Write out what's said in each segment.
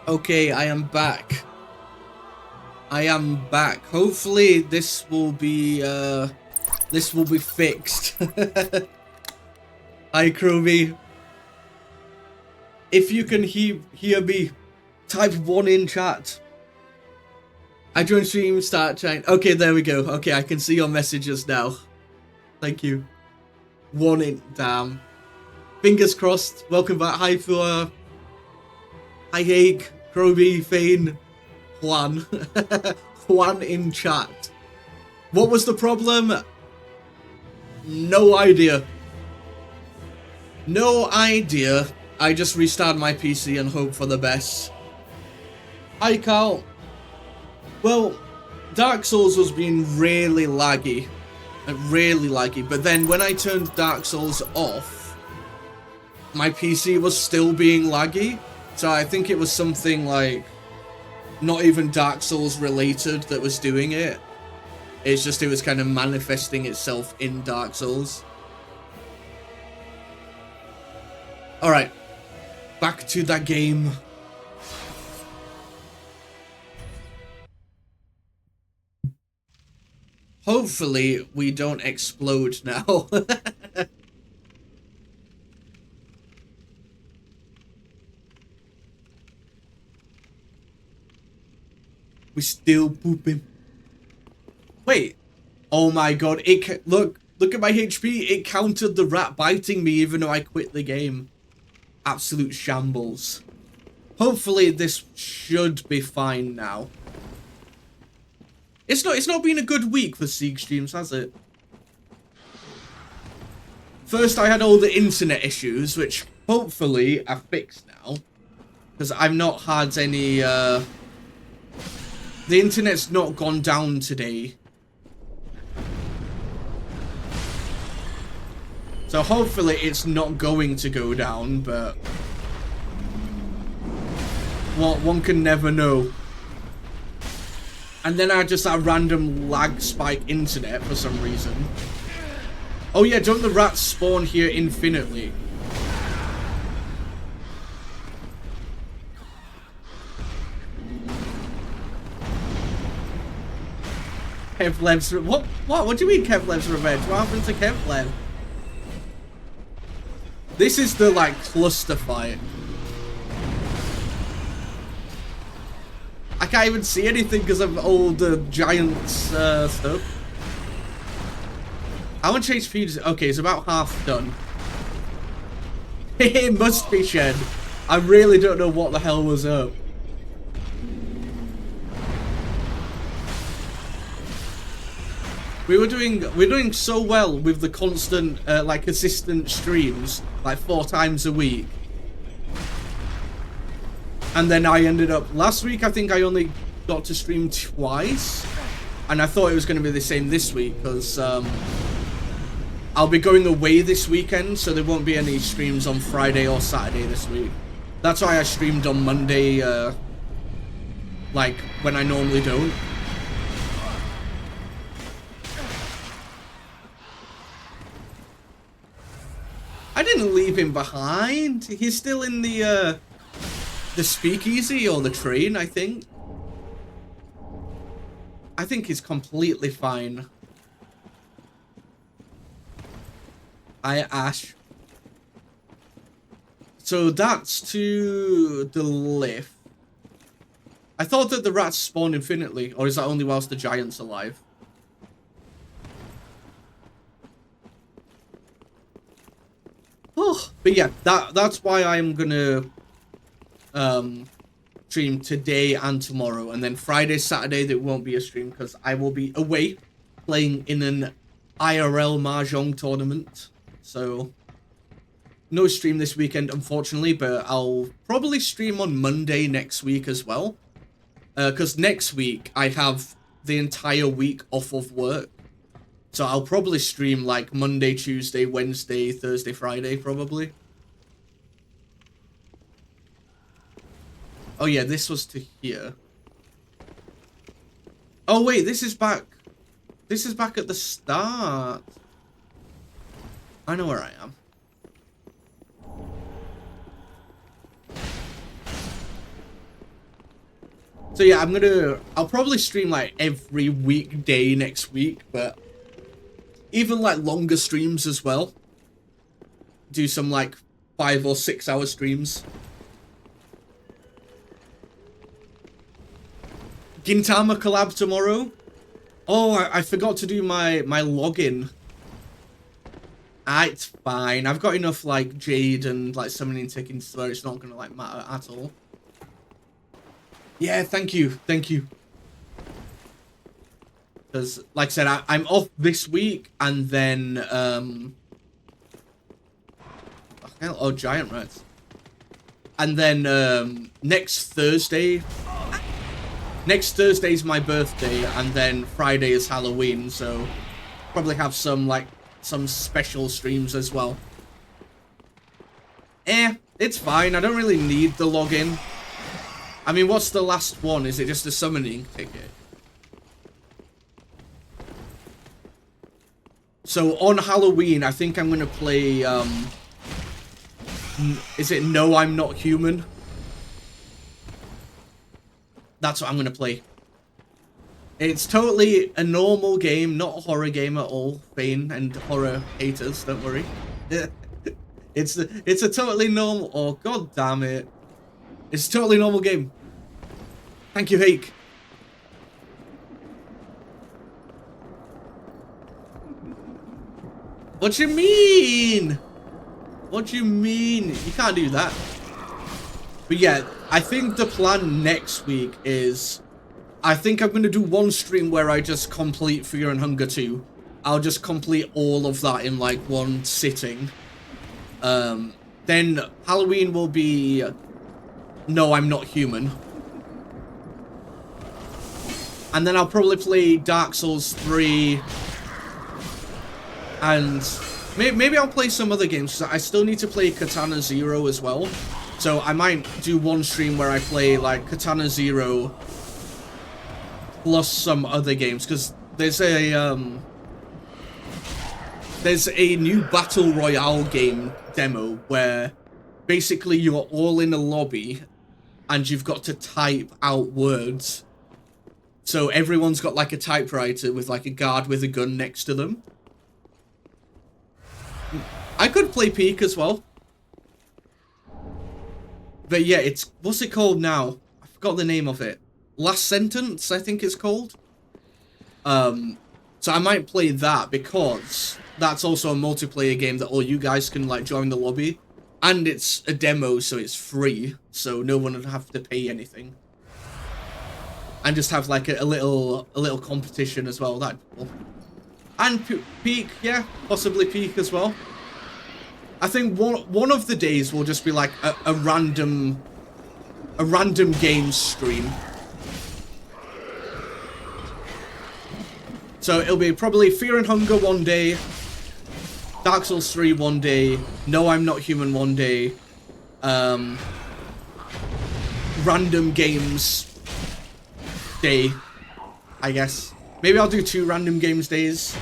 Okay, I am back. I am back. Hopefully this will be fixed. Hi Chromie. If you can hear me, type 1 in chat. I joined stream, start chatting. Okay, there we go. Okay, I can see your messages now. Thank you. 1 in, damn. Fingers crossed. Welcome back. Hi for hi Haig, Chromie, Fane, Juan. Juan in chat. What was the problem? No idea. No idea. I just restarted my PC and hope for the best. Hi Carl. Well, Dark Souls was being really laggy. But then when I turned Dark Souls off, my PC was still being laggy. So I think it was something like not even Dark Souls related that was doing it. It's just it was kind of manifesting itself in Dark Souls. Alright, back to that game. Hopefully we don't explode now. We still pooping. Wait. Oh my god, look at my HP. It counted the rat biting me even though I quit the game. Absolute shambles. Hopefully this should be fine now. It's not been a good week for Siege streams, has it? First I had all the internet issues, which hopefully are fixed now. Because I've not had any the internet's not gone down today. So hopefully it's not going to go down, but one can never know. And then I just had random lag spike internet for some reason. Oh yeah, don't the rats spawn here infinitely? Kevlev's what do you mean Kevlev's revenge? What happened to Kevlev? This is the like cluster fight. I can't even see anything because of all the giants stuff. How much HP does it? Okay, it's about half done. It must be Shed. I really don't know what the hell was up. We're doing so well with the constant like consistent streams, like 4 times a week. And then I ended up last week, I think I only got to stream twice, and I thought it was going to be the same this week because I'll be going away this weekend, so there won't be any streams on Friday or Saturday this week. That's why I streamed on Monday, like when I normally don't. I didn't leave him behind. He's still in the speakeasy or the train, I think. I think he's completely fine. Hi, Ash. So that's to the left. I thought that the rats spawn infinitely, or is that only whilst the giant's alive? Oh, but yeah, that's why I'm gonna stream today and tomorrow, and then Friday, Saturday there won't be a stream because I will be away playing in an IRL Mahjong tournament. So no stream this weekend, unfortunately, but I'll probably stream on Monday next week as well. Because next week I have the entire week off of work. So I'll probably stream like Monday, Tuesday, Wednesday, Thursday, Friday, probably. Oh yeah, this was to here. Oh wait, this is back. This is back at the start. I know where I am. So yeah, I'll probably stream like every weekday next week, but even like longer streams as well. Do some like 5 or 6 hour streams. Gintama collab tomorrow. Oh, I forgot to do my login. It's fine. I've got enough like Jade and like summoning tickets where it's not gonna like matter at all. Yeah, thank you. Thank you. Because, like I said, I'm off this week, and then, oh, giant rats. And then, next Thursday's my birthday, and then Friday is Halloween, so probably have some special streams as well. It's fine. I don't really need the login. I mean, what's the last one? Is it just a summoning ticket? So on Halloween, I think I'm gonna play, is it No, I'm Not Human? That's what I'm gonna play. It's totally a normal game, not a horror game at all. Bane and horror haters, don't worry. It's a totally normal, oh god damn it. It's a totally normal game. Thank you, Hake. What you mean? What do you mean? You can't do that. But yeah, I think the plan next week is, I think I'm going to do one stream where I just complete Fear and Hunger 2. I'll just complete all of that in like one sitting. Then Halloween will be No, I'm Not Human. And then I'll probably play Dark Souls 3. And maybe I'll play some other games, because I still need to play Katana Zero as well. So I might do one stream where I play like Katana Zero plus some other games, because there's a new Battle Royale game demo where basically you're all in a lobby and you've got to type out words. So everyone's got like a typewriter with like a guard with a gun next to them. I could play Peak as well. But yeah, it's, what's it called now? I forgot the name of it. Last Sentence, I think it's called. So I might play that, because that's also a multiplayer game that all you guys can like join the lobby. And it's a demo, so it's free. So no one would have to pay anything. And just have like a little competition as well. That'd be cool. And Peak, yeah, possibly Peak as well. I think one of the days will just be like a random game stream. So it'll be probably Fear and Hunger one day, Dark Souls 3 one day, No, I'm Not Human one day, random games day, I guess. Maybe I'll do 2 random games days,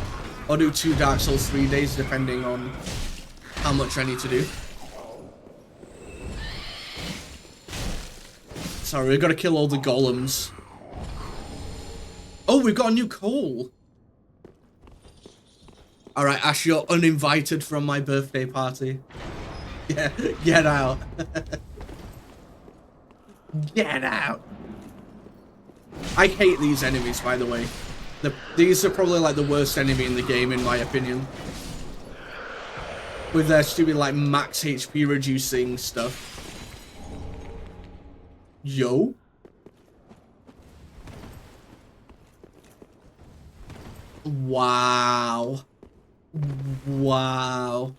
or do 2 Dark Souls 3 days, depending on how much I need to do. Sorry, we've got to kill all the golems. Oh, we've got a new coal. Alright, Ash, you're uninvited from my birthday party. Yeah, get out. Get out. I hate these enemies, by the way. These are probably like the worst enemy in the game, in my opinion. With their stupid like max HP reducing stuff. Yo. Wow. Wow.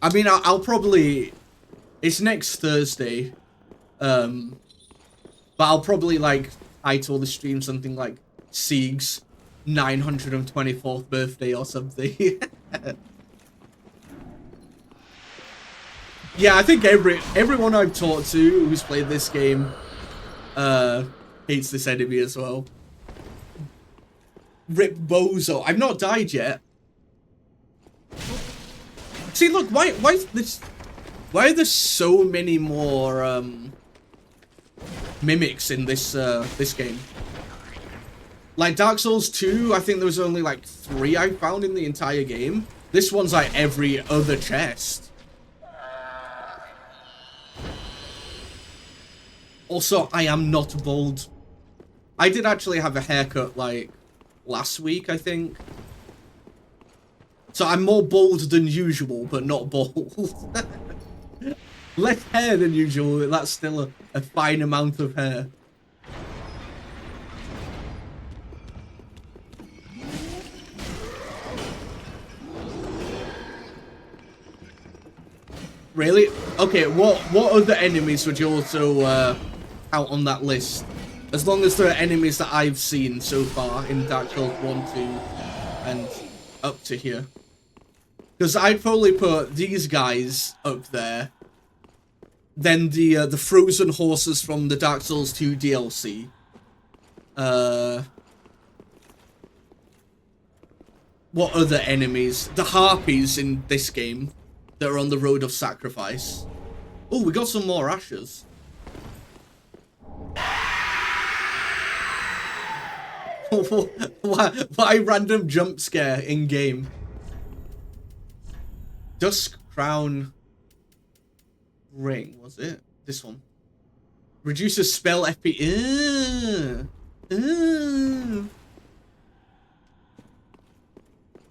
I mean, I'll probably, it's next Thursday. But I'll probably like title the stream something like Sieg's 924th birthday or something. Yeah, I think everyone I've talked to who's played this game hates this enemy as well. Rip Bozo. I've not died yet. See, look, why is this? Why are there so many more mimics in this this game. Like Dark Souls 2, I think there was only like 3 I found in the entire game. This one's like every other chest. Also, I am not bald. I did actually have a haircut like last week, I think. So I'm more bald than usual, but not bald. Less hair than usual, that's still a fine amount of hair. Really? Okay, what other enemies would you also count on that list? As long as there are enemies that I've seen so far in Dark Souls 1, 2, and up to here. Because I'd probably put these guys up there. Then the frozen horses from the Dark Souls 2 DLC. What other enemies? The harpies in this game that are on the road of sacrifice. Oh, we got some more ashes. Why random jump scare in game? Dusk Crown Ring, was it? This one. Reduces spell FP.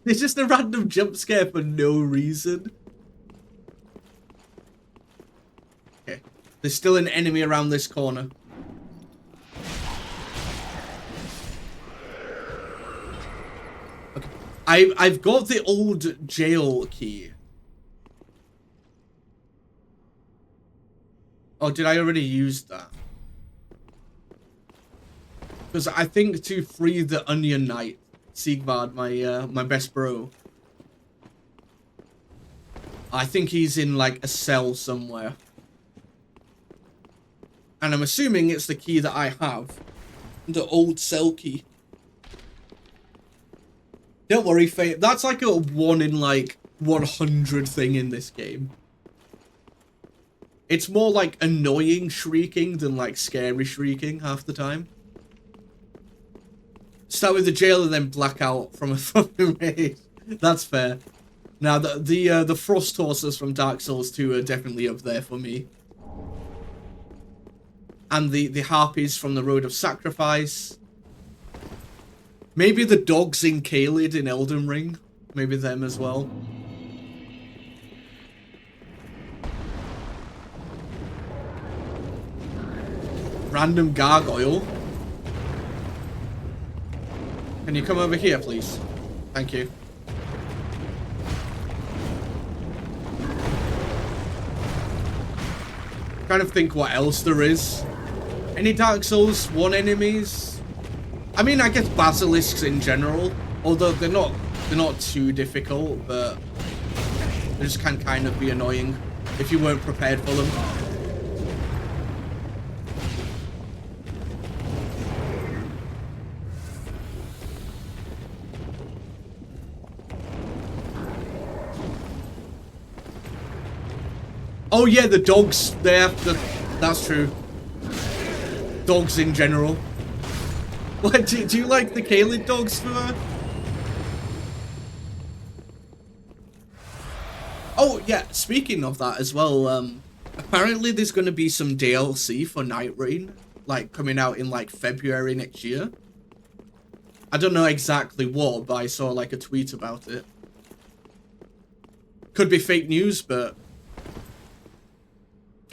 It's just a random jump scare for no reason. Okay. There's still an enemy around this corner. Okay. I've got the old jail key. Oh, did I already use that? Because I think to free the Onion Knight, Sigvard, my best bro, I think he's in like a cell somewhere. And I'm assuming it's the key that I have. The old cell key. Don't worry, Faye. That's like a 1 in like 100 thing in this game. It's more like annoying shrieking than like scary shrieking half the time. Start with the jail and then blackout from a fucking raid. That's fair. Now the frost horses from Dark Souls 2 are definitely up there for me. And the harpies from the Road of Sacrifice. Maybe the dogs in Caelid in Eldenring. Maybe them as well. Random gargoyle. Can you come over here, please? Thank you. Trying to think what else there is. Any Dark Souls 1 enemies? I mean, I guess basilisks in general, although they're not too difficult, but they just can kind of be annoying if you weren't prepared for them. Oh yeah, the dogs there. That's true. Dogs in general. What, do you like the Caelid dogs for her? Oh yeah, speaking of that as well, apparently there's going to be some DLC for Night Rain, like coming out in like February next year. I don't know exactly what, but I saw like a tweet about it. Could be fake news, but...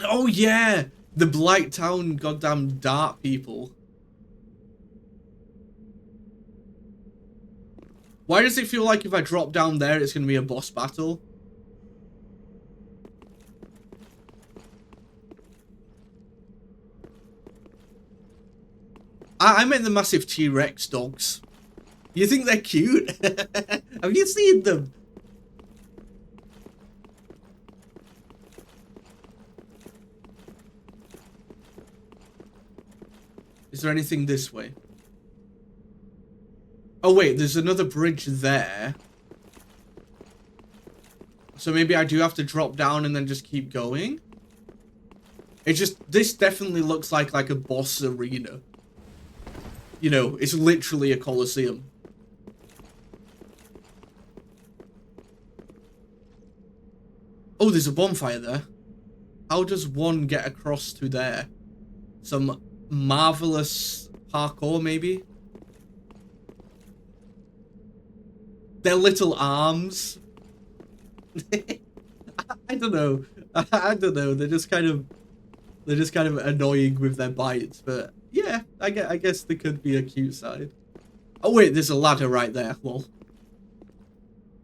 Oh yeah, the Blight Town goddamn dart people. Why does it feel like if I drop down there it's going to be a boss battle? I meant the massive T-Rex dogs. You think they're cute? Have you seen them? Is there anything this way? Oh wait, there's another bridge there. So maybe I do have to drop down and then just keep going? It just, this definitely looks like a boss arena. You know, it's literally a coliseum. Oh, there's a bonfire there. How does one get across to there? Some marvelous parkour, maybe? Their little arms. I don't know. I don't know. They're just kind of annoying with their bites, but yeah, I guess there could be a cute side. Oh wait, there's a ladder right there. Lol.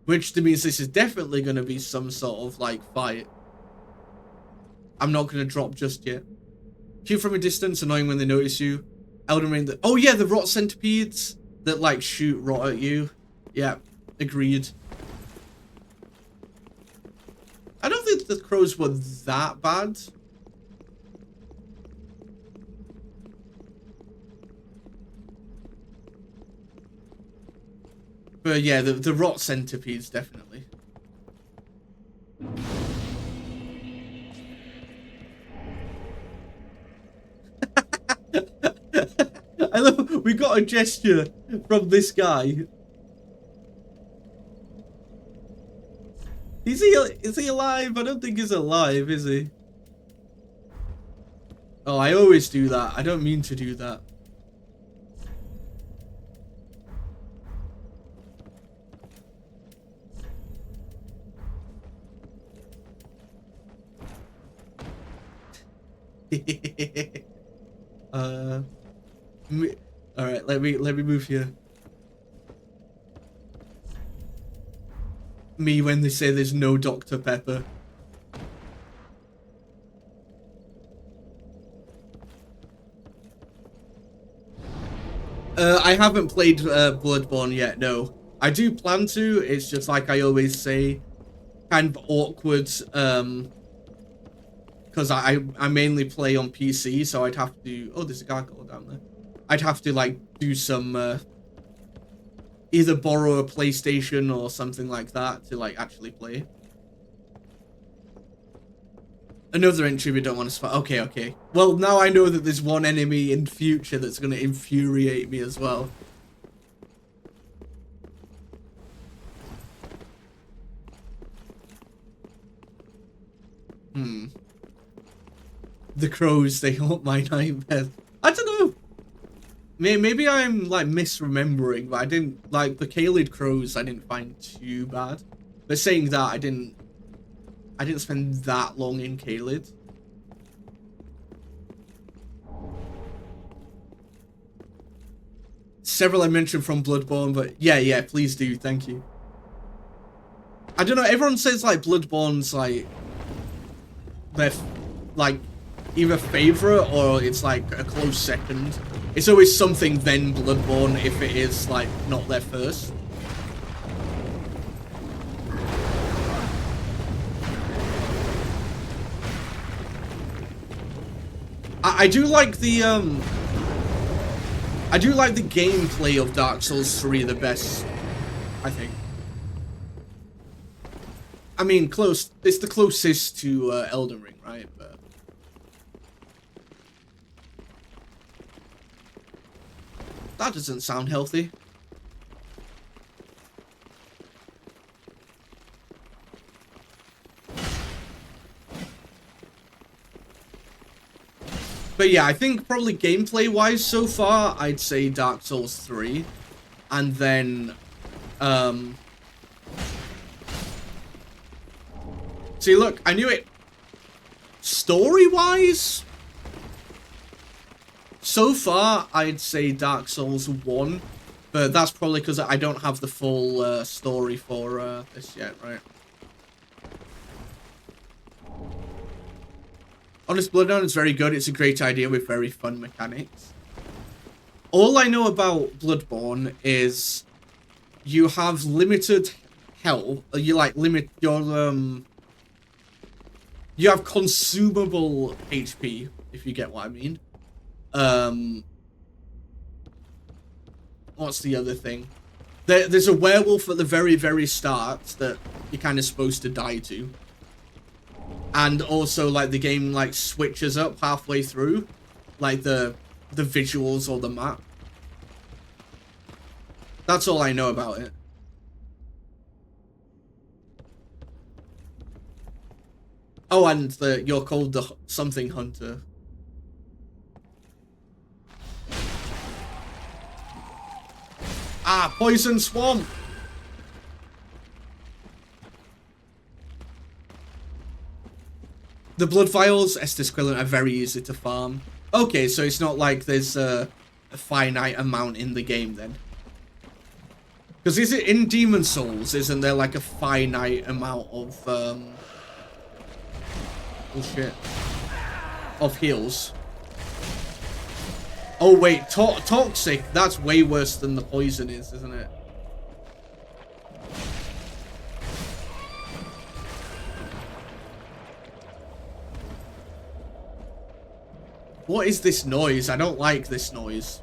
Which means this is definitely going to be some sort of like fight. I'm not going to drop just yet. Shoot from a distance, annoying when they notice you. Eldenring. Oh yeah, the rot centipedes that like shoot rot at you. Yeah, agreed. I don't think the crows were that bad. But yeah, the rot centipedes definitely. I love, we got a gesture from this guy. Is he alive? I don't think he's alive, is he? Oh, I always do that. I don't mean to do that. All right, let me move here. Me when they say there's no Dr. Pepper. I haven't played Bloodborne yet, no. I do plan to, it's just like I always say, kind of awkward, because I mainly play on PC, so I'd have to... Oh, there's a gargoyle down there. I'd have to, like, do some, either borrow a PlayStation or something like that to, like, actually play. Another entry we don't want to spot. Okay, okay. Well, now I know that there's one enemy in future that's going to infuriate me as well. The crows, they haunt my nightmares. I don't know. Maybe I'm, like, misremembering, but I didn't, like, the Caelid crows I didn't find too bad. But saying that, I didn't spend that long in Caelid. Several I mentioned from Bloodborne, but yeah, please do, thank you. I don't know, everyone says, like, Bloodborne's, like, their, like, either favorite or it's, like, a close second. It's always something then Bloodborne if it is, like, not their first. I do like the gameplay of Dark Souls 3 the best, I think. I mean, it's the closest to Elden Ring, right? But that doesn't sound healthy. But yeah, I think probably gameplay-wise so far, I'd say Dark Souls 3. And then, see, look, I knew it. Story-wise, so far, I'd say Dark Souls 1. But that's probably because I don't have the full story for this yet, right? Honest Bloodborne is very good. It's a great idea with very fun mechanics. All I know about Bloodborne is you have limited health. You like limit your you have consumable HP, if you get what I mean. What's the other thing? There's a werewolf at the very, very start that you're kind of supposed to die to. and also like the game like switches up halfway through, like the visuals or the map. That's all I know about it. Oh, and you're called the something hunter. Ah, poison swamp. The blood vials, Estes Quillen, are very easy to farm. Okay, so it's not like there's a finite amount in the game then. Because is it in Demon Souls, isn't there like a finite amount of oh shit, of heals? Oh wait, toxic, that's way worse than the poison is, isn't it? What is this noise? I don't like this noise.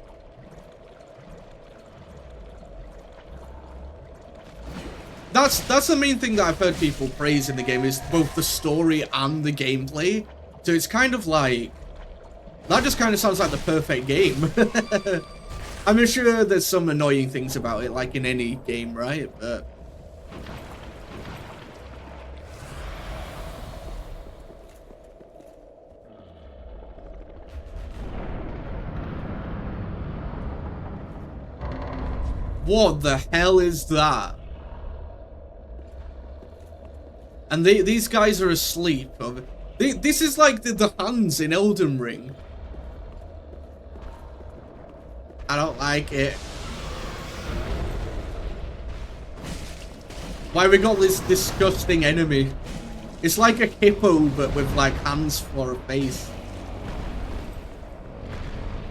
That's the main thing that I've heard people praise in the game, is both the story and the gameplay. So it's kind of like, that just kind of sounds like the perfect game. I'm sure there's some annoying things about it, like in any game, right? But what the hell is that? And these guys are asleep. This is like the hands in Eldenring. I don't like it. Why we got this disgusting enemy? It's like a hippo, but with like hands for a face.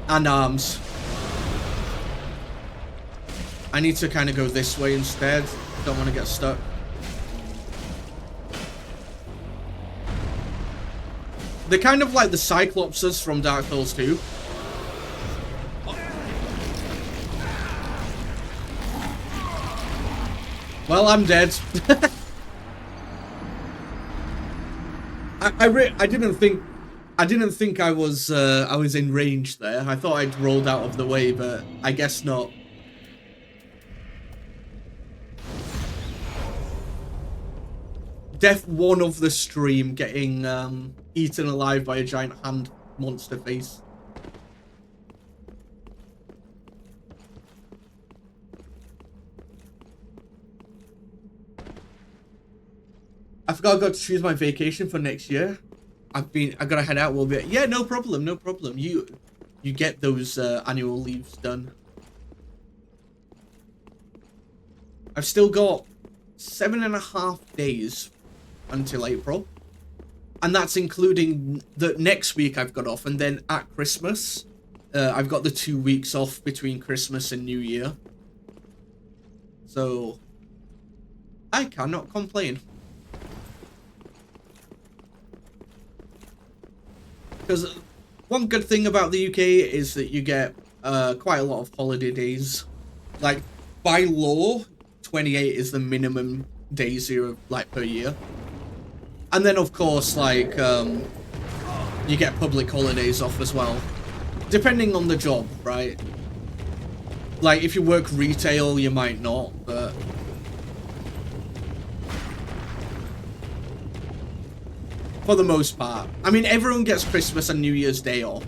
And arms. I need to kind of go this way instead. Don't want to get stuck. They're kind of like the Cyclopses from Dark Souls 2. Well, I'm dead. I didn't think I was in range there. I thought I'd rolled out of the way, but I guess not. Death 1 of the stream, getting eaten alive by a giant hand monster face. I forgot I got to choose my vacation for next year. I gotta head out a little bit. Yeah, no problem, no problem. You get those annual leaves done. I've still got 7.5 days until April, and that's including the next week I've got off, and then at Christmas I've got the 2 weeks off between Christmas and New Year, so I cannot complain. Because one good thing about the UK is that you get quite a lot of holiday days. Like, by law, 28 is the minimum days here, like, per year. And then, of course, like, you get public holidays off as well. Depending on the job, right? Like, if you work retail, you might not, but... for the most part. I mean, everyone gets Christmas and New Year's Day off.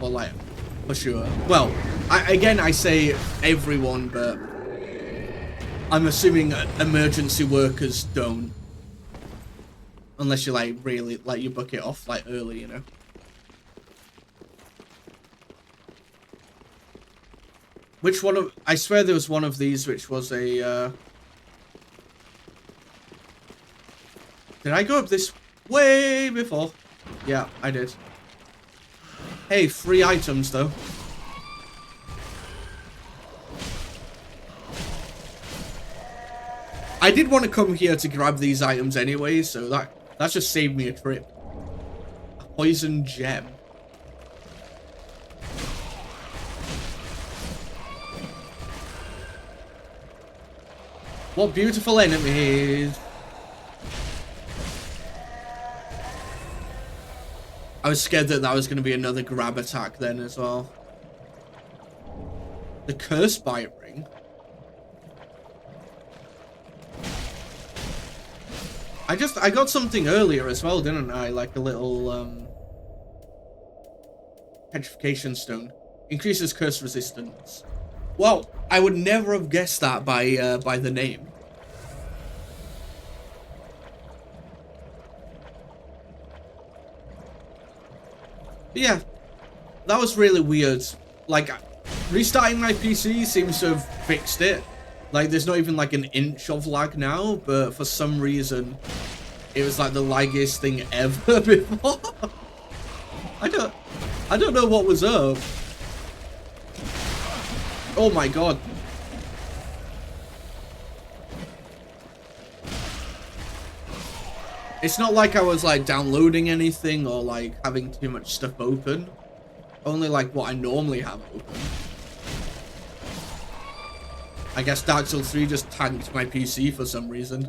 Or, like, for sure. Well, I say everyone, but... I'm assuming emergency workers don't. Unless you, like, really, like, you book it off, like, early, you know? Which one of... I swear there was one of these which was a, Did I go up this way before? Yeah, I did. Hey, free items, though. I did want to come here to grab these items anyway, so that just saved me a trip. A poison gem. What beautiful enemies. I was scared that that was going to be another grab attack then as well. The curse bite ring. I got something earlier as well, didn't I? Like a little petrification stone. Increases curse resistance. Well, I would never have guessed that by the name. But yeah, that was really weird. Like, restarting my PC seems to have fixed it. Like, there's not even like an inch of lag now, but for some reason, it was like the laggiest thing ever before. I don't know what was up. Oh my god. It's not like I was like downloading anything or like having too much stuff open. Only like what I normally have open. I guess Dark Souls 3 just tanked my PC for some reason.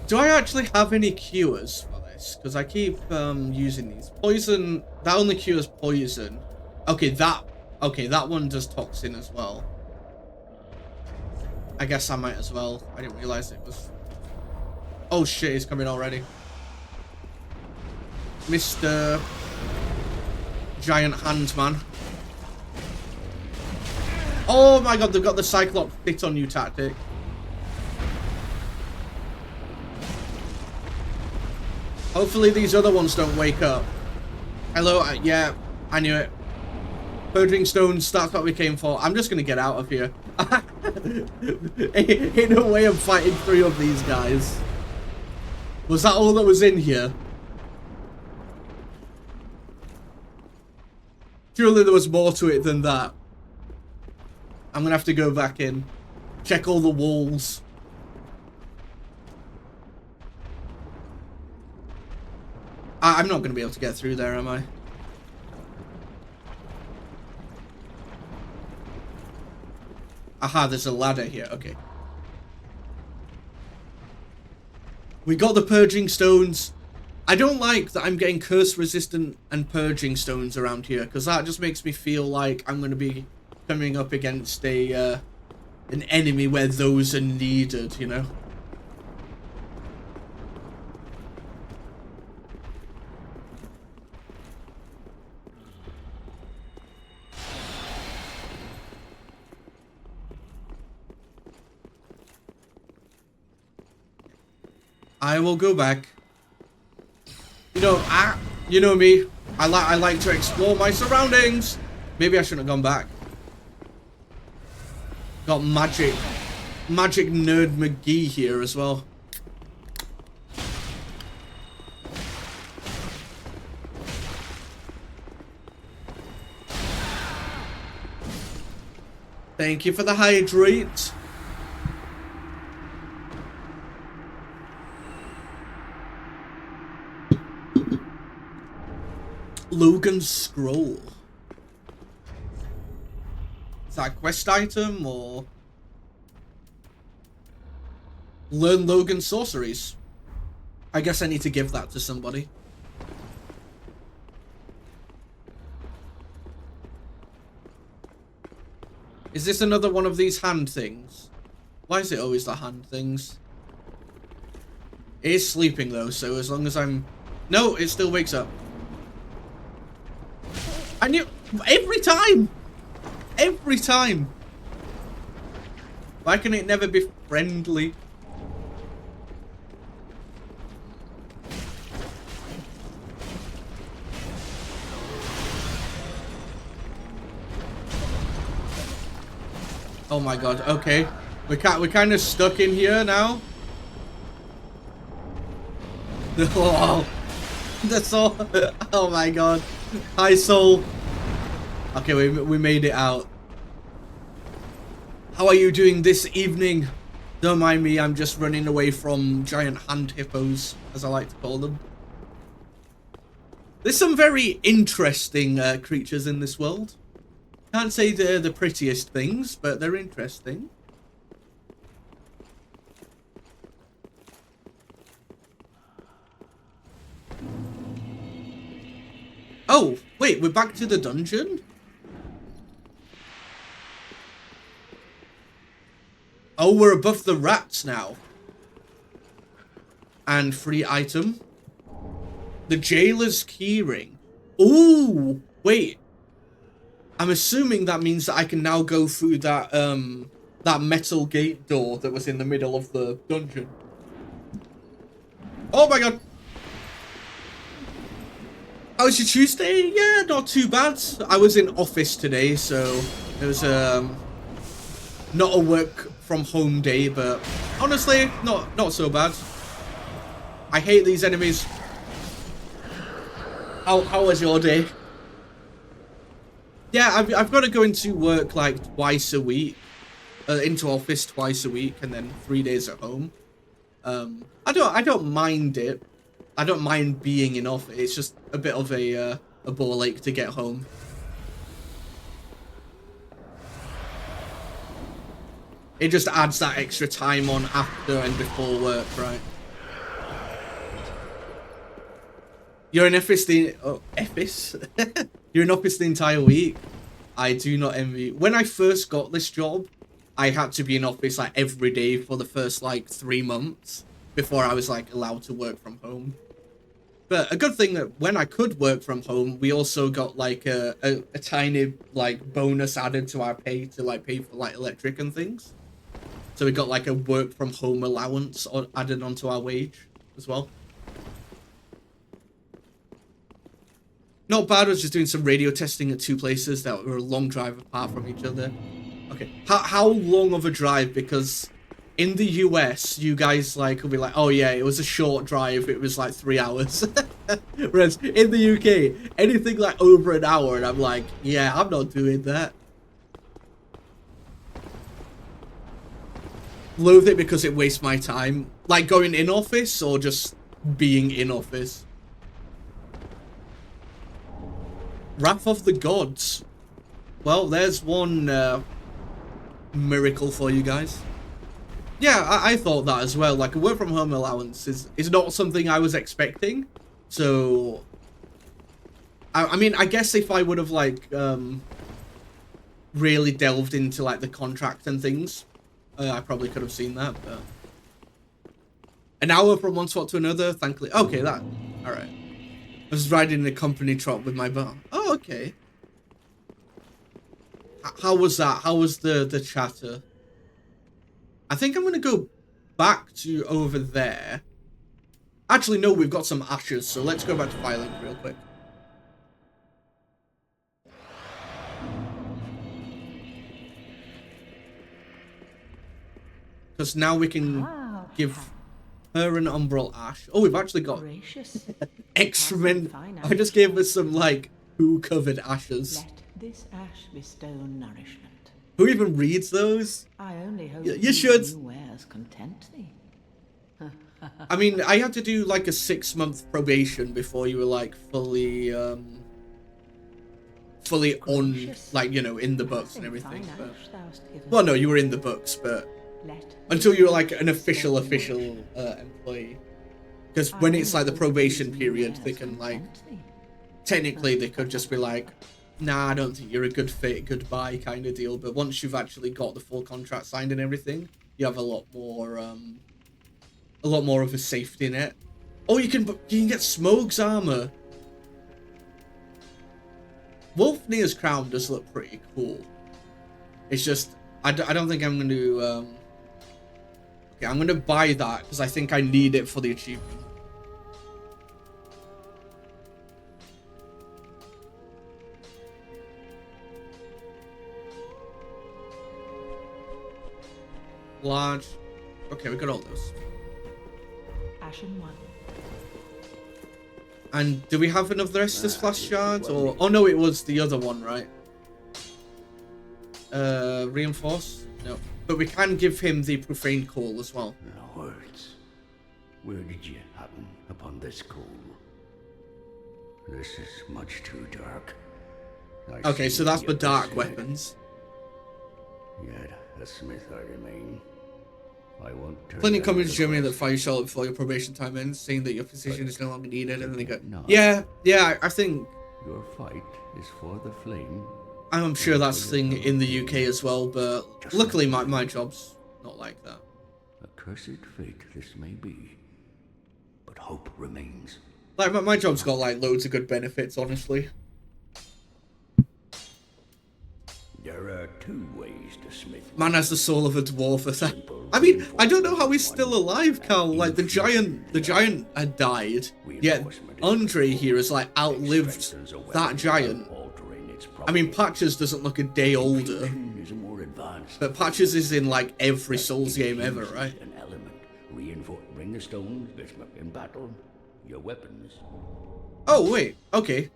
Do I actually have any cures for this? Because I keep using these. Poison, that only cures poison. Okay, that one does toxin as well. I guess I might as well. I didn't realize it was... Oh shit, he's coming already. Mr. Giant Hand Man. Oh my god, they've got the Cyclops fit on you tactic. Hopefully these other ones don't wake up. Hello, yeah, I knew it. Purging stones, that's what we came for. I'm just gonna get out of here. In a way, I'm fighting 3 of these guys. Was that all that was in here? Surely there was more to it than that. I'm gonna have to go back in. Check all the walls. I'm not gonna be able to get through there, am I? Aha, there's a ladder here. Okay. We got the purging stones. I don't like that I'm getting curse resistant and purging stones around here, because that just makes me feel like I'm going to be coming up against a an enemy where those are needed, you know? I will go back. You know, you know me. I like to explore my surroundings. Maybe I shouldn't have gone back. Got magic nerd McGee here as well. Thank you for the hydrate. Logan's Scroll. Is that a quest item or... Learn Logan's sorceries. I guess I need to give that to somebody. Is this another one of these hand things? Why is it always the hand things? It is sleeping though, so as long as I'm... No, it still wakes up. I knew... Every time! Every time! Why can it never be friendly? Oh my god, okay. We're kind of stuck in here now. Oh, that's all. Oh my god. Hi, soul. Okay, we made it out. How are you doing this evening? Don't mind me, I'm just running away from giant hand hippos, as I like to call them. There's some very interesting creatures in this world. Can't say they're the prettiest things, but they're interesting. Oh, wait, we're back to the dungeon? Oh, we're above the rats now. And free item. The jailer's keyring. Ooh, wait. I'm assuming that means that I can now go through that that metal gate door that was in the middle of the dungeon. Oh my god. How was your Tuesday? Yeah, not too bad. I was in office today, so it was not a work from home day, but honestly, not so bad. I hate these enemies. How was your day? Yeah, I've got to go into work like twice a week, into office twice a week, and then 3 days at home. I don't mind it. I don't mind being in office. It's just a bit of a ball ache to get home. It just adds that extra time on after and before work, right? You're in office the office. You're in office the entire week. I do not envy. When I first got this job, I had to be in office like every day for the first like 3 months before I was like allowed to work from home. But a good thing that when I could work from home, we also got like a tiny like bonus added to our pay to like pay for like electric and things. So we got like a work from home allowance added onto our wage as well. Not bad. I was just doing some radio testing at 2 places that were a long drive apart from each other. Okay, how long of a drive? Because in the US, you guys like will be like, oh yeah, it was a short drive. It was like 3 hours. Whereas in the UK, anything like over an hour, and I'm like, yeah, I'm not doing that. Loathe it because it wastes my time. Like going in office or just being in office. Wrath of the Gods. Well, there's one miracle for you guys. Yeah, I thought that as well. Like a work from home allowance is not something I was expecting. So, I mean, I guess if I would have like really delved into like the contract and things, I probably could have seen that. But an hour from one spot to another, thankfully. Okay, that. All right. I was riding a company truck with my bar. Oh, okay. How was that? How was the chatter? I think I'm going to go back to over there. Actually, no, we've got some ashes, so let's go back to filing real quick. Because now we can give her an umbral ash. Oh, we've actually got excrement. I just gave her some, like, poo-covered ashes. Let this ash bestow nourishment. Who even reads those? I only hope you should. New wares content thee. I mean, I had to do like a 6-month probation before you were like fully on, like, you know, in the books and everything. But, well, no, you were in the books, but until you were like an official employee. Because when it's like the probation period, they can like, technically they could just be like, nah, I don't think you're a good fit, goodbye kind of deal. But once you've actually got the full contract signed and everything, you have a lot more of a safety net. Oh, you can get Smoke's armor. Wolfnir's crown does look pretty cool. It's just I don't think I'm going to okay, I'm going to buy that because I think I need it for the achievement. Large. Okay, we got all those. Ashen one. And do we have enough of the rest of this flash shards? Or oh no, it was the other one, right? Reinforce? No. But we can give him the profane call as well. Lords, where did you happen upon this call? This is much too dark. Okay, so that's for dark weapons. Yet a smith I remain. I won't turn Plenty down comments the Germany that quest. fire you before your probation time ends, saying that your position is no longer needed, and then they go, No. yeah, I think Your fight is for the flame. I'm sure that's a thing in the UK as well, but luckily my job's not like that. A cursed fate this may be, but hope remains. Like, my job's got, like, loads of good benefits, honestly. There are two ways to smith. Man has the soul of a dwarf. I mean, I don't know how he's still alive, Carl. Like, the giant had died, yet Andre here has, like, outlived that giant. I mean, Patches doesn't look a day older, but Patches is in, like, every Souls game ever, right? An element. Bring the stones, Bismarck, in battle. Your weapons. Oh, wait. Okay.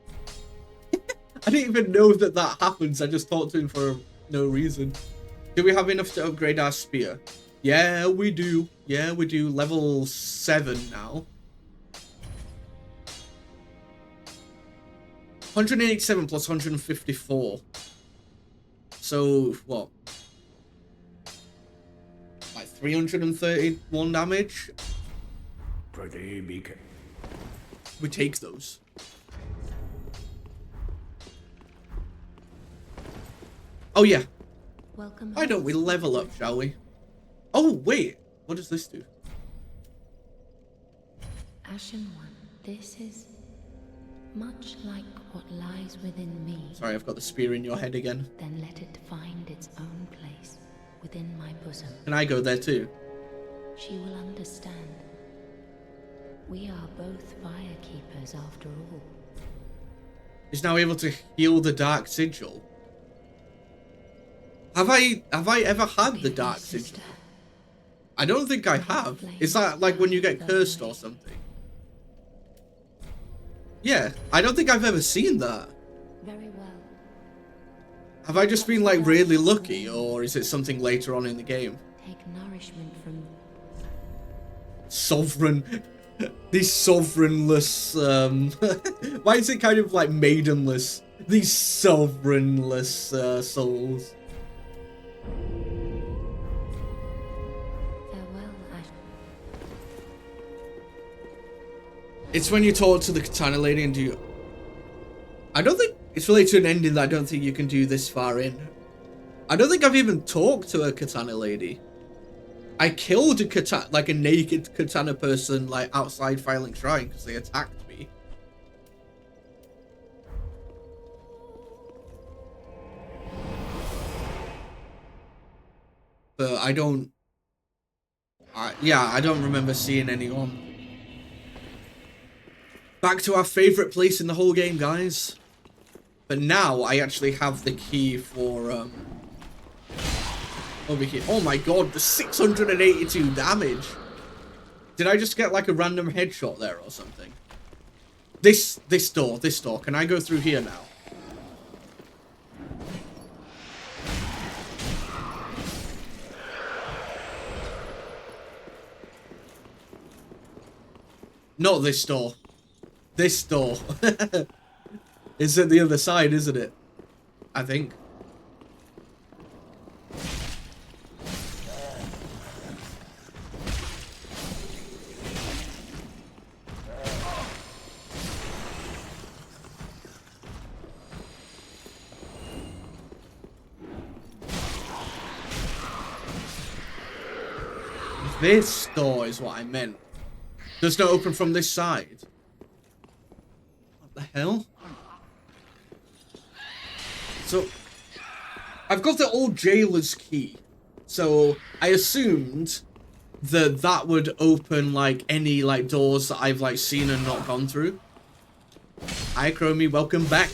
I didn't even know that happens. I just talked to him for no reason. Do we have enough to upgrade our spear? Yeah, we do. Yeah, we do. Level 7 now. 187 plus 154. So, what? Like 331 damage? We take those. Oh yeah. Welcome. Why don't we level up, shall we? Oh wait, what does this do? Ashen One, this is much like what lies within me. Sorry, I've got the spear in your head again. Then let it find its own place within my bosom. Can I go there too? She will understand. We are both firekeepers after all. Is now able to heal the Dark Sigil. Have I ever had the Dark Sigil? I don't think I have. Is that like when you get cursed or something? Yeah, I don't think I've ever seen that. Very well. Have I just been like really lucky, or is it something later on in the game? Take nourishment from Sovereign. These sovereignless, why is it kind of like maidenless? These sovereignless souls. farewell, It's when you talk to the Katana Lady and do... I don't think... It's related to an ending that I don't think you can do this far in. I don't think I've even talked to a Katana Lady. I killed a katana, like a naked katana person, like outside Firelink Shrine because they attacked me. But I don't... yeah, I don't remember seeing anyone. Back to our favourite place in the whole game, guys. But now I actually have the key for, over here. Oh my god, the 682 damage. Did I just get like a random headshot there or something? This door. Can I go through here now? Not this door. This door. It's at the other side, isn't it? I think. This door is what I meant. Does not open from this side. What the hell? So, I've got the old jailer's key. So, I assumed that that would open, like, any, like, doors that I've, like, seen and not gone through. Hi, Chromie. Welcome back.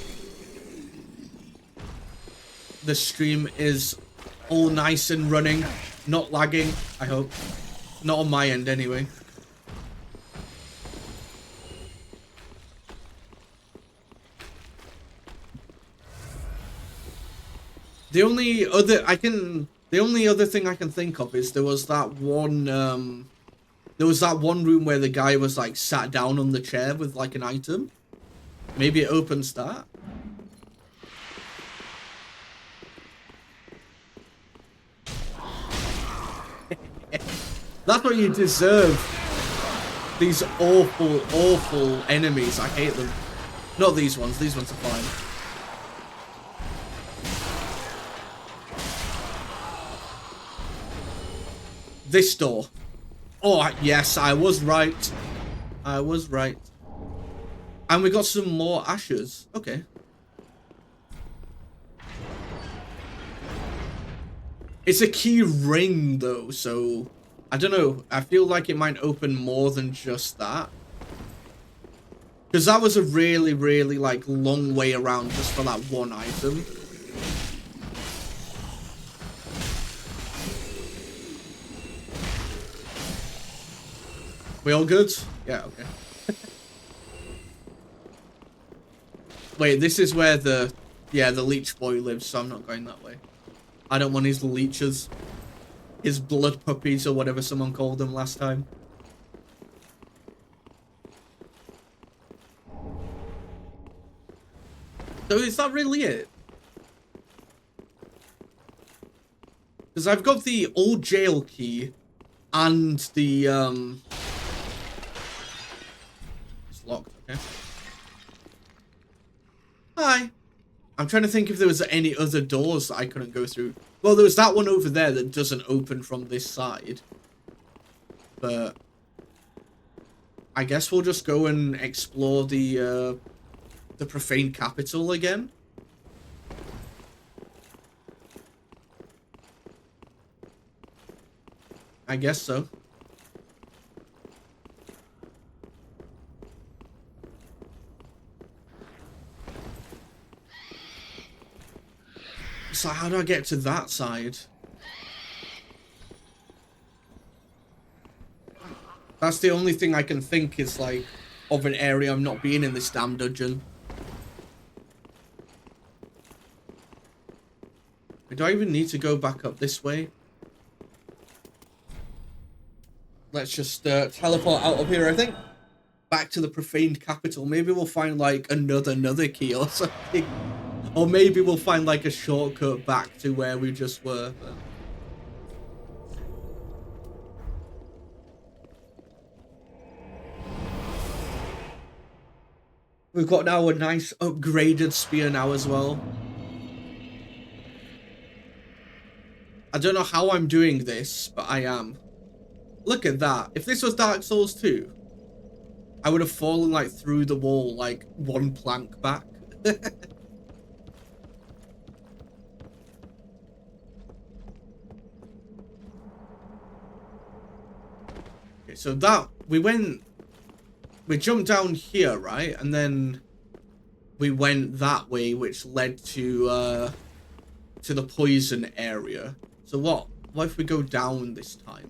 The stream is all nice and running. Not lagging, I hope. Not on my end, anyway. The only other thing I can think of is there was that one room where the guy was like sat down on the chair with like an item. Maybe it opens that. That's what you deserve. These awful, awful enemies. I hate them. Not these ones. These ones are fine. This door. Oh, yes, I was right. I was right. And we got some more ashes. Okay. It's a key ring, though, so... I don't know. I feel like it might open more than just that. Because that was a really, really, like, long way around just for that one item. We all good? Yeah, okay. Wait, this is where the... Yeah, the leech boy lives, so I'm not going that way. I don't want his leeches. His blood puppies, or whatever someone called them last time. So is that really it? Because I've got the old jail key and the it's locked, okay. Hi. I'm trying to think if there was any other doors that I couldn't go through. Well, there was that one over there that doesn't open from this side. But I guess we'll just go and explore the profane capital again. I guess so. So how do I get to that side? That's the only thing I can think is like of an area I'm not being in this damn dungeon. Do I even need to go back up this way? Let's just teleport out of here, I think. Back to the profaned capital. Maybe we'll find like another key or something. Or maybe we'll find like a shortcut back to where we just were. But... We've got now a nice upgraded spear now as well. I don't know how I'm doing this, but I am. Look at that. If this was Dark Souls 2, I would have fallen like through the wall like one plank back. Okay, so that we jumped down here, right? And then we went that way, which led to the poison area. So what if we go down this time?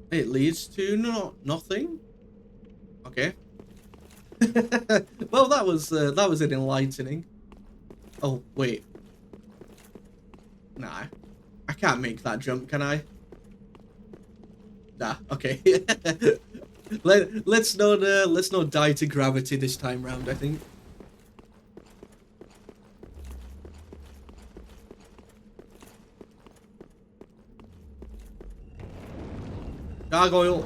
It leads to nothing. Okay. Well, that was an enlightening. Oh wait. Nah, I can't make that jump, can I? Nah. Okay. Let's not die to gravity this time round, I think. Gargoyle.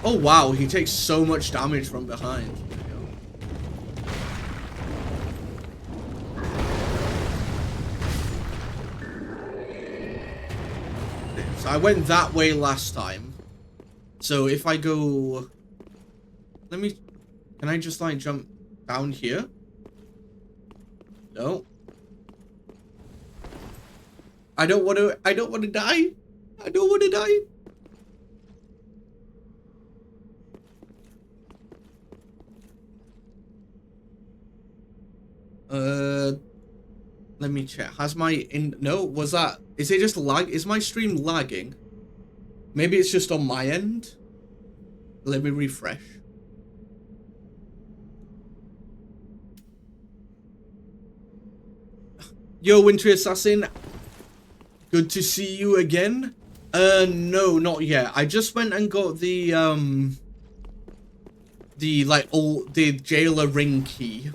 Oh wow, he takes so much damage from behind. So I went that way last time. So if I go... Can I just like jump down here? No. I don't want to die. I don't want to die. Let me check. Has my is it just lag? Is my stream lagging? Maybe it's just on my end. Let me refresh. Yo, Winter Assassin. Good to see you again. No, not yet. I just went and got the jailer ring key.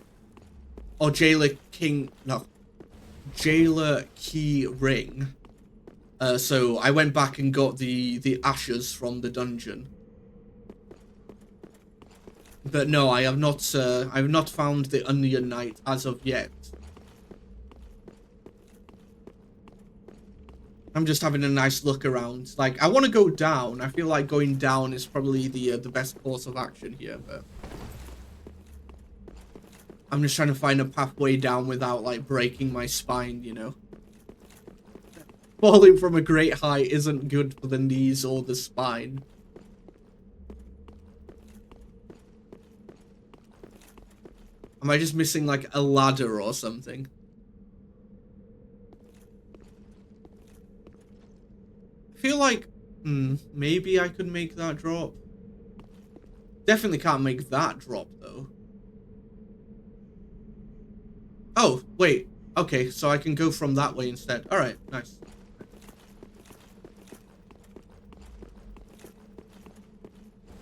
Or jailer king, no. jailer key ring. So I went back and got the ashes from the dungeon. But no, I have not found the Onion Knight as of yet. I'm just having a nice look around. Like, I want to go down. I feel like going down is probably the best course of action here, but I'm just trying to find a pathway down without, like, breaking my spine, you know? Falling from a great height isn't good for the knees or the spine. Am I just missing, like, a ladder or something? I feel like, maybe I could make that drop. Definitely can't make that drop, though. Oh, wait. Okay, so I can go from that way instead. Alright, nice.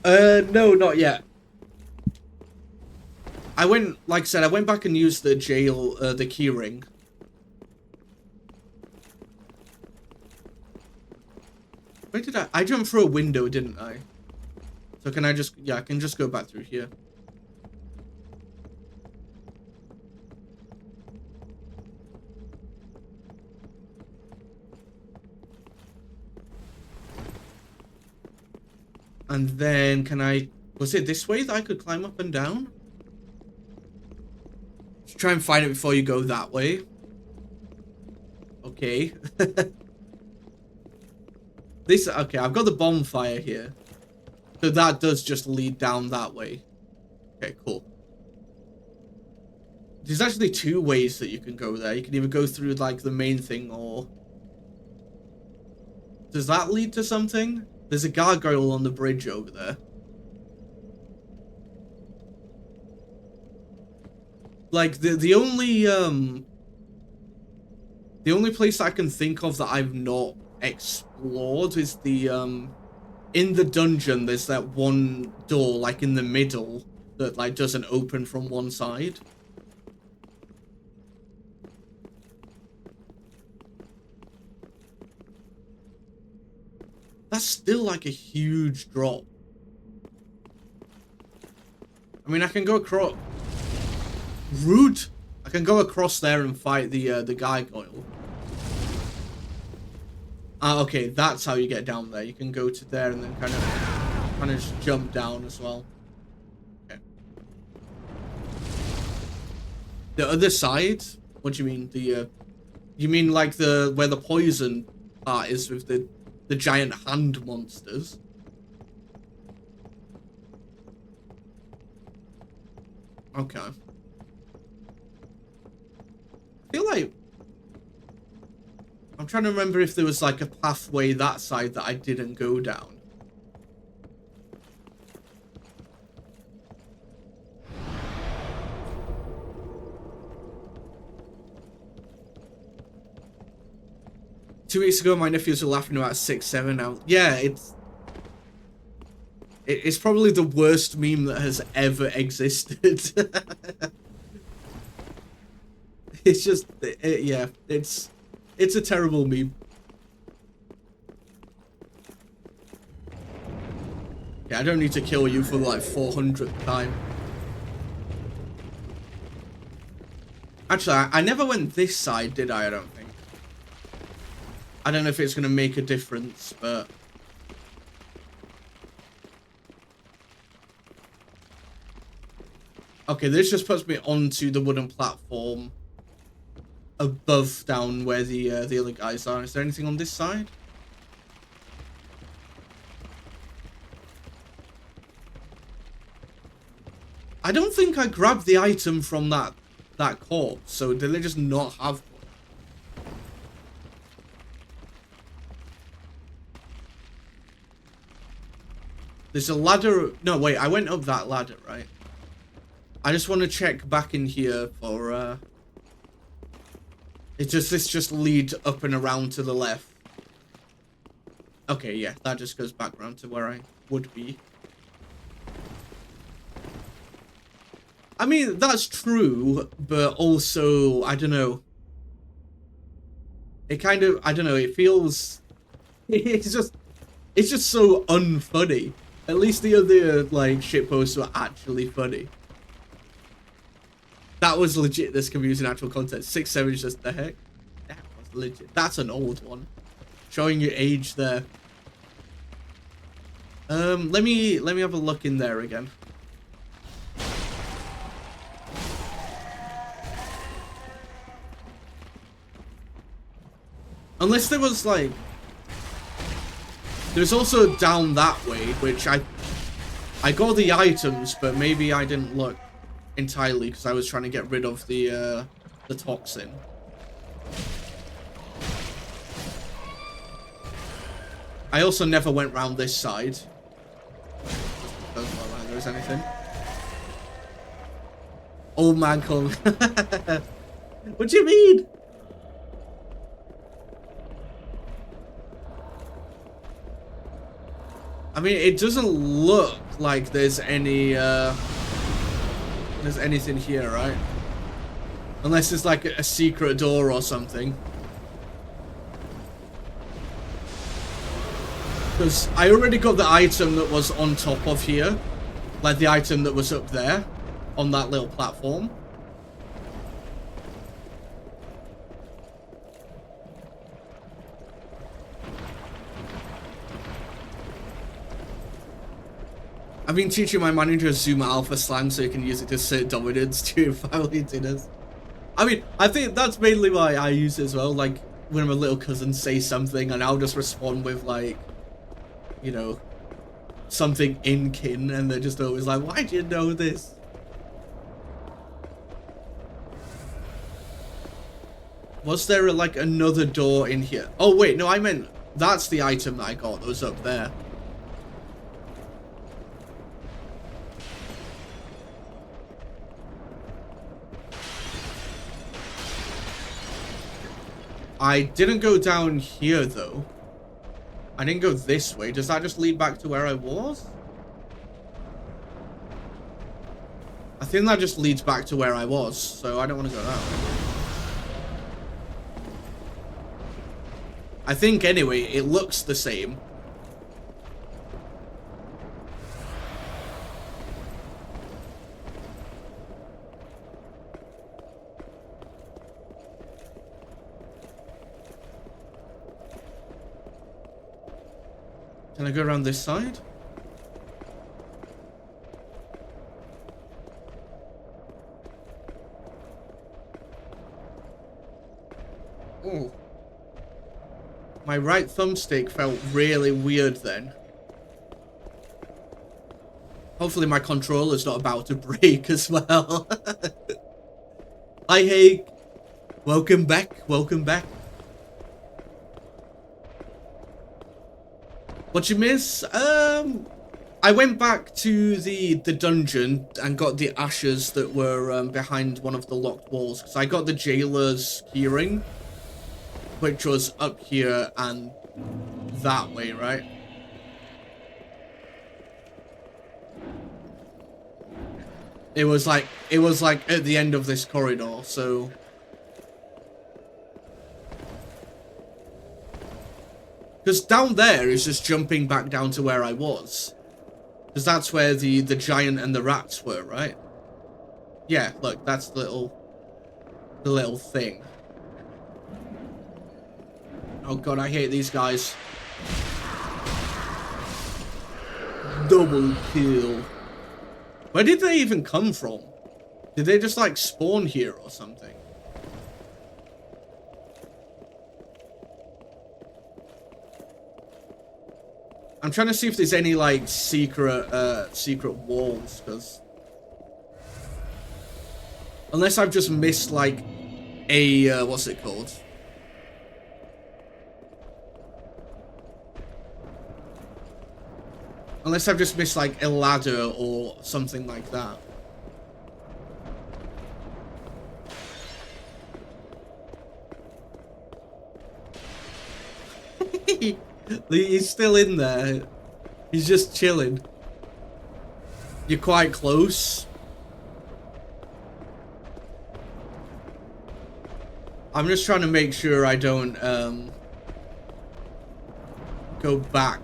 No, not yet. Like I said, I went back and used the the key ring. Where did I jumped through a window, didn't I? So can I just, yeah, I can just go back through here. And then can I, was it this way that I could climb up and down? Let's try and find it before you go that way. Okay. Okay, I've got the bonfire here. So that does just lead down that way. Okay, cool. There's actually two ways that you can go there. You can either go through, like, the main thing, or... Does that lead to something? There's a gargoyle on the bridge over there. Like, the only place I can think of that I've not explored is the, in the dungeon, there's that one door, like, in the middle that, like, doesn't open from one side. That's still, like, a huge drop. I mean, I can go across... Rude! I can go across there and fight the gargoyle. Ah, okay, that's how you get down there. You can go to there and then kind of just jump down as well. Okay. The other side? What do you mean? You mean like where the poison part is with the giant hand monsters? Okay. I feel like... I'm trying to remember if there was like a pathway that side that I didn't go down. Two weeks ago, my nephews were laughing about 6-7 now. Yeah, it's probably the worst meme that has ever existed. It's just, yeah, it's a terrible meme. Yeah, I don't need to kill you for like 400th time. Actually, I never went this side, did I? I don't think. I don't know if it's going to make a difference, but... Okay, this just puts me onto the wooden platform above down where the other guys are. Is there anything on this side? I don't think I grabbed the item from that corpse, so did they just not have one? There's a ladder. No, wait, I went up that ladder, right? I just want to check back in here for this just lead up and around to the left. Okay, yeah, that just goes back around to where I would be. I mean, that's true, but also, I don't know. It kind of, I don't know, it feels, it's just so unfunny. At least the other, like, shitposts were actually funny. That was legit, this can be used in actual content. 6-7 is just the heck. That was legit. That's an old one. Showing your age there. Let me have a look in there again. Unless there was, like... There's also down that way, which I got the items, but maybe I didn't look entirely because I was trying to get rid of the toxin. I also never went round this side. Don't know whether there's anything. Old man Kong. What do you mean? I mean, it doesn't look like there's any, there's anything here, right? Unless it's like a secret door or something. Because I already got the item that was on top of here. Like the item that was up there. On that little platform. I've been teaching my manager Zoom Alpha slang so he can use it to assert dominance to family dinners. I mean, I think that's mainly why I use it as well. Like, when my little cousins say something and I'll just respond with, like, you know, something in kin, and they're just always like, why do you know this? Was there, like, another door in here? Oh, wait, no, I meant that's the item that I got that was up there. I didn't go down here, though. I didn't go this way. Does that just lead back to where I was? I think that just leads back to where I was, so I don't want to go that way. I think, anyway, it looks the same. Can I go around this side? Oh. My right thumbstick felt really weird then. Hopefully my controller's not about to break as well. Hi, Haig. Welcome back. Welcome back. What you miss? I went back to the dungeon and got the ashes that were behind one of the locked walls. Because I got the jailer's keyring, which was up here and that way, right? It was like at the end of this corridor, so... Because down there is just jumping back down to where I was. Because that's where the giant and the rats were, right? Yeah, look, that's the little thing. Oh god, I hate these guys. Double kill. Where did they even come from? Did they just like spawn here or something? I'm trying to see if there's any like secret walls, because unless I've just missed like a what's it called? Unless I've just missed like a ladder or something like that. He's still in there. He's just chilling. You're quite close. I'm just trying to make sure I don't go back.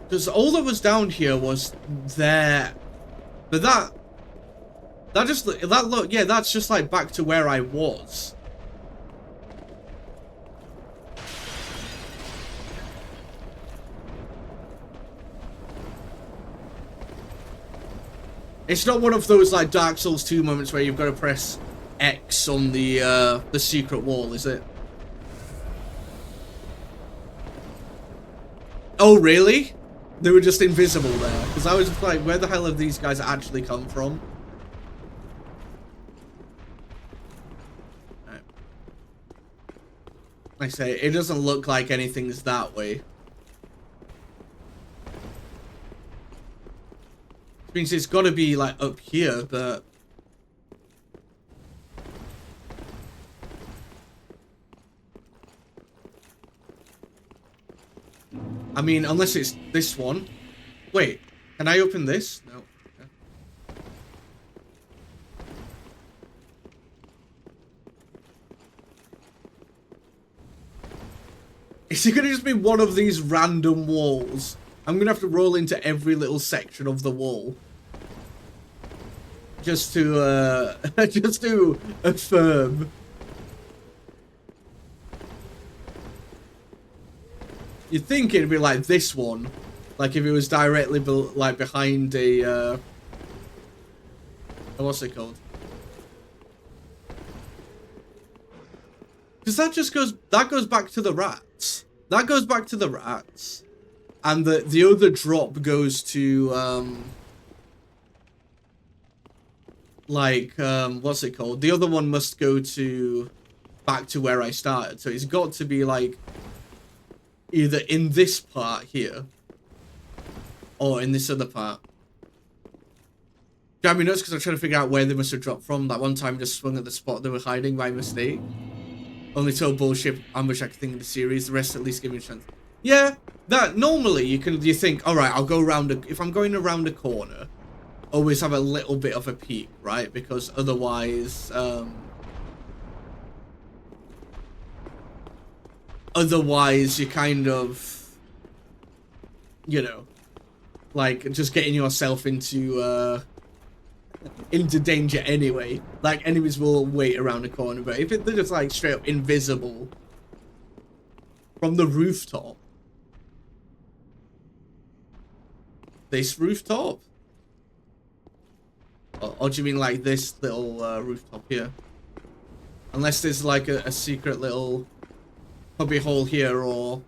Because all that was down here was there. But that look, yeah, that's just like back to where I was. It's not one of those like Dark Souls 2 moments where you've got to press X on the secret wall, is it? Oh, really? They were just invisible there. Because I was like, where the hell have these guys actually come from? Right. Like I say, it doesn't look like anything's that way. Which means it's got to be like up here, but... I mean, unless it's this one. Wait, can I open this? No. Okay. Is it gonna just be one of these random walls? I'm gonna have to roll into every little section of the wall. Just to, just to affirm. You'd think it'd be like this one. Like if it was directly like behind a, what's it called? Because that goes back to the rats. That goes back to the rats. And the other drop goes to, what's it called? The other one must go to, back to where I started. So it's got to be like, either in this part here, or in this other part. Driving me nuts because I'm trying to figure out where they must have dropped from. That one time I just swung at the spot they were hiding by mistake. Only total bullshit ambush I could think of the series. The rest at least give me a chance. Yeah, that normally you think, alright, I'll go around if I'm going around a corner, always have a little bit of a peek, right? Because otherwise, otherwise you're kind of, you know, like just getting yourself into danger anyway. Like enemies will wait around the corner, but if they're just like straight up invisible from the rooftop, this rooftop, or do you mean like this little rooftop here? Unless there's like a secret little cubby hole here, or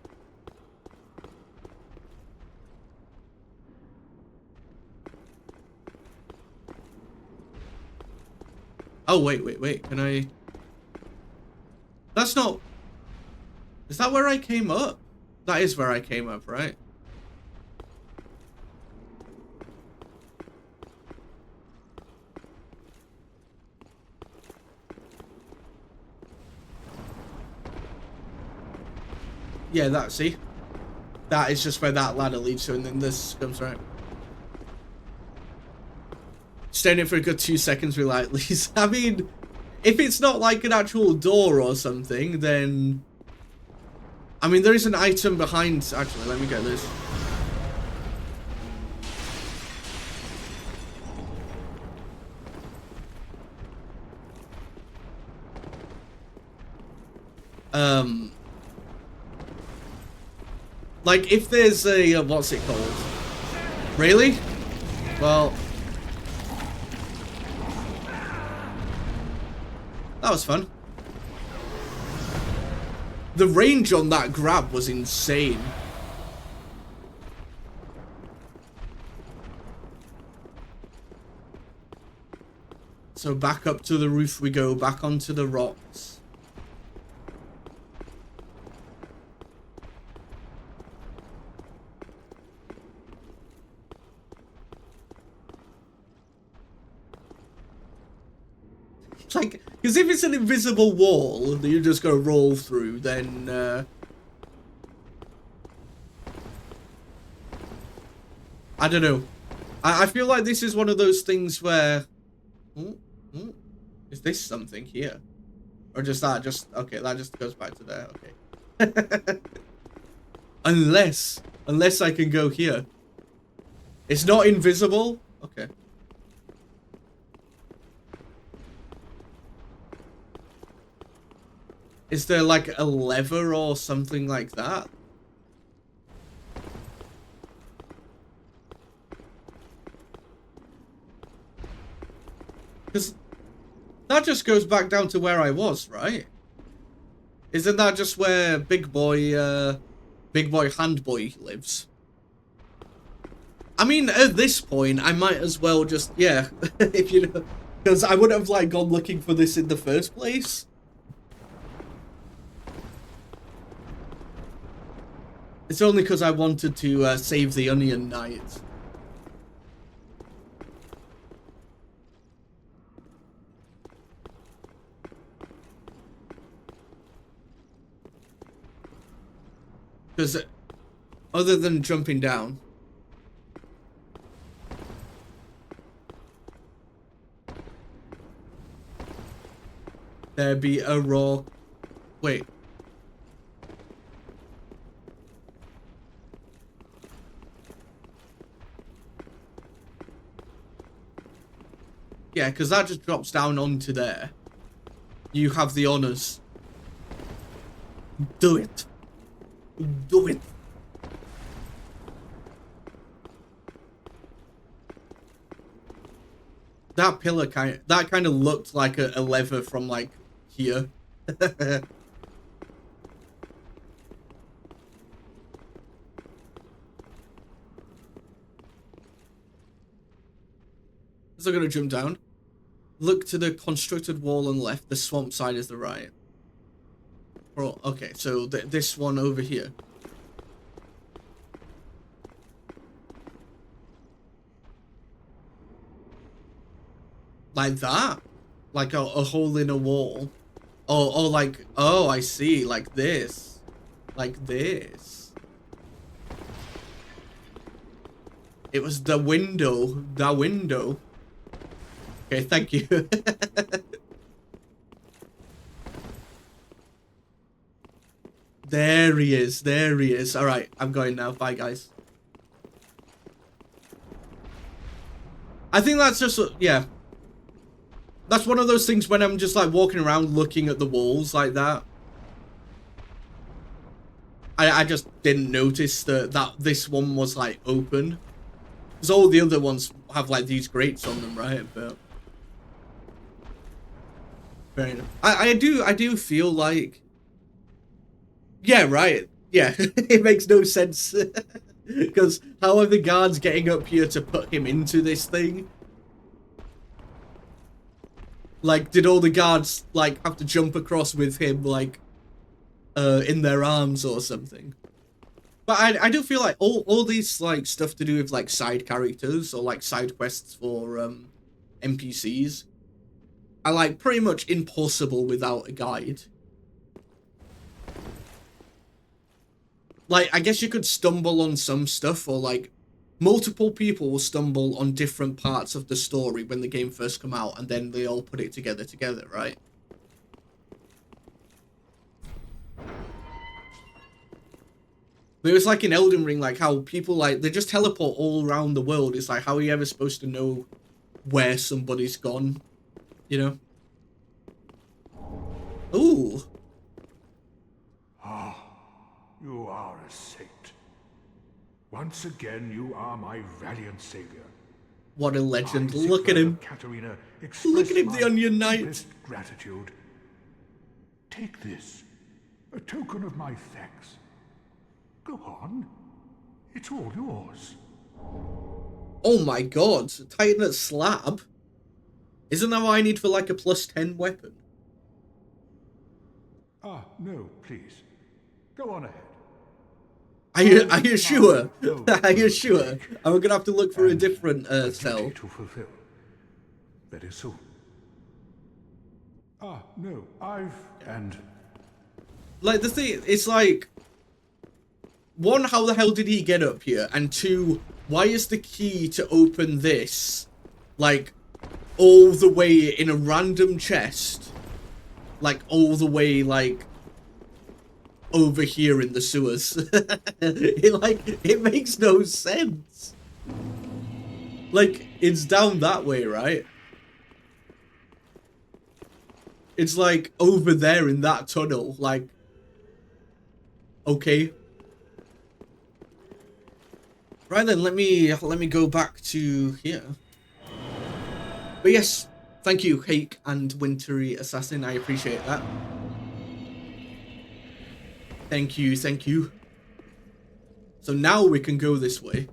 oh wait, can I? That's not, is that where I came up? That is where I came up, right? Yeah, see? That is just where that ladder leads to, and then this comes right. Staying in for a good 2 seconds relightly. I mean, if it's not like an actual door or something, then... I mean, there is an item behind... Actually, let me get this. Like, if there's a... what's it called? Really? Well... that was fun. The range on that grab was insane. So back up to the roof we go, back onto the rocks. Like, because if it's an invisible wall that you're just gonna roll through, then I don't know. I feel like this is one of those things where... Is this something here? Or just that? Okay, that just goes back to there. Okay. Unless I can go here. It's not invisible? Okay. Is there like a lever or something like that? Because that just goes back down to where I was, right? Isn't that just where Big Boy Handboy lives? I mean, at this point, I might as well just, yeah, if you know, because I would have like gone looking for this in the first place. It's only because I wanted to save the Onion Knight. Because other than jumping down, there'd be a raw... Wait. Yeah, because that just drops down onto there. You have the honors. Do it. Do it. That pillar kind of looked like a lever from like here. So gonna jump down. Look to the constructed wall on the left. The swamp side is the right. Oh, okay, so this one over here. Like that? Like a hole in a wall? Oh, like, oh, I see. Like this. Like this. It was the window. The window. Okay, thank you. There he is. There he is. All right, I'm going now. Bye, guys. I think that's just, yeah. That's one of those things when I'm just like walking around looking at the walls like that. I just didn't notice that this one was like open. Because all the other ones have like these grates on them, right? But fair enough. I do feel like, yeah, right. Yeah, it makes no sense. Because how are the guards getting up here to put him into this thing? Like, did all the guards, like, have to jump across with him, like, in their arms or something? But I do feel like all these, like, stuff to do with, like, side characters or, like, side quests for, NPCs are, like, pretty much impossible without a guide. Like, I guess you could stumble on some stuff, or, like, multiple people will stumble on different parts of the story when the game first come out, and then they all put it together, right? But it's like in Eldenring, like, how people, like, they just teleport all around the world. It's like, how are you ever supposed to know where somebody's gone? You know? Ooh. You are a saint. Once again, you are my valiant savior. What a legend. Look at him. Katerina, Look at him, the Onion Knight. deepest gratitude. Take this, a token of my thanks. Go on. It's all yours. Oh my god. Titanite slab? Isn't that what I need for like a +10 weapon? Ah, no, please. Go on ahead. Are you sure? Are you sure? I'm gonna have to look for a different cell. To fulfill. Very soon. Ah, no, and Like, the thing, it's like, one, how the hell did he get up here? And two, Why is the key to open this, like, all the way in a random chest? Like, all the way, like, over here in the sewers. it makes no sense. Like, it's down that way, right? It's like over there in that tunnel, like, okay. Right then, let me go back to here. But yes, thank you, Hake and Wintry Assassin. I appreciate that. Thank you, thank you. So now we can go this way.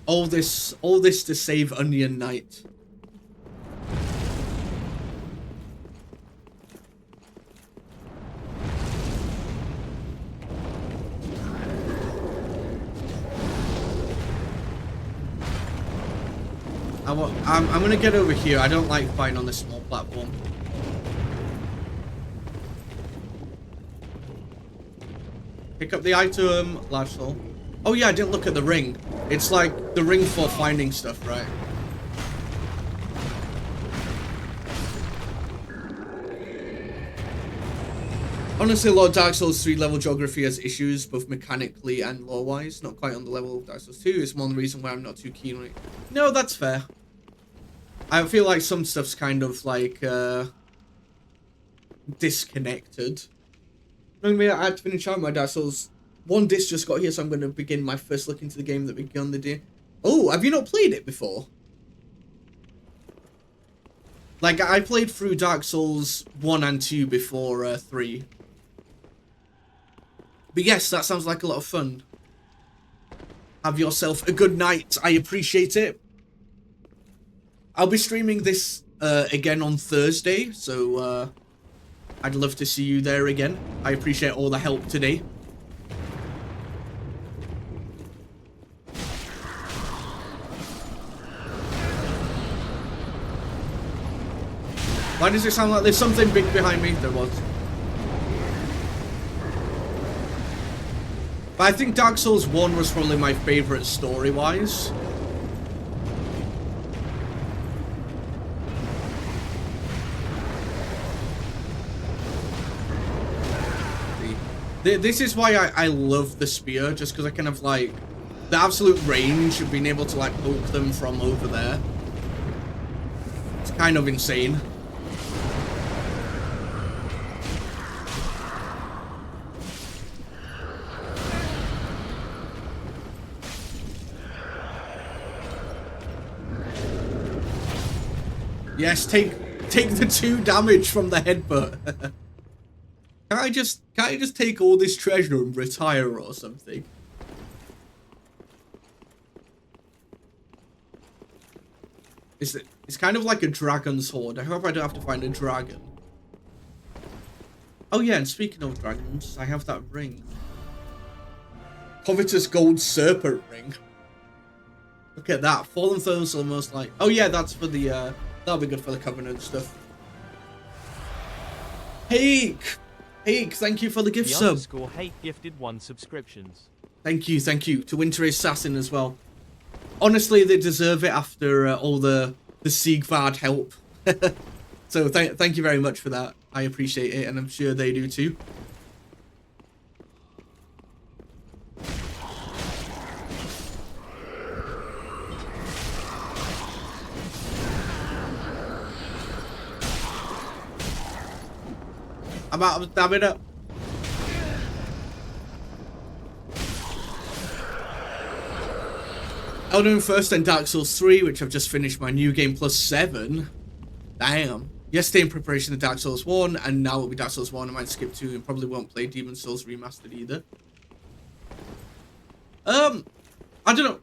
All this to save Onion Knight. I'm gonna get over here. I don't like fighting on this small platform. Pick up the item, large soul. Oh yeah, I didn't look at the ring. It's like the ring for finding stuff, right? Honestly, a lot of Dark Souls 3 level geography has issues, both mechanically and lore-wise. Not quite on the level of Dark Souls 2. It's one reason why I'm not too keen on it. No, that's fair. I feel like some stuff's kind of like disconnected. Anyway, I had to finish out my Dark Souls. One disc just got here, so I'm going to begin my first look into the game that began the day. Oh, have you not played it before? Like, I played through Dark Souls 1 and 2 before 3. But yes, that sounds like a lot of fun. Have yourself a good night. I appreciate it. I'll be streaming this again on Thursday, so I'd love to see you there again. I appreciate all the help today. Why does it sound like there's something big behind me? There was. But I think Dark Souls 1 was probably my favourite story-wise. This is why I love the spear, just because I kind of like the absolute range of being able to like poke them from over there. It's kind of insane. Yes, take the 2 damage from the headbutt. Can't I just take all this treasure and retire or something? It's kind of like a dragon's hoard. I hope I don't have to find a dragon. Oh yeah, and speaking of dragons, I have that ring. Covetous gold serpent ring. Look at that. Fallen Thrones almost like... Oh yeah, that's for the... That'll be good for the Covenant stuff. Hake! Hake, thank you for the gift sub. Hake gifted 1 subscriptions. Thank you, thank you. To Winter Assassin as well. Honestly, they deserve it after all the Siegvard help. So thank you very much for that. I appreciate it, and I'm sure they do too. I'm out of stamina. Eldenring first, then Dark Souls 3, which I've just finished my new game plus 7. Damn. Yesterday in preparation of Dark Souls 1, and now it'll be Dark Souls 1. I might skip 2 and probably won't play Demon Souls Remastered either. I don't know.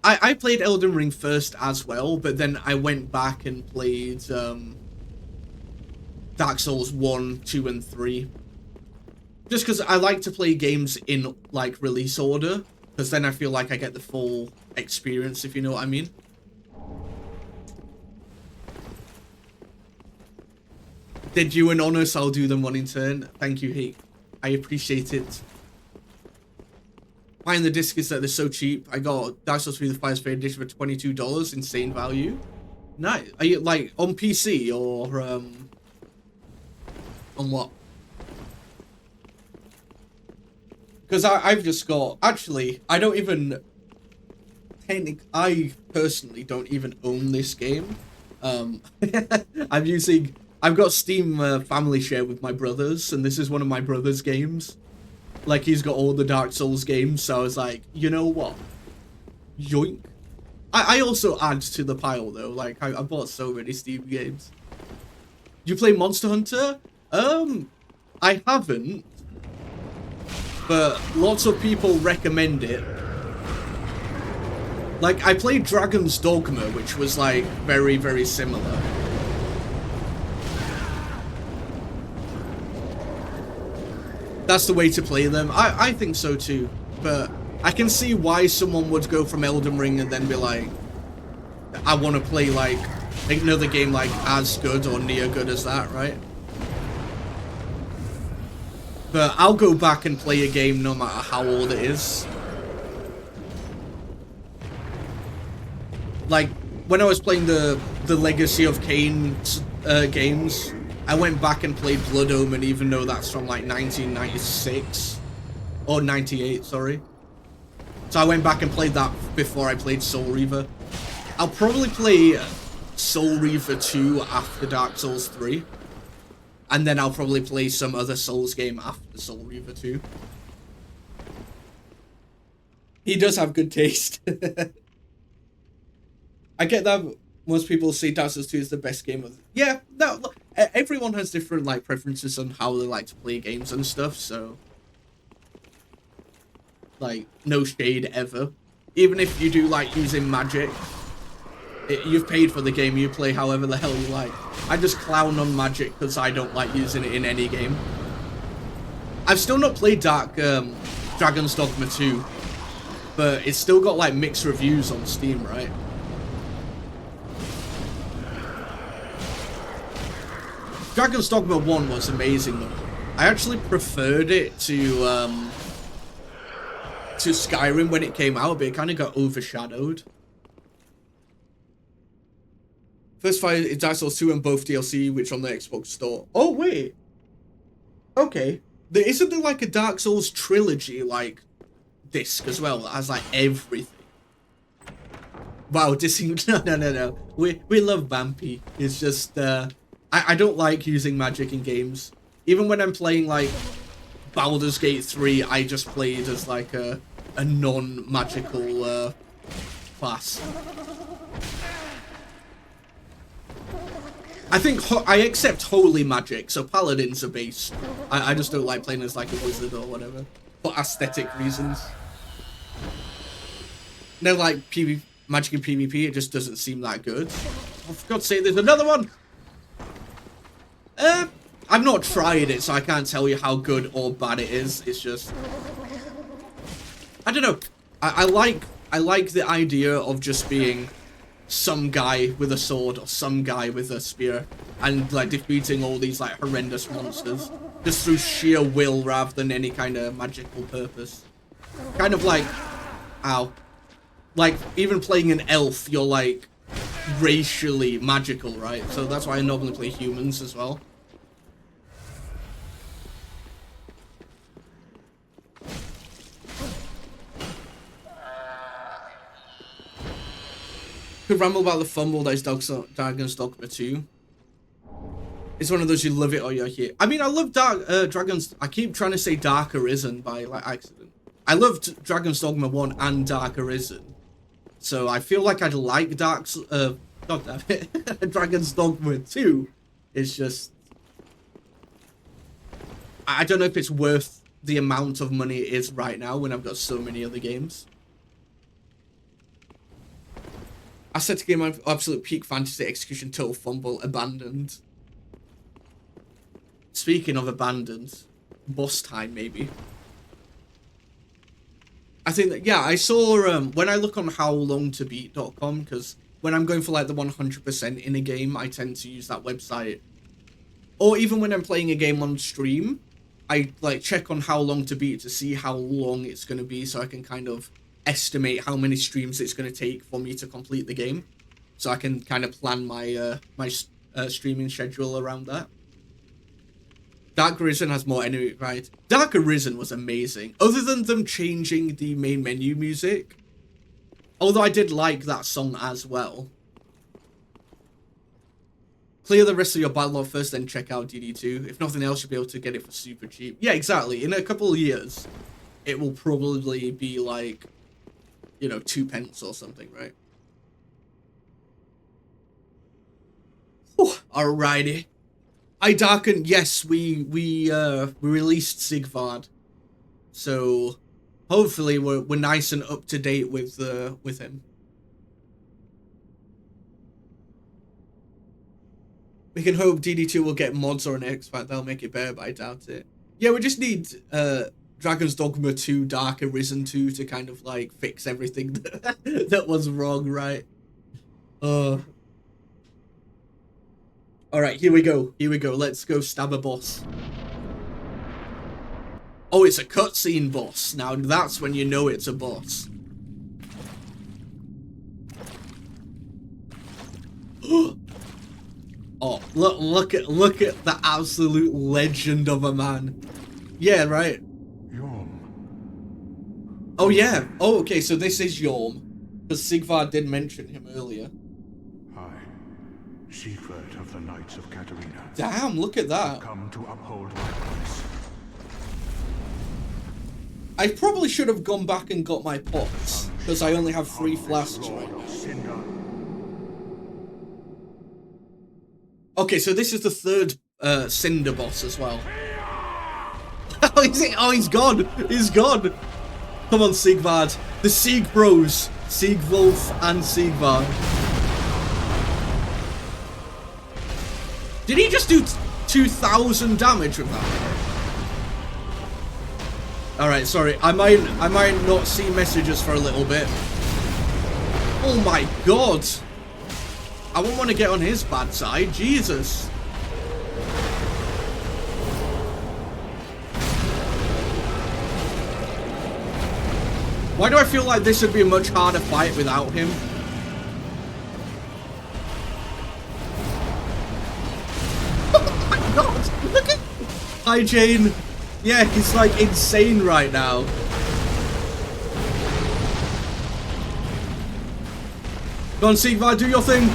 I played Elden Ring first as well, but then I went back and played Dark Souls 1, 2, and 3. Just because I like to play games in, like, release order. Because then I feel like I get the full experience, if you know what I mean. did you an honor, so I'll do them one in turn. Thank you, Hake. I appreciate it. Buying the disc is that they're so cheap. I got Dark Souls 3 the Fire Spirit edition for $22. Insane value. Nice. Are you like on PC or on what? Because I've just got, actually, I don't even, I personally don't even own this game. I've got Steam family share with my brothers, and this is one of my brother's games. Like, he's got all the Dark Souls games, so I was like, you know what? Yoink. I also add to the pile, though. Like, I bought so many Steam games. You play Monster Hunter? I haven't. But lots of people recommend it. Like, I played Dragon's Dogma, which was, like, very, very similar. That's the way to play them. I think so too, but I can see why someone would go from Elden Ring and then be like, I want to play like another game like as good or near good as that, right? But I'll go back and play a game no matter how old it is. Like, when I was playing the Legacy of Kain games, I went back and played Blood Omen, even though that's from like 1996 or 98, sorry. So I went back and played that before I played Soul Reaver. I'll probably play Soul Reaver 2 after Dark Souls 3. And then I'll probably play some other Souls game after Soul Reaver 2. He does have good taste. I get that most people say Dark Souls 2 is the best game of... Yeah, no, look, everyone has different like preferences on how they like to play games and stuff, so... Like, no shade ever. Even if you do like using magic, you've paid for the game, you play however the hell you like. I just clown on magic because I don't like using it in any game. I've still not played Dragon's Dogma 2, but it's still got like mixed reviews on Steam, right? Dragon's Dogma 1 was amazing though. I actually preferred it to Skyrim when it came out, but it kind of got overshadowed. First fight is Dark Souls 2 and both DLC, which on the Xbox store. Oh wait, okay. Isn't there like a Dark Souls trilogy like disc as well that has like everything? Wow, no. We love Vampy. It's just I don't like using magic in games. Even when I'm playing like Baldur's Gate 3, I just played as like a non-magical class. I think I accept holy magic, so paladins are based. I just don't like playing as like a wizard or whatever for aesthetic reasons. No, like magic in PvP, it just doesn't seem that good. Oh, for God's sake, there's another one. I've not tried it, so I can't tell you how good or bad it is. It's just, I don't know. I like the idea of just being some guy with a sword or some guy with a spear and like defeating all these like horrendous monsters just through sheer will rather than any kind of magical purpose. Kind of like, ow. Like, even playing an elf, you're like racially magical, right? So that's why I normally play humans as well. Could ramble about the fumble that is Dragon's Dogma 2. It's one of those you love it or you're here. I mean, I love Dragon's... I keep trying to say Dark Arisen by like accident. I loved Dragon's Dogma 1 and Dark Arisen. So I feel like I'd like God damn it. Dragon's Dogma 2. It's just... I don't know if it's worth the amount of money it is right now when I've got so many other games. I said to game of absolute peak fantasy execution, total fumble, abandoned. Speaking of abandoned, boss time maybe. I think that, yeah, I saw, when I look on howlongtobeat.com, because when I'm going for like the 100% in a game, I tend to use that website or even when I'm playing a game on stream, I like check on how long to beat to see how long it's going to be, so I can kind of estimate how many streams it's going to take for me to complete the game, so I can kind of plan my streaming schedule around that. Dark Arisen has more enemy, right? Dark Arisen was amazing. Other than them changing the main menu music, although I did like that song as well. Clear the rest of your battle log first, then check out DD2. If nothing else, you'll be able to get it for super cheap. Yeah, exactly. In a couple of years, it will probably be like, you know, 2 pence or something, right? Whew, alrighty. Darken, yes, we released Sigvard, so hopefully we're nice and up to date with him. We can hope DD2 will get mods or an X-Pack that'll make it better, but I doubt it. Yeah, we just need Dragon's Dogma 2, Dark Arisen 2 to kind of like fix everything that was wrong, right? Alright, here we go. Here we go. Let's go stab a boss. Oh, it's a cutscene boss. Now that's when you know it's a boss. Oh, look at the absolute legend of a man. Yeah, right. Yom. Oh yeah. Oh, okay, so this is Yorm. Because Sigvard did mention him earlier. Siegfried of the Knights of Katarina. Damn, look at that. Come to uphold my promise. I probably should have gone back and got my pots, because I only have 3 flasks right now. Okay, so this is the 3rd Cinder boss as well. Oh, he's gone! He's gone! Come on, Sigvard. The Sieg Bros. Siegwolf and Sigvard. Did he just do 2,000 damage with that? Alright, sorry. I might not see messages for a little bit. Oh my god! I wouldn't want to get on his bad side. Jesus. Why do I feel like this would be a much harder fight without him? God, look at... Hi, Jane. Yeah, he's like insane right now. Go on, Sigvard, do your thing.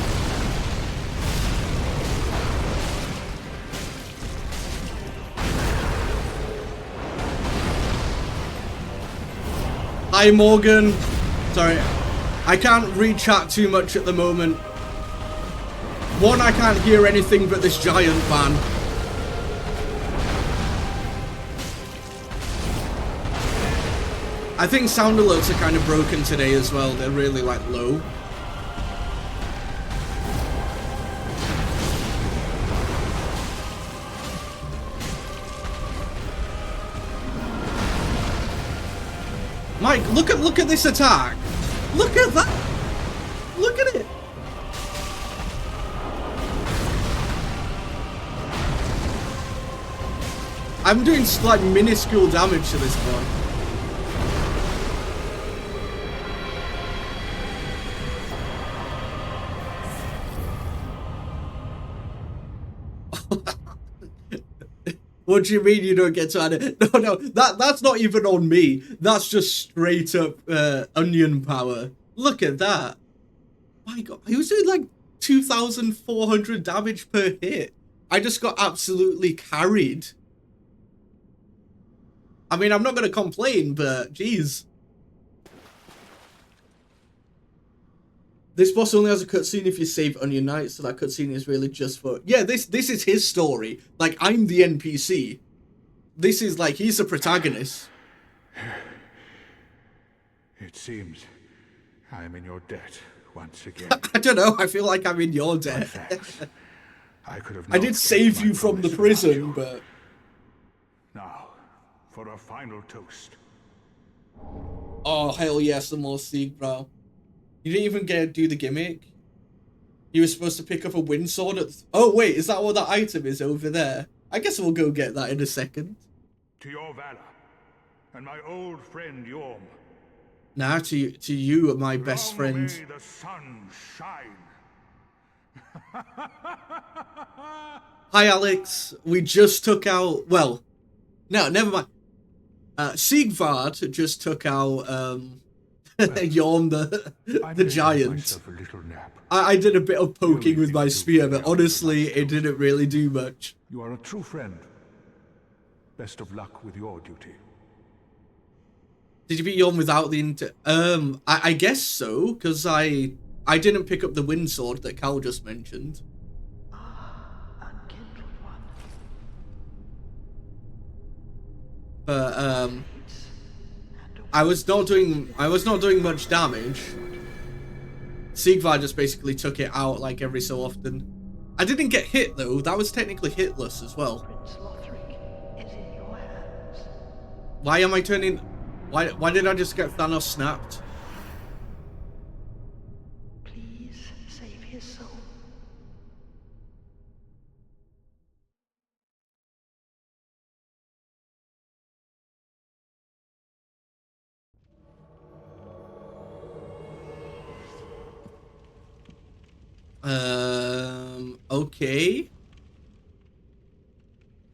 Hi, Morgan. Sorry, I can't read chat too much at the moment. One, I can't hear anything but this giant man. I think sound alerts are kind of broken today as well. They're really like low. Mike, look at this attack. Look at that. Look at it. I'm doing like minuscule damage to this boy. What do you mean you don't get to add it? No, that's not even on me. That's just straight up onion power. Look at that. My god, he was doing like 2,400 damage per hit. I just got absolutely carried. I mean, I'm not going to complain, but geez. This boss only has a cutscene if you save Onion Knight, so that cutscene is really just for... Yeah, this is his story. Like, I'm the NPC. This is like, he's the protagonist. It seems I'm in your debt once again. I don't know, I feel like I'm in your debt. I could have I did save you from the prison, but... Now, for a final toast. Oh, hell yes, some more Sieg, bro. You didn't even get to do the gimmick? You were supposed to pick up a wind sword at... Oh, wait, is that what that item is over there? I guess we'll go get that in a second. To your valor, and my old friend Yorm. Nah, to you, my best friend. May the sun shine. Hi, Alex. We just took out... Well, no, never mind. Siegvard just took out Yorm the giant. I did a bit of poking with my spear, but honestly, it didn't really do much. You are a true friend. Best of luck with your duty. Did you beat Yorm without the I guess so, because I didn't pick up the wind sword that Cal just mentioned. But I was not doing much damage. Siegvard just basically took it out like every so often. I didn't get hit though. That was technically hitless as well. Why am I turning? Why did I just get Thanos snapped? Please save his soul. Okay.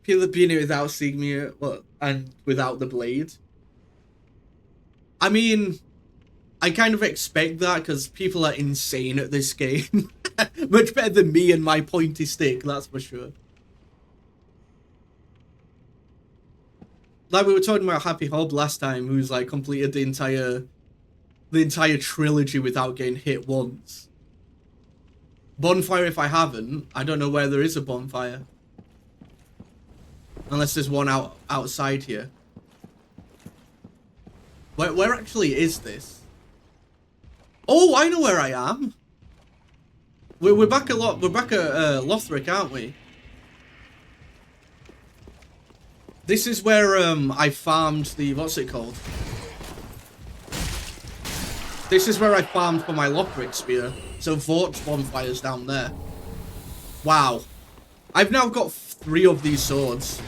Peel the beanie without seeing me, and without the blade. I mean, I kind of expect that because people are insane at this game. Much better than me and my pointy stick, that's for sure. Like we were talking about Happy Hob last time, who's like completed the entire trilogy without getting hit once. Bonfire if I haven't. I don't know where there is a bonfire. Unless there's one outside here. Where actually is this? Oh, I know where I am. We're back at Lothric, aren't we? This is where I farmed the what's it called? This is where I farmed for my Lothric spear. So Vort's bonfire's down there. Wow. I've now got 3 of these swords.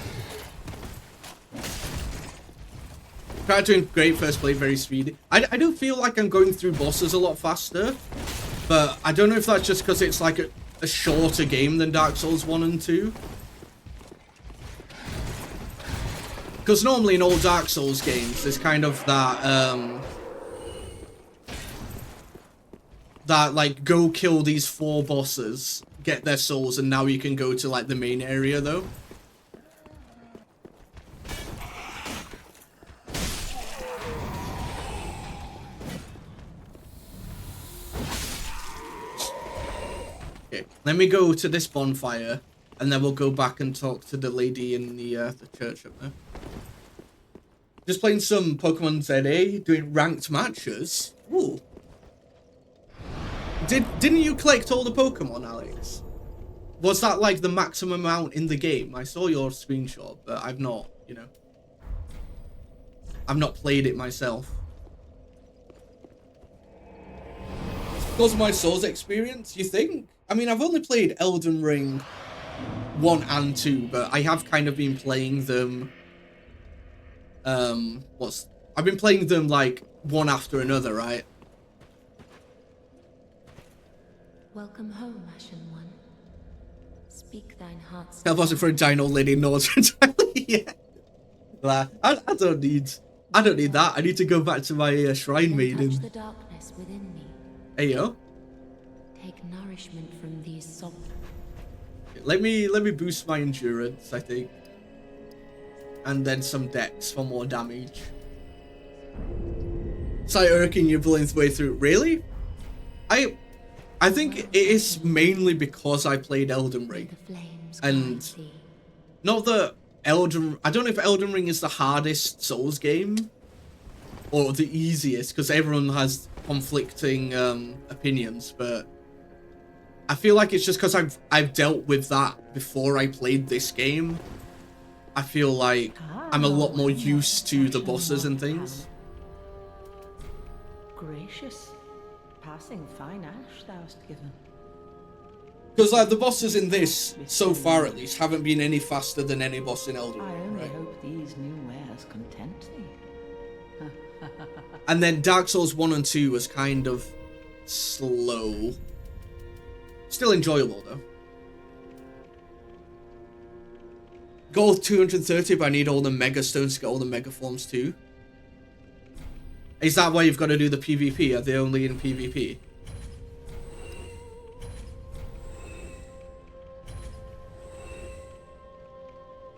Prior doing great first play, very speedy. I do feel like I'm going through bosses a lot faster. But I don't know if that's just because it's like a shorter game than Dark Souls 1 and 2. Because normally in all Dark Souls games, there's kind of that, like, go kill these 4 bosses, get their souls, and now you can go to, like, the main area, though. Okay, let me go to this bonfire, and then we'll go back and talk to the lady in the church up there. Just playing some Pokemon ZA, doing ranked matches. Ooh. Didn't you collect all the Pokemon, Alex? Was that like the maximum amount in the game? I saw your screenshot, but I've not, you know. I've not played it myself. Because of my Souls experience, you think? I mean, I've only played Elden Ring 1 and 2, but I have kind of been playing them... I've been playing them, like, one after another, right? Welcome home, Ashen One. Speak thine heart's... That wasn't for a giant old lady Norse entirely. Yeah. I don't need that. I need to go back to my shrine maiden. Touch the darkness within me. Hey yo. Take nourishment from these soul. Let me boost my endurance, I think. And then some dex for more damage. Sight irking your blowing way through. Really? I think it is mainly because I played Elden Ring. And not that I don't know if Elden Ring is the hardest Souls game or the easiest, because everyone has conflicting opinions, but I feel like it's just because I've dealt with that before I played this game. I feel like I'm a lot more used to the bosses and things. Gracious. Passing fine ash thou'st given. Because like the bosses in this, so far at least, haven't been any faster than any boss in Elden I Ring, only right? hope these new wares content thee. And then Dark Souls 1 and 2 was kind of slow. Still enjoyable though. Goal 230, but I need all the mega stones to get all the mega forms too. Is that why you've got to do the PvP? Are they only in PvP?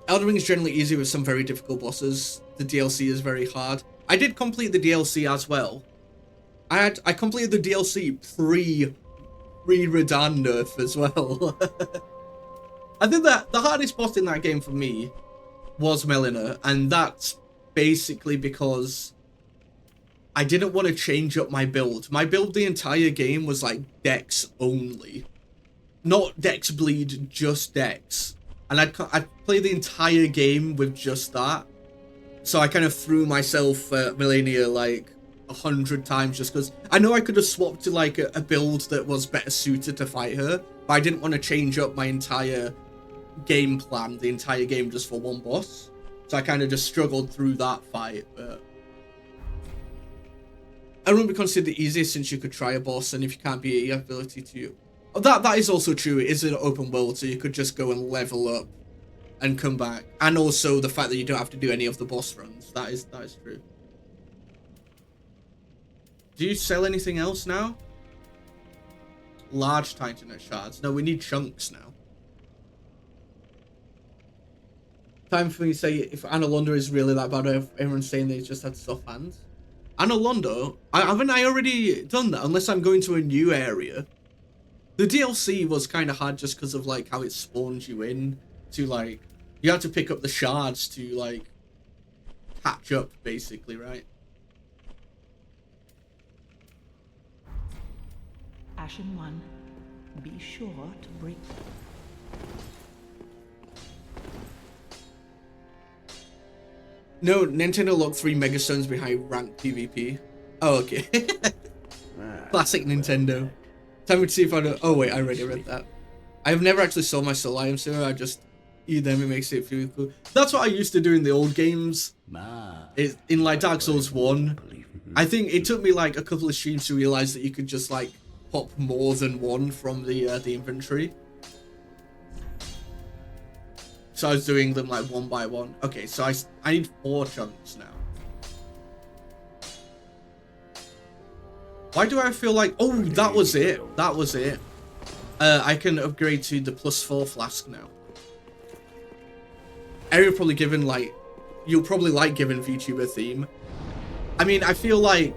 Elden Ring is generally easy with some very difficult bosses. The DLC is very hard. I did complete the DLC as well. I completed the DLC pre-Radahn nerf as well. I think that the hardest boss in that game for me was Melina, and that's basically because I didn't want to change up my build. My build the entire game was like Dex only. Not Dex bleed, just Dex. And I'd play the entire game with just that. So I kind of threw myself Melania like 100 times just because I know I could have swapped to like a build that was better suited to fight her, but I didn't want to change up my entire game plan, the entire game just for one boss. So I kind of just struggled through that fight, but I wouldn't be considered the easiest since you could try a boss, and if you can't beat it, you have the ability to... That is also true. It is an open world, so you could just go and level up and come back. And also the fact that you don't have to do any of the boss runs. That is true. Do you sell anything else now? Large Titanite shards. No, we need chunks now. Time for me to say if Anna Londa is really that bad, everyone's saying they just had soft hands. Anna Londa? Haven't I already done that? Unless I'm going to a new area. The DLC was kind of hard just because of like how it spawns you in to like, you have to pick up the shards to like catch up basically, right? Ashen One, be sure to bring... No, Nintendo locked 3 megastones behind ranked PvP. Oh, okay. Classic Nintendo. Time to see if I don't... Oh, wait, I already read that. I've never actually sold my soul items to her. I just eat them. It makes it feel cool. That's what I used to do in the old games. In, like, Dark Souls 1. I think it took me, like, a couple of streams to realize that you could just, like, pop more than one from the inventory. So I was doing them, like, one by one. Okay, so I need 4 chunks now. Why do I feel like... Oh, that was it. That was it. I can upgrade to the +4 flask now. You'll probably given, like... You'll probably like giving VTuber theme. I mean, I feel like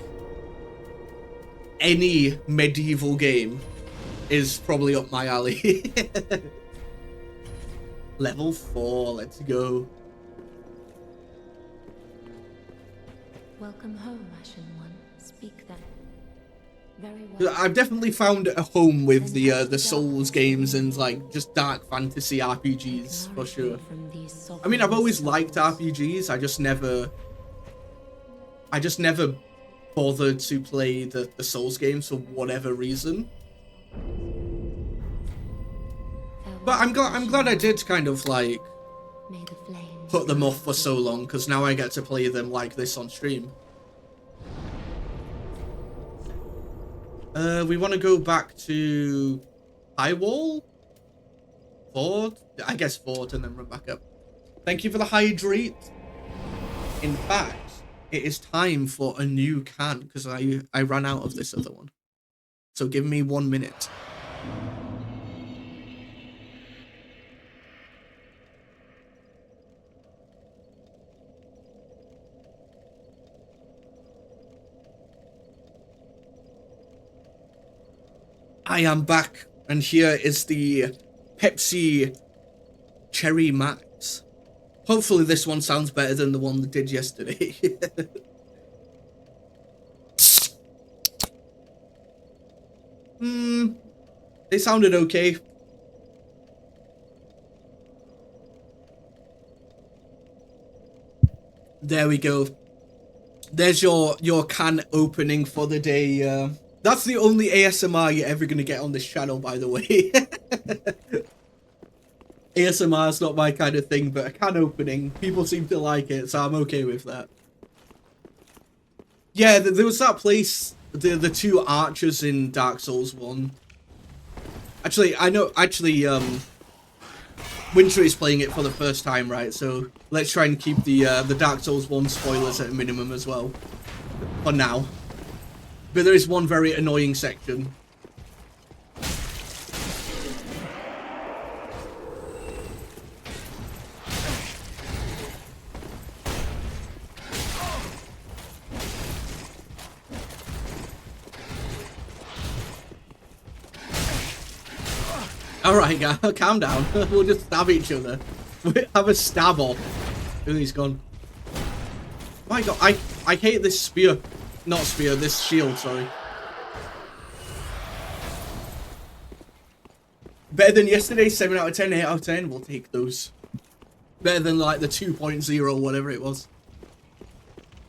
any medieval game is probably up my alley. Level 4, let's go. Welcome home, Ashen One. Speak then. Very well. I've definitely found a home with the Souls games and like just dark fantasy RPGs for sure. I mean, I've always liked RPGs. I just never bothered to play the Souls games for whatever reason. But I'm glad I did kind of like put them off for so long, because now I get to play them like this on stream. We want to go back to High Wall? Ford? I guess Ford, and then run back up. Thank you for the hydrate. In fact, it is time for a new can, because I ran out of this other one. So give me 1 minute. I am back, and here is the Pepsi Cherry Max. Hopefully this one sounds better than the one that did yesterday. It sounded okay. There we go. There's your can opening for the day. That's the only ASMR you're ever going to get on this channel, by the way. ASMR is not my kind of thing, but a can opening, people seem to like it, so I'm okay with that. Yeah, there was that place, the two archers in Dark Souls 1. Actually, I know, Winter is playing it for the first time, right? So let's try and keep the Dark Souls 1 spoilers at a minimum as well. For now. But there is one very annoying section. Alright, guys, calm down. We'll just stab each other. We have a stab off. Oh, he's gone. My god, I hate this spear. Not spear, this shield, sorry. Better than yesterday, 7 out of 10, 8 out of 10. We'll take those. Better than like the 2.0, whatever it was.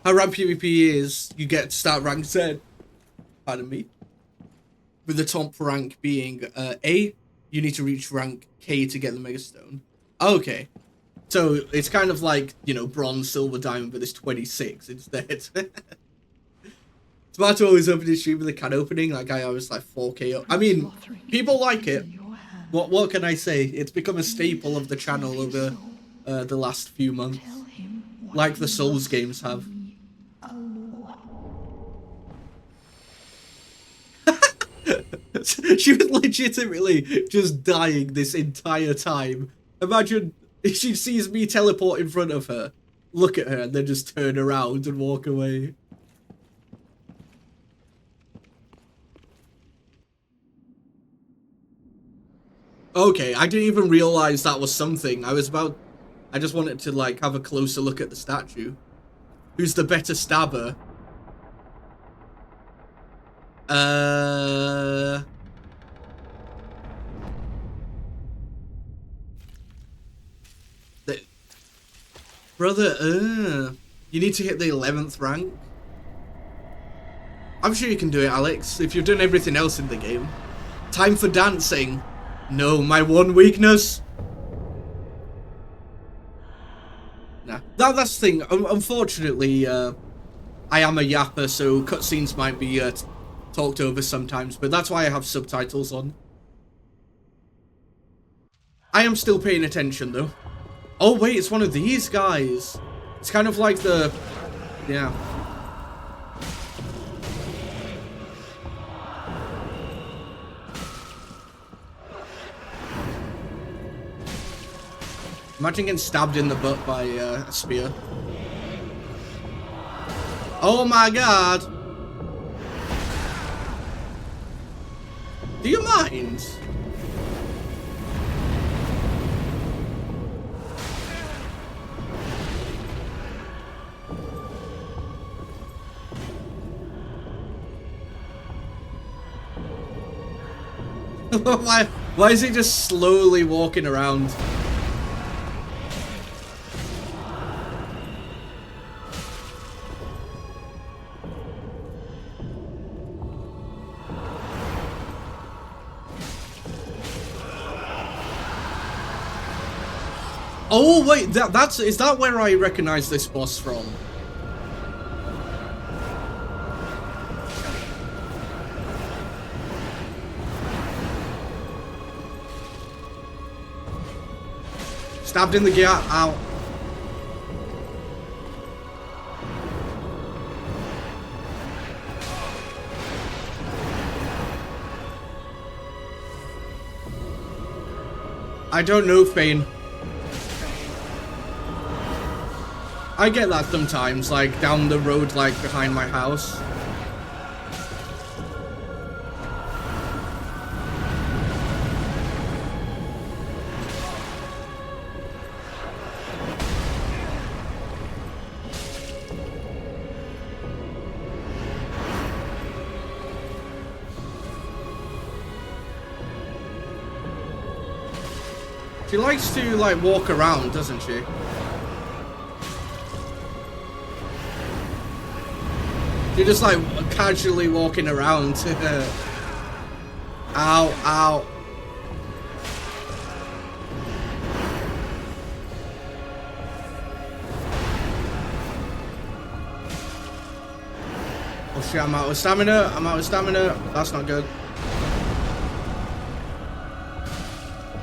How rank PvP is, you get to start rank 10. Pardon me. With the top rank being A. You need to reach rank K to get the Mega Stone. Okay. So, it's kind of like, you know, bronze, silver, diamond, but it's 26 instead. Tomato always opened his stream with a can opening. That guy always like 4K. I mean, people like it. What can I say? It's become a staple of the channel over the last few months. Like the Souls games have. She was legitimately just dying this entire time. Imagine if she sees me teleport in front of her, look at her, and then just turn around and walk away. Okay, I didn't even realize that was something. I just wanted to like have a closer look at the statue. Who's the better stabber? Brother, you need to hit the 11th rank. I'm sure you can do it, Alex, if you've done everything else in the game. Time for dancing. No, my one weakness. Nah, that's the thing. Unfortunately, I am a yapper, so cutscenes might be talked over sometimes, but that's why I have subtitles on. I am still paying attention, though. Oh, wait, it's one of these guys. It's kind of like the... Yeah. Imagine getting stabbed in the butt by a spear. Oh my god! Do you mind? Why is he just slowly walking around? Oh wait, is that where I recognize this boss from? Stabbed in the gap, ow. I don't know, Fane. I get that sometimes, like down the road, like behind my house. She likes to like walk around, doesn't she? You're just like casually walking around. Ow, ow. shit, I'm out of stamina. I'm out of stamina. That's not good.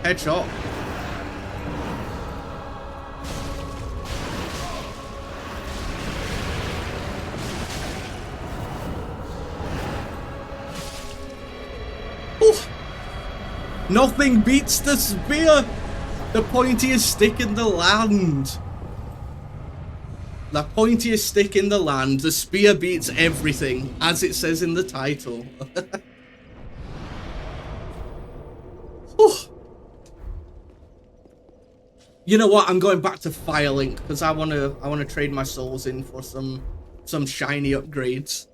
Headshot. Oof. Nothing beats the spear. The pointiest stick in the land. The pointiest stick in the land. The spear beats everything, as it says in the title. You know what? I'm going back to Firelink because I wanna trade my souls in for some shiny upgrades.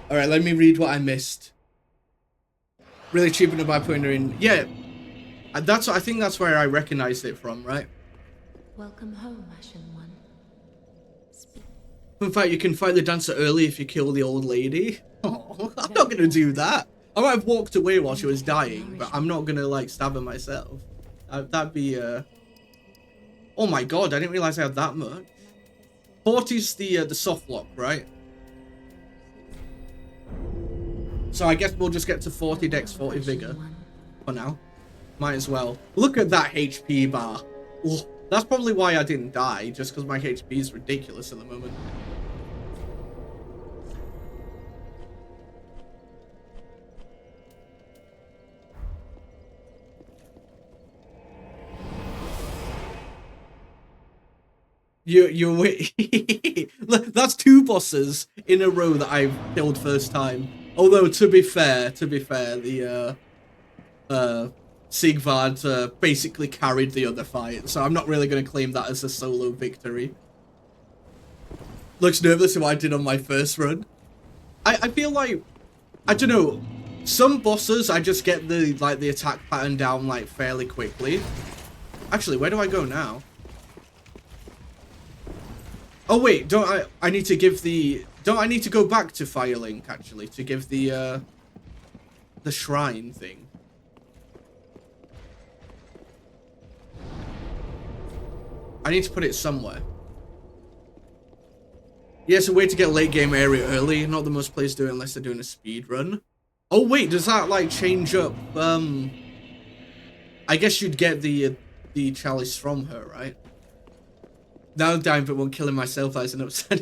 All right, let me read what I missed. Really cheapened it by putting her in. Yeah, I think that's where I recognized it from, right? Welcome home, Ashen One. In fact, you can fight the dancer early if you kill the old lady. Oh, I'm not gonna do that. I might have walked away while she was dying, but I'm not gonna like stab her myself. That'd be oh my god, I didn't realize I had that much. 40's the soft lock, right? So I guess we'll just get to 40 dex, 40 vigor for now. Might as well. Look at that HP bar. Oh, that's probably why I didn't die, just because my HP is ridiculous at the moment. You wait. That's 2 bosses in a row that I killed first time. Although to be fair, the Sigvard basically carried the other fight, so I'm not really going to claim that as a solo victory. Looks nervous at what I did on my first run. I feel like, I don't know, some bosses I just get the attack pattern down like fairly quickly. Actually, where do I go now? Oh wait, don't I need to give the, don't I need to go back to Firelink actually to give the shrine thing? I need to put it somewhere. Yeah, it's a way to get late game area early. Not the most players do it unless they're doing a speed run. Oh wait, does that like change up? I guess you'd get the chalice from her, right? Now I'm dying but won't killing myself. That is an upset.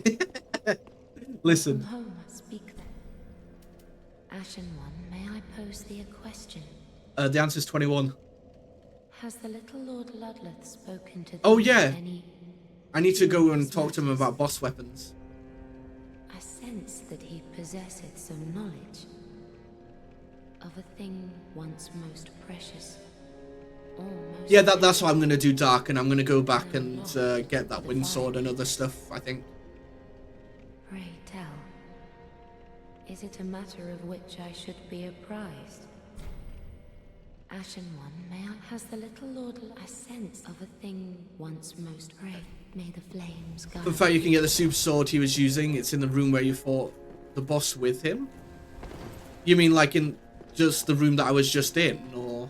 Listen. Home, speak then. Ashen One, may I pose thee a question? The answer's 21. Has the little Lord Ludleth spoken to thee? Oh yeah. Any... I need to go and talk to him about boss weapons. I sense that he possesseth some knowledge of a thing once most precious. Almost Yeah, that's what I'm gonna do, Dark, and I'm gonna go back and get that wind sword and other stuff, I think. Pray tell, is it a matter of which I should be apprised? Ashen One, may I? Has the little Lord a sense of a thing once most pray? May the flames guide. In fact, you can get the super sword he was using. It's in the room where you fought the boss with him. You mean like in just the room that I was just in, or?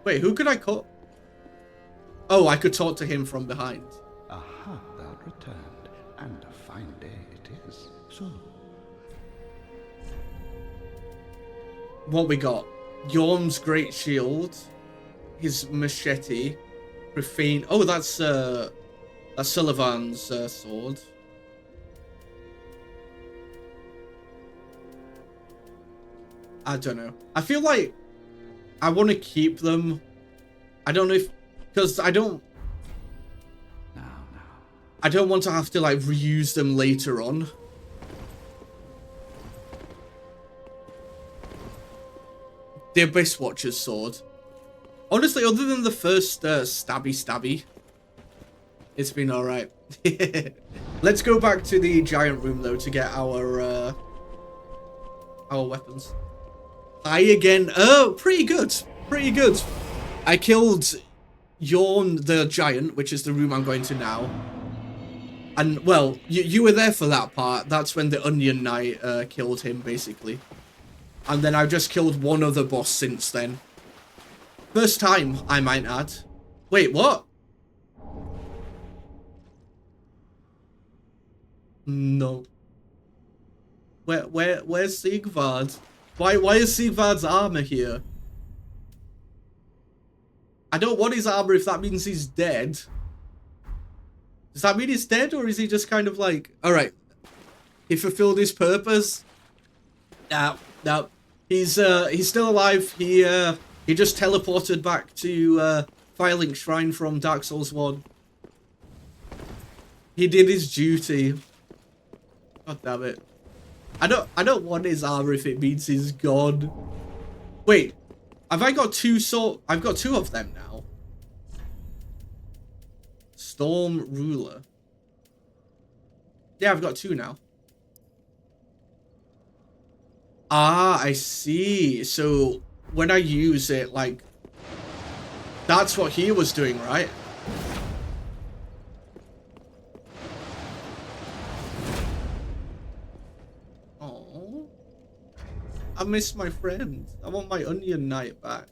Wait, who could I call? Oh, I could talk to him from behind. Aha, thou returned, and a fine day it is. So, what we got? Yorm's great shield, his machete, profane. Oh, that's Sullivan's sword. I don't know. I feel like I want to keep them. I don't know if, because I don't want to have to like reuse them later on. The Abyss Watcher's sword. Honestly, other than the first stabby, it's been alright. Let's go back to the giant room though to get our weapons. Hi again. Oh, pretty good. Pretty good. I killed Yorn the giant, which is the room I'm going to now. And, well, you were there for that part. That's when the Onion Knight killed him, basically. And then I've just killed one other boss since then. First time, I might add. Wait, what? No. Where's Sigvard? Why is Sigvard's armor here? I don't want his armor if that means he's dead. Does that mean he's dead, or is he just kind of like, alright, he fulfilled his purpose? No. He's still alive. He just teleported back to Firelink Shrine from Dark Souls 1. He did his duty. God damn it. I don't want his armor if it means he's gone. Wait, have I got two I've got two of them now. Storm Ruler. Yeah, I've got two now. Ah, I see. So when I use it, like, that's what he was doing, right? Oh, I miss my friend. I want my Onion Knight back.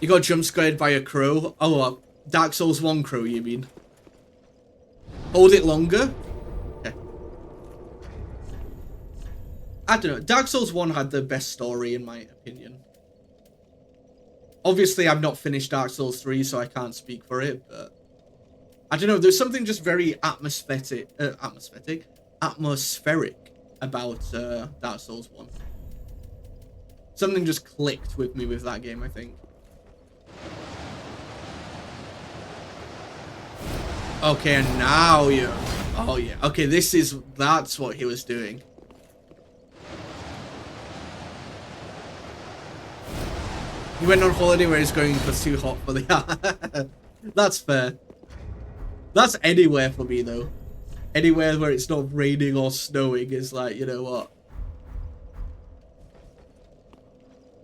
You got jump scared by a crow? Oh, Dark Souls 1 crow, you mean? Hold it longer? Okay. I don't know. Dark Souls 1 had the best story, in my opinion. Obviously, I've not finished Dark Souls 3, so I can't speak for it, but I don't know. There's something just very atmospheric about Dark Souls 1. Something just clicked with me with that game, I think. Okay, and now you... Oh, yeah. Okay, that's what he was doing. He went on holiday where he's going because it's too hot for the... That's fair. That's anywhere for me, though. Anywhere where it's not raining or snowing is like, you know what?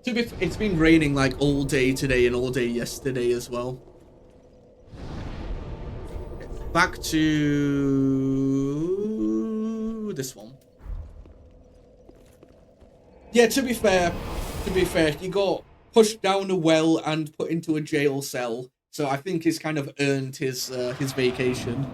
It's been raining like all day today and all day yesterday as well. Back to this one. Yeah, to be fair, he got pushed down a well and put into a jail cell. So I think he's kind of earned his vacation.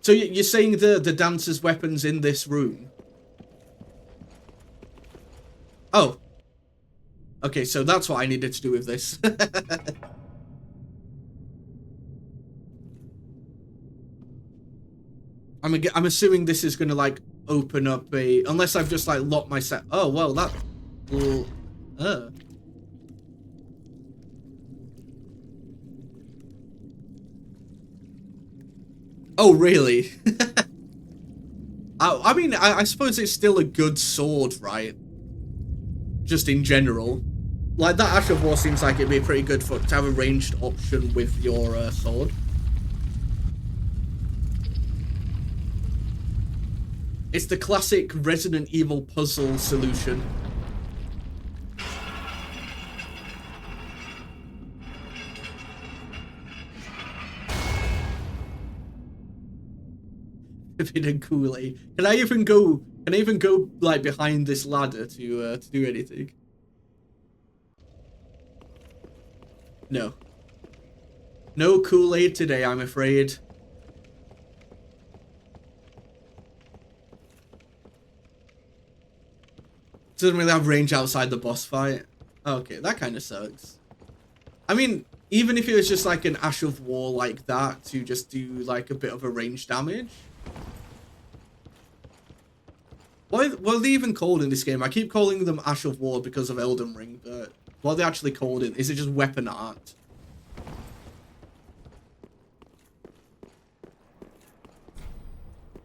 So you're saying the dancer's weapons in this room? Oh. Okay, so that's what I needed to do with this. I'm assuming this is gonna like open up a, unless I've just like locked myself. Oh well, that will. Oh really? I mean, I suppose it's still a good sword, right? Just in general. Like, that Ash of War seems like it'd be pretty good to have a ranged option with your sword. It's the classic Resident Evil puzzle solution. Forbidden Kool-Aid. Can I even go like behind this ladder to do anything? No. No Kool-Aid today, I'm afraid. Doesn't really have range outside the boss fight. Okay, that kind of sucks. I mean, even if it was just like an Ash of War like that to just do like a bit of a range damage. What are they even called in this game? I keep calling them Ash of War because of Elden Ring, but what are they actually called in? Is it just weapon art?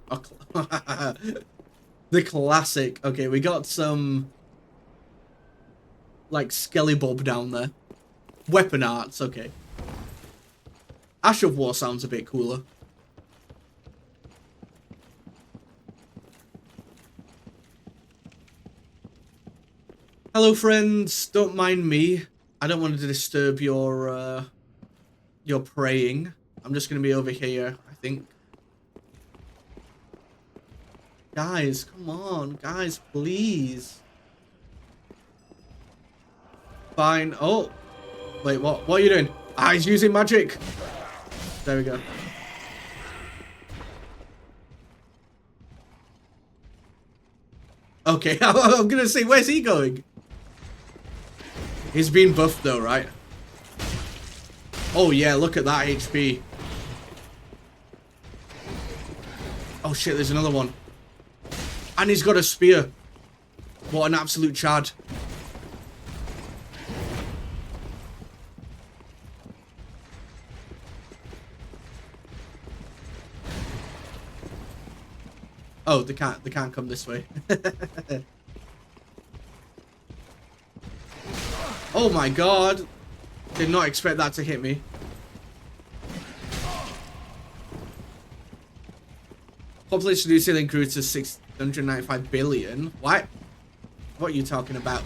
Oh, the classic. Okay, we got some like Skellybob down there. Weapon arts, okay. Ash of War sounds a bit cooler. Hello friends, don't mind me. I don't want to disturb your praying. I'm just gonna be over here, I think. Guys, come on, guys, please. Fine. Oh. Wait, what? What are you doing? Ah, he's using magic. There we go. Okay, I'm gonna say, where's he going? He's been buffed though, right? Oh yeah, look at that HP. Oh shit, there's another one. And he's got a spear. What an absolute chad. Oh, they can't come this way. Oh my god. Did not expect that to hit me. Population of New Zealand grew to 695 billion. What? What are you talking about?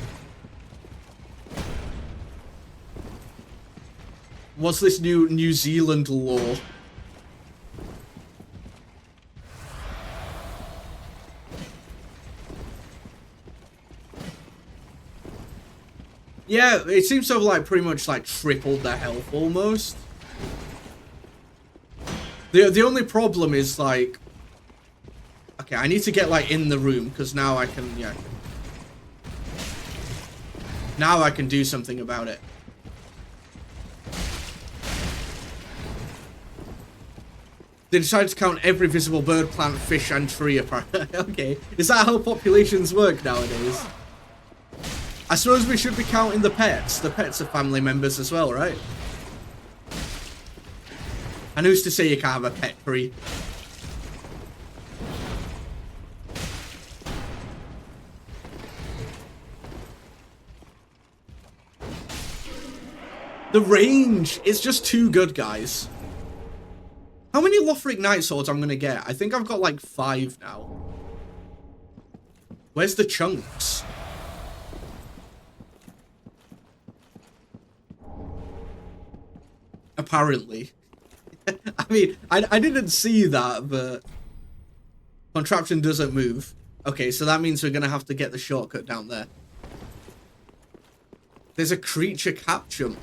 What's this new New Zealand law? Yeah, it seems to have like pretty much like tripled their health almost. The only problem is like, okay, I need to get like in the room because now I can, yeah. Now I can do something about it. They decided to count every visible bird, plant, fish, and tree apparently. Okay, is that how populations work nowadays? I suppose we should be counting the pets. The pets are family members as well, right? And who's to say you can't have a pet tree? The range is just too good, guys. How many Lothric Night Swords I'm gonna get? I think I've got like 5 now. Where's the chunks? Apparently. I mean, I didn't see that, but contraption doesn't move. Okay, so that means we're gonna have to get the shortcut down there. There's a creature capture mod.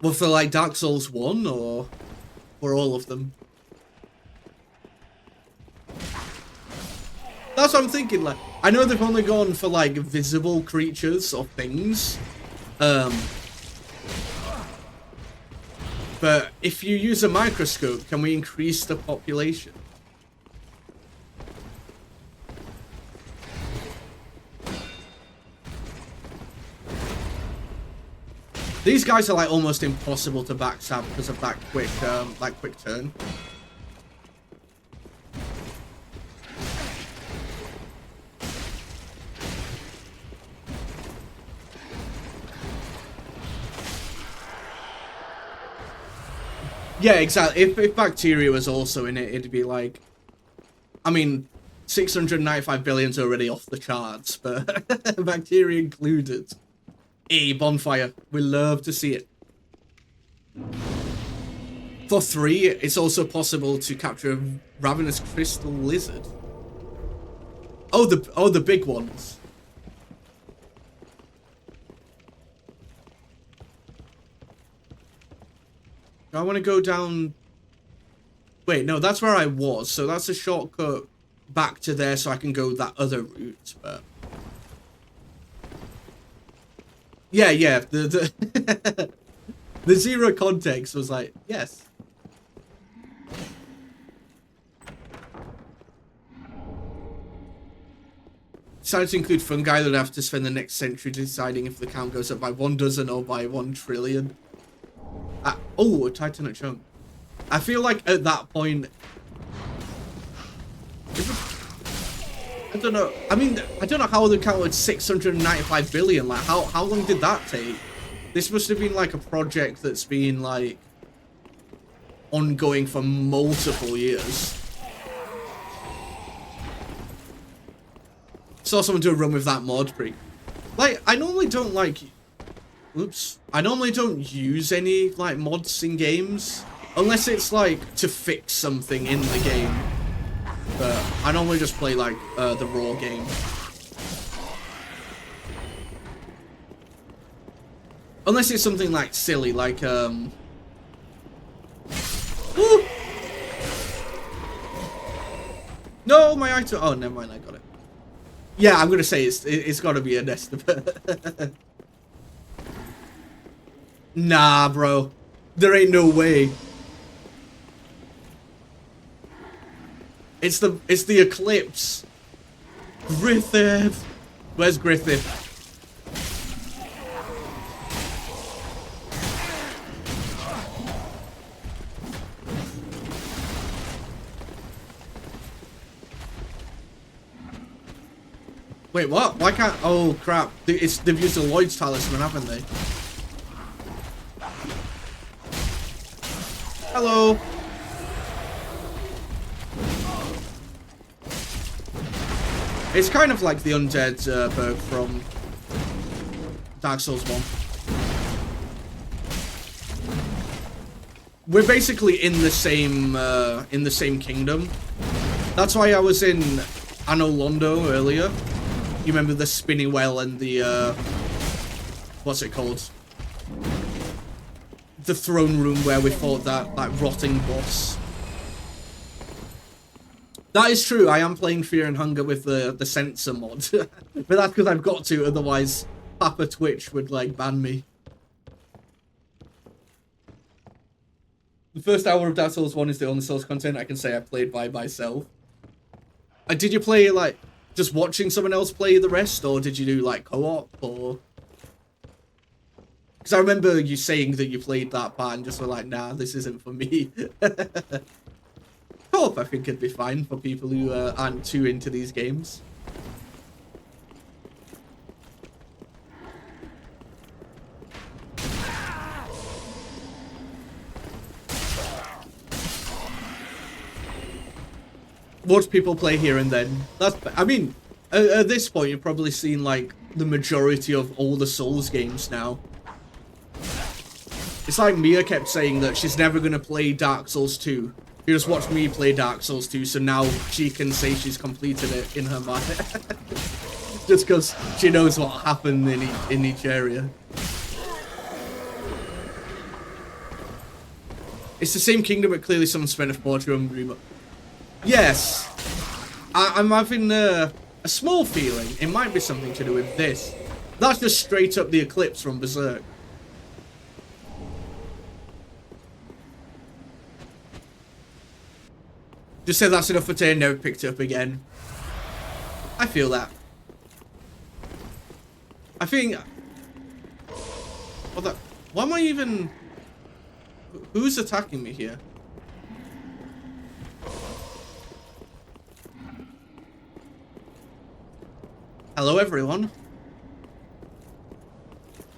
Well, for like Dark Souls 1 or for all of them? That's what I'm thinking. Like, I know they've only gone for like visible creatures or things. But if you use a microscope, can we increase the population? These guys are like almost impossible to backstab because of that quick turn. Yeah, exactly. If bacteria was also in it, it'd be like, I mean, 695 billion's already off the charts, but bacteria included. A bonfire. We love to see it. For 3, it's also possible to capture a ravenous crystal lizard. Oh, the big ones. I want to go down. Wait, no, that's where I was. So that's a shortcut back to there, so I can go that other route. But yeah, the the zero context was like, yes. Decided to include fungi that have to spend the next century deciding if the count goes up by 1 dozen or by 1 trillion. Oh, a Titanic chunk. I feel like at that point, I don't know. I mean, I don't know how they counted 695 billion. Like, how long did that take? This must have been like a project that's been like ongoing for multiple years. Saw someone do a run with that mod. Like, I normally don't like. Oops. I normally don't use any like mods in games unless it's like to fix something in the game. But I normally just play like the raw game. Unless it's something like silly, like Woo! No, my item. Oh, never mind. I got it. Yeah, I'm gonna say it's got to be a envtuber. Nah, bro. There ain't no way. It's the eclipse. Griffith. Where's Griffith? Wait, what? Why can't... Oh, crap. They've used the Lloyd's talisman, haven't they? Hello. It's kind of like the undead bird from Dark Souls 1. We're basically in the same kingdom. That's why I was in Anno Londo earlier. You remember the spinning well and the what's it called? The throne room where we fought that rotting boss. That is true. I am playing Fear and Hunger with the censor mod, but that's because I've got to. Otherwise, Papa Twitch would like ban me. The first hour of Dark Souls 1 is the only Souls content I can say I played by myself. Did you play like just watching someone else play the rest, or did you do like co-op, or? Because I remember you saying that you played that part and just were like, nah, this isn't for me. Co-op, I think, could be fine for people who aren't too into these games. Watch people play here and then. I mean, at this point, you've probably seen like the majority of all the Souls games now. It's like Mia kept saying that she's never going to play Dark Souls 2. You just watched me play Dark Souls 2, so now she can say she's completed it in her mind. Just because she knows what happened in each area. It's the same kingdom, but clearly someone spent a fortune on remote. Yes. I'm having a small feeling it might be something to do with this. That's just straight up the eclipse from Berserk. Just said that's enough for today and never picked it up again. I feel that. I think... What the... Why am I even... Who's attacking me here? Hello everyone.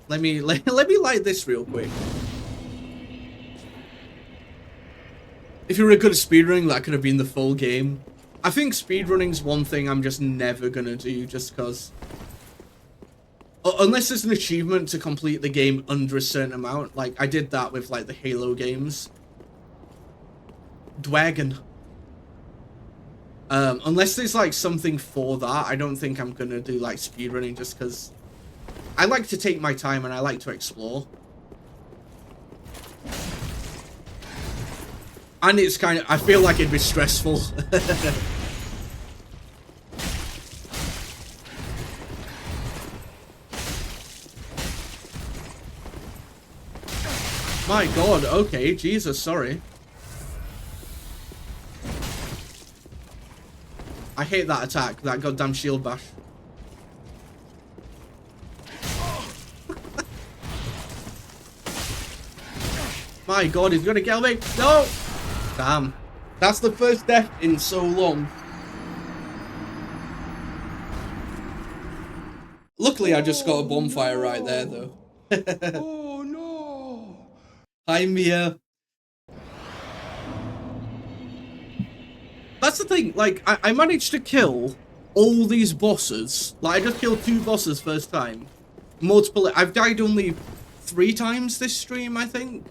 Let me light this real quick. If you were good at speedrunning, that could have been the full game. I think speedrunning's one thing I'm just never gonna do, just because... Unless there's an achievement to complete the game under a certain amount. Like, I did that with, like, the Halo games. Dwagon. Unless there's, like, something for that, I don't think I'm gonna do, like, speedrunning, just because... I like to take my time and I like to explore. And it's kind of... I feel like it'd be stressful. My god, okay, Jesus, sorry. I hate that attack, that goddamn shield bash. My god, he's gonna kill me. No! Damn. That's the first death in so long. Luckily, I just got a bonfire right there, though. Oh no! Hi, Mia. That's the thing, like, I managed to kill all these bosses. Like, I just killed 2 bosses first time. Multiple... I've died only 3 times this stream, I think.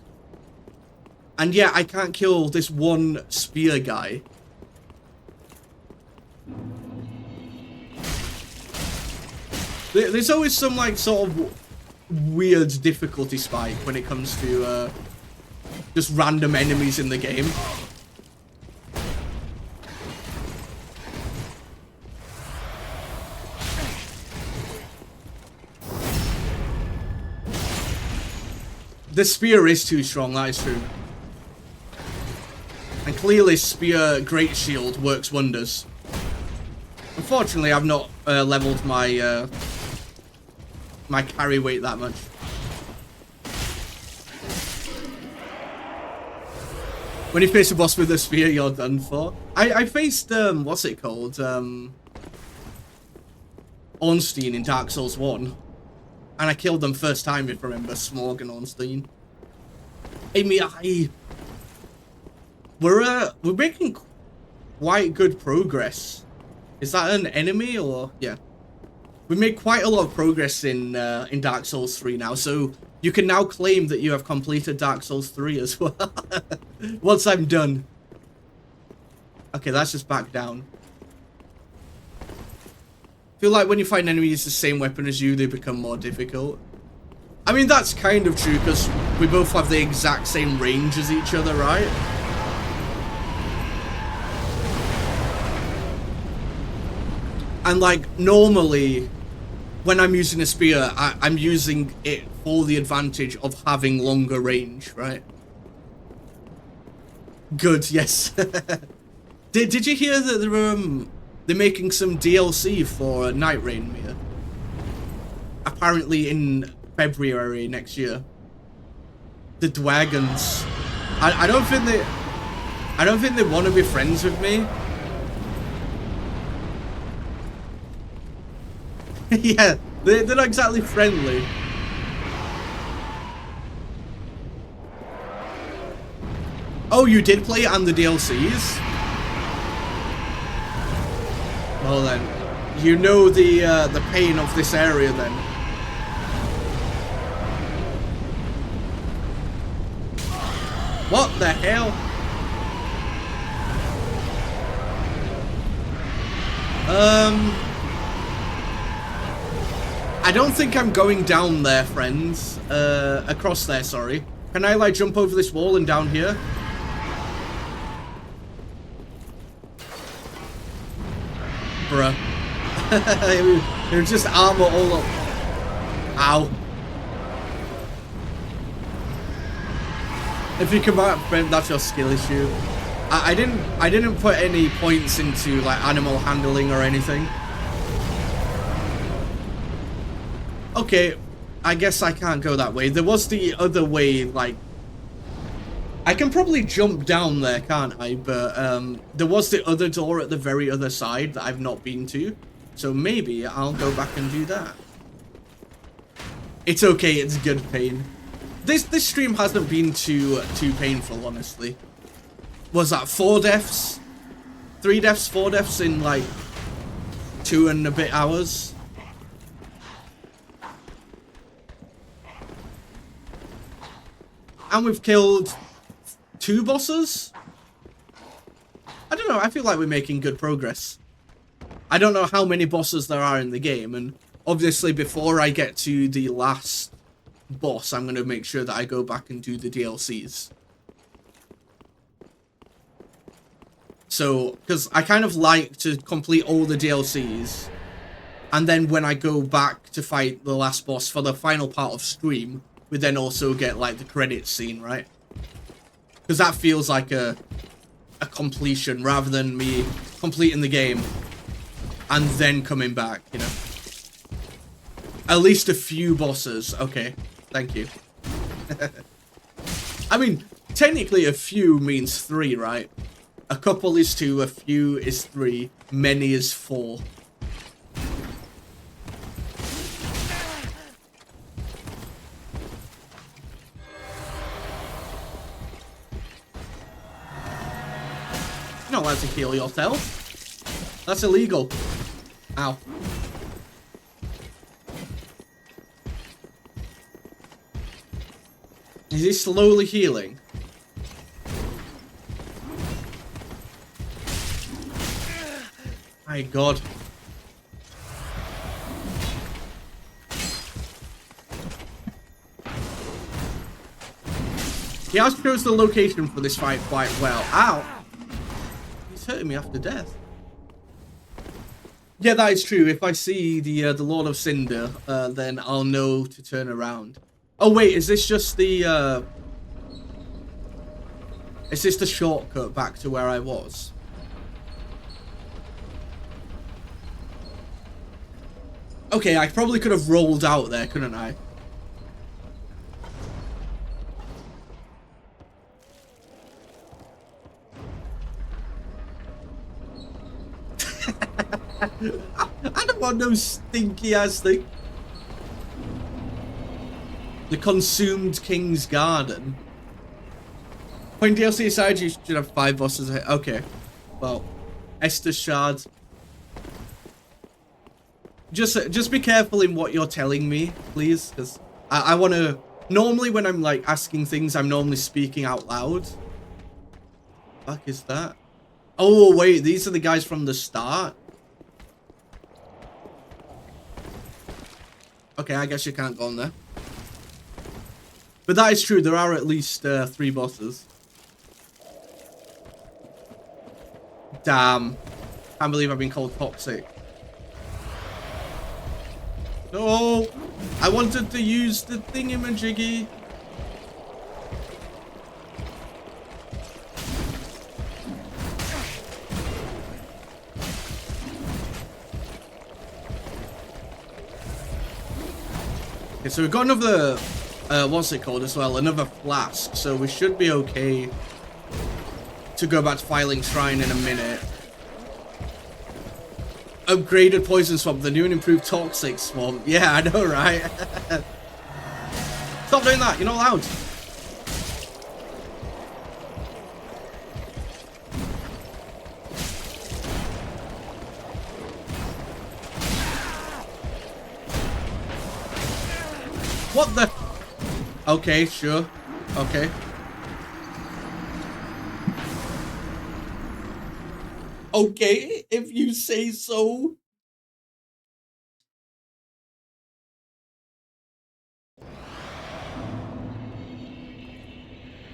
And yeah, I can't kill this one spear guy. There's always some, like, sort of weird difficulty spike when it comes to just random enemies in the game. The spear is too strong, that is true. And clearly spear great shield works wonders. Unfortunately, I've not leveled my my carry weight that much. When you face a boss with a spear, you're done for. I faced what's it called? Ornstein in Dark Souls 1. And I killed them first time, if you remember, Smorg and Ornstein. Hey, we're making quite good progress. Is that an enemy or yeah? We made quite a lot of progress in Dark Souls 3 now, so you can now claim that you have completed Dark Souls 3 as well. Once I'm done. Okay, that's just back down. I feel like when you find enemies the same weapon as you, they become more difficult. I mean, that's kind of true, because we both have the exact same range as each other, right? And, like, normally, when I'm using a spear, I'm using it for the advantage of having longer range, right? Good, yes. Did you hear that they're making some DLC for Night Rain, Mia? Apparently in February next year. The Dragons. I don't think they want to be friends with me. Yeah, they're not exactly friendly. Oh, you did play it on the DLCs? Well then, you know the pain of this area then. What the hell? I don't think I'm going down there, friends. Across there, sorry. Can I, like, jump over this wall and down here? Bruh. It was just armor all up. Ow. If you come out, that's your skill issue. I didn't put any points into, like, animal handling or anything. Okay, I guess I can't go that way. There was the other way, like... I can probably jump down there, can't I? But, there was the other door at the very other side that I've not been to. So maybe I'll go back and do that. It's okay, it's good pain. This stream hasn't been too painful, honestly. Was that 4 deaths? 3 deaths, 4 deaths in, like, 2 and a bit hours? And we've killed 2 bosses? I don't know, I feel like we're making good progress. I don't know how many bosses there are in the game, and obviously before I get to the last boss, I'm going to make sure that I go back and do the DLCs. So, because I kind of like to complete all the DLCs, and then when I go back to fight the last boss for the final part of stream, we then also get, like, the credits scene, right? Because that feels like a completion rather than me completing the game and then coming back, you know? At least a few bosses. Okay, thank you. I mean, technically a few means 3, right? A couple is 2, a few is 3, many is 4. You're not allowed to heal yourself. That's illegal. Ow. Is he slowly healing? My God. He has chose the location for this fight quite well. Ow! He's hurting me after death. Yeah, that is true. If I see the Lord of Cinder, then I'll know to turn around. Oh wait, is this just the is this the shortcut back to where I was? Okay, I probably could have rolled out there, couldn't I? I don't want no stinky ass thing. The Consumed King's Garden. Point DLC aside, you should have 5 bosses ahead. Okay. Well, Estus Shard. Just be careful in what you're telling me, please, because I want to. Normally, when I'm like asking things, I'm normally speaking out loud. Fuck is that? Oh wait, these are the guys from the start. Okay, I guess you can't go on there. But that is true. There are at least 3 bosses. Damn. Can't believe I've been called toxic. No! I wanted to use the thingamajiggy. Okay, so we've got another, what's it called as well? Another flask. So we should be okay to go back to Filing Shrine in a minute. Upgraded Poison Swamp, the new and improved Toxic Swamp. Yeah, I know, right? Stop doing that, you're not allowed. What the? Okay, sure. Okay. Okay, if you say so.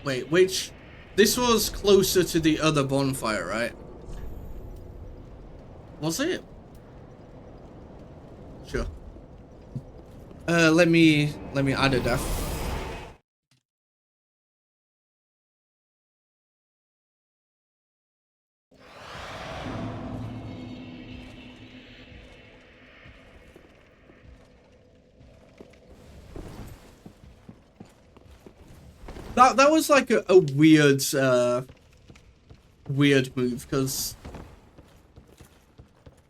Wait, which? This was closer to the other bonfire, right? Was it? Sure. Let me add a death. That was like a weird weird move, because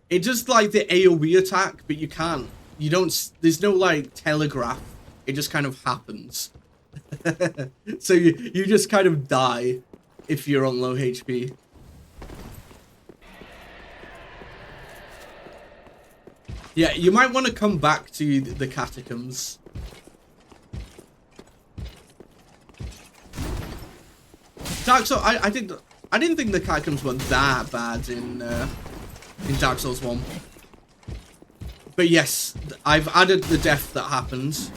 it just like the AoE attack, but you can't. You don't. There's no like telegraph. It just kind of happens. So you just kind of die if you're on low HP. Yeah, you might want to come back to the catacombs. Dark Souls, I didn't think the catacombs were that bad in Dark Souls 1. But yes, I've added the death that happens.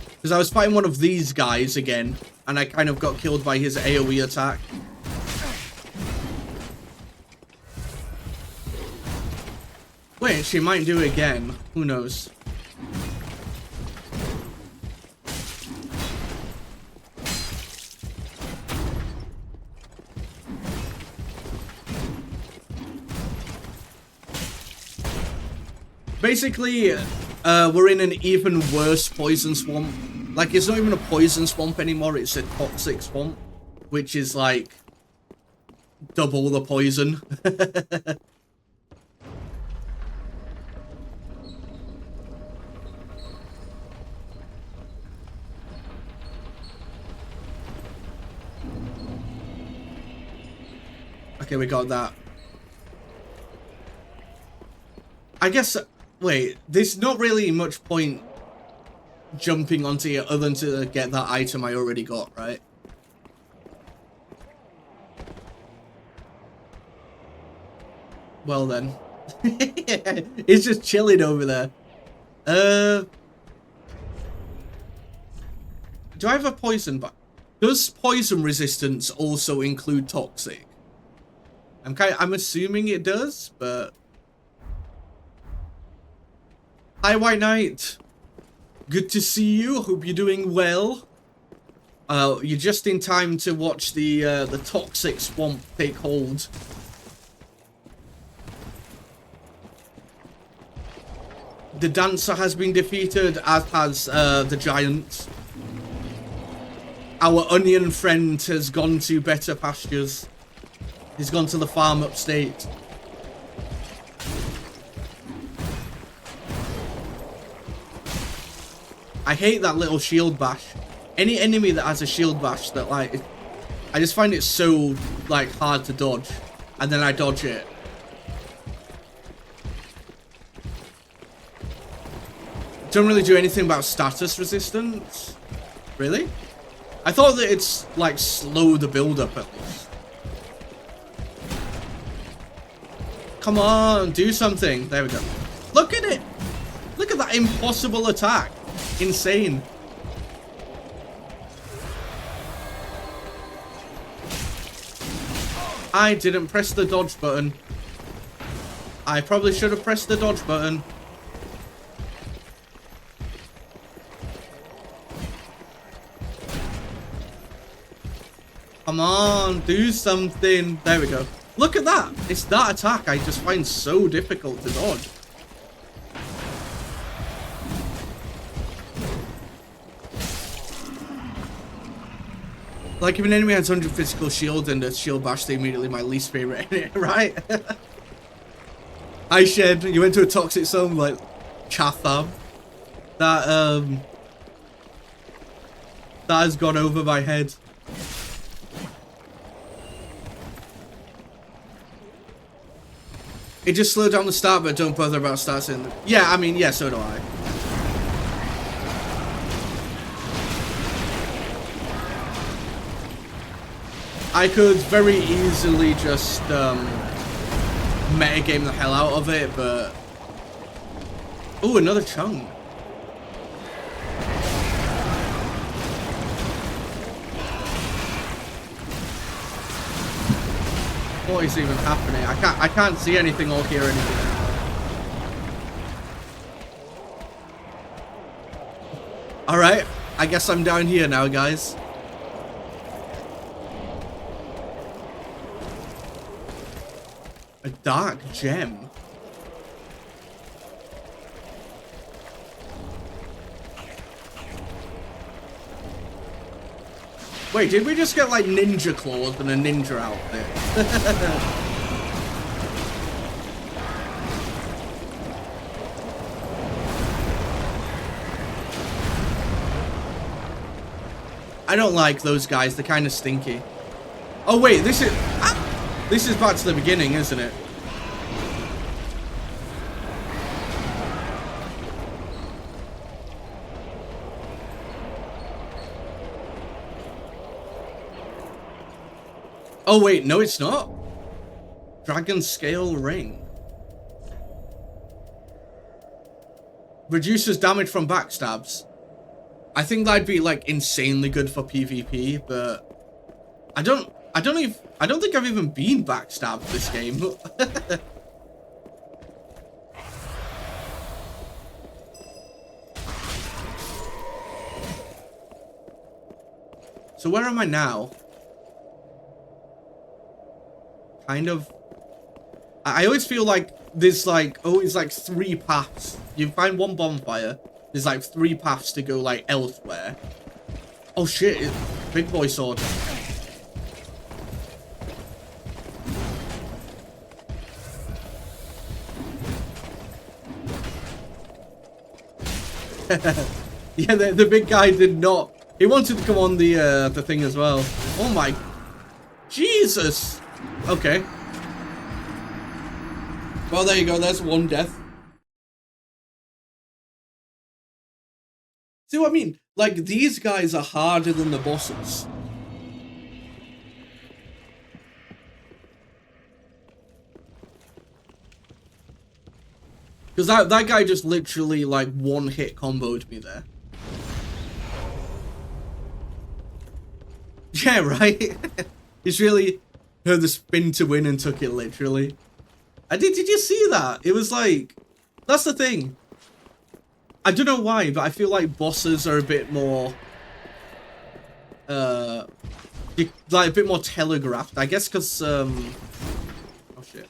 Because I was fighting one of these guys again, and I kind of got killed by his AoE attack. Wait, she might do it again. Who knows? Basically, we're in an even worse poison swamp. Like, it's not even a poison swamp anymore, it's a toxic swamp. Which is, like, double the poison. Okay, we got that. I guess... Wait, there's not really much point jumping onto it other than to get that item I already got, right? Well then. It's just chilling over there. Do I have a poison back? Does poison resistance also include toxic? I'm assuming it does, but... Hi, White Knight. Good to see you. Hope you're doing well. You're just in time to watch the toxic swamp take hold. The dancer has been defeated, as has the giant. Our onion friend has gone to better pastures. He's gone to the farm upstate. I hate that little shield bash. Any enemy that has a shield bash that like, I just find it so like hard to dodge, and then I dodge it. Don't really do anything about status resistance. Really? I thought that it's like slow the build up at least. Come on, do something. There we go. Look at it. Look at that impossible attack. Insane. I didn't press the dodge button. I probably should have pressed the dodge button. Come on, do something. There we go. Look at that. It's that attack I just find so difficult to dodge. Like if an enemy has 100 physical shield and a shield bash, they immediately my least favorite in it, right? I Shed, you went to a toxic zone like Chatham. That has gone over my head. It just slowed down the start, but don't bother about starting. Yeah, I mean, yeah, so do I. I could very easily just metagame the hell out of it, but... Oh, another chunk. What is even happening? I can't see anything or hear anything. Alright, I guess I'm down here now, guys. A dark gem. Wait, did we just get like ninja claws and a ninja outfit? I don't like those guys, they're kind of stinky. Oh wait, this is back to the beginning, isn't it? Oh wait, no it's not. Dragon Scale Ring. Reduces damage from backstabs. I think that'd be like insanely good for PvP, but I don't think I've even been backstabbed this game. So where am I now? Kind of. I always feel like there's like always like 3 paths. You find one bonfire, there's like 3 paths to go like elsewhere. Oh shit, big boy sword. Yeah, the big guy did not. He wanted to come on the thing as well. Oh my Jesus. Okay. Well, there you go. There's one death. See what I mean? Like, these guys are harder than the bosses. Because that guy just literally, like, one-hit comboed me there. Yeah, right? He's really heard the spin to win and took it literally. Did you see that? It was like, that's the thing. I don't know why, but I feel like bosses are a bit more, like a bit more telegraphed. I guess because, oh shit.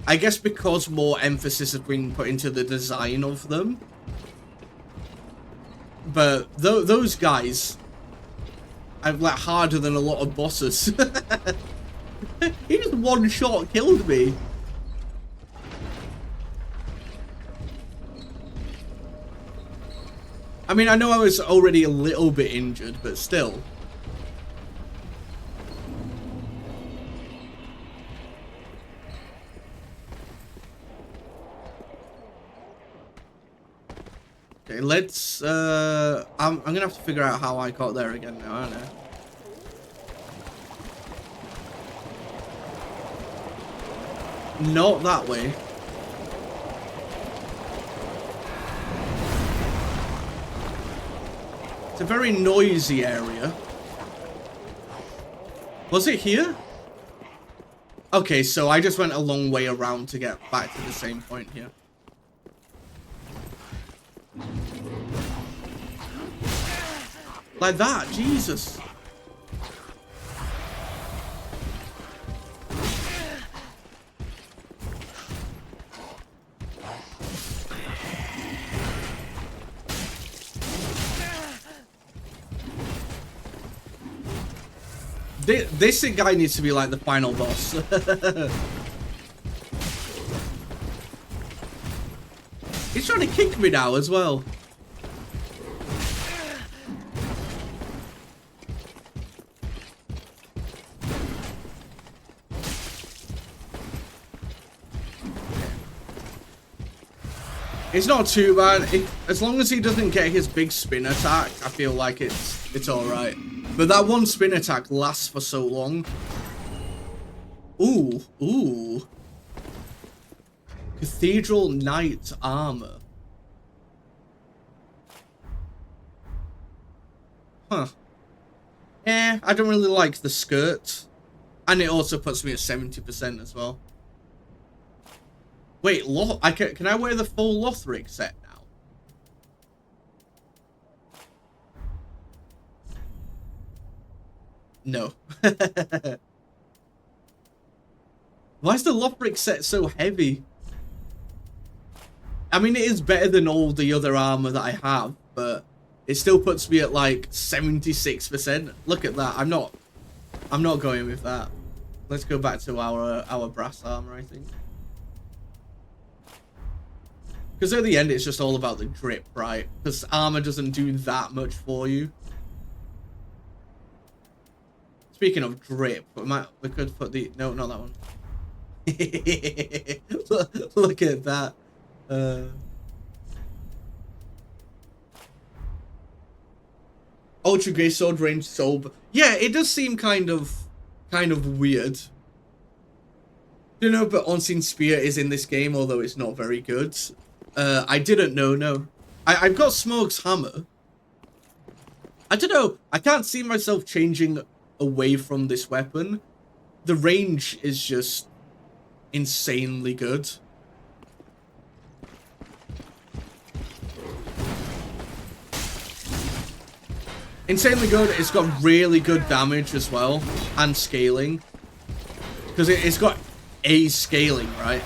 I guess because more emphasis has been put into the design of them. But those guys are like harder than a lot of bosses. He just one shot killed me. I mean, I know I was already a little bit injured, but still. Okay, let's, I'm gonna have to figure out how I got there again now, aren't I? Not that way. It's a very noisy area. Was it here? Okay, so I just went a long way around to get back to the same point here. Like that, Jesus. This guy needs to be like the final boss. He's trying to kick me now as well. It's not too bad. As long as he doesn't get his big spin attack, I feel like it's alright. But that one spin attack lasts for so long. Ooh, ooh. Cathedral Knight armor. Huh. I don't really like the skirt. And it also puts me at 70% as well. Wait, can I wear the full Lothric set now? No. Why is the Lothric set so heavy? I mean, it is better than all the other armor that I have, but it still puts me at like 76%. Look at that. I'm not going with that. Let's go back to our brass armor, I think. Because at the end, it's just all about the drip, right? Because armor doesn't do that much for you. Speaking of drip, we could put the... No, not that one. Look at that. Ultra Grey Sword range soul. Yeah, it does seem kind of weird. You know, but Unseen Spear is in this game, although it's not very good. I didn't know, no. I've got Smoke's hammer. I don't know. I can't see myself changing away from this weapon. The range is just insanely good. Insanely good. It's got really good damage as well. And scaling. Because it's got A scaling, right?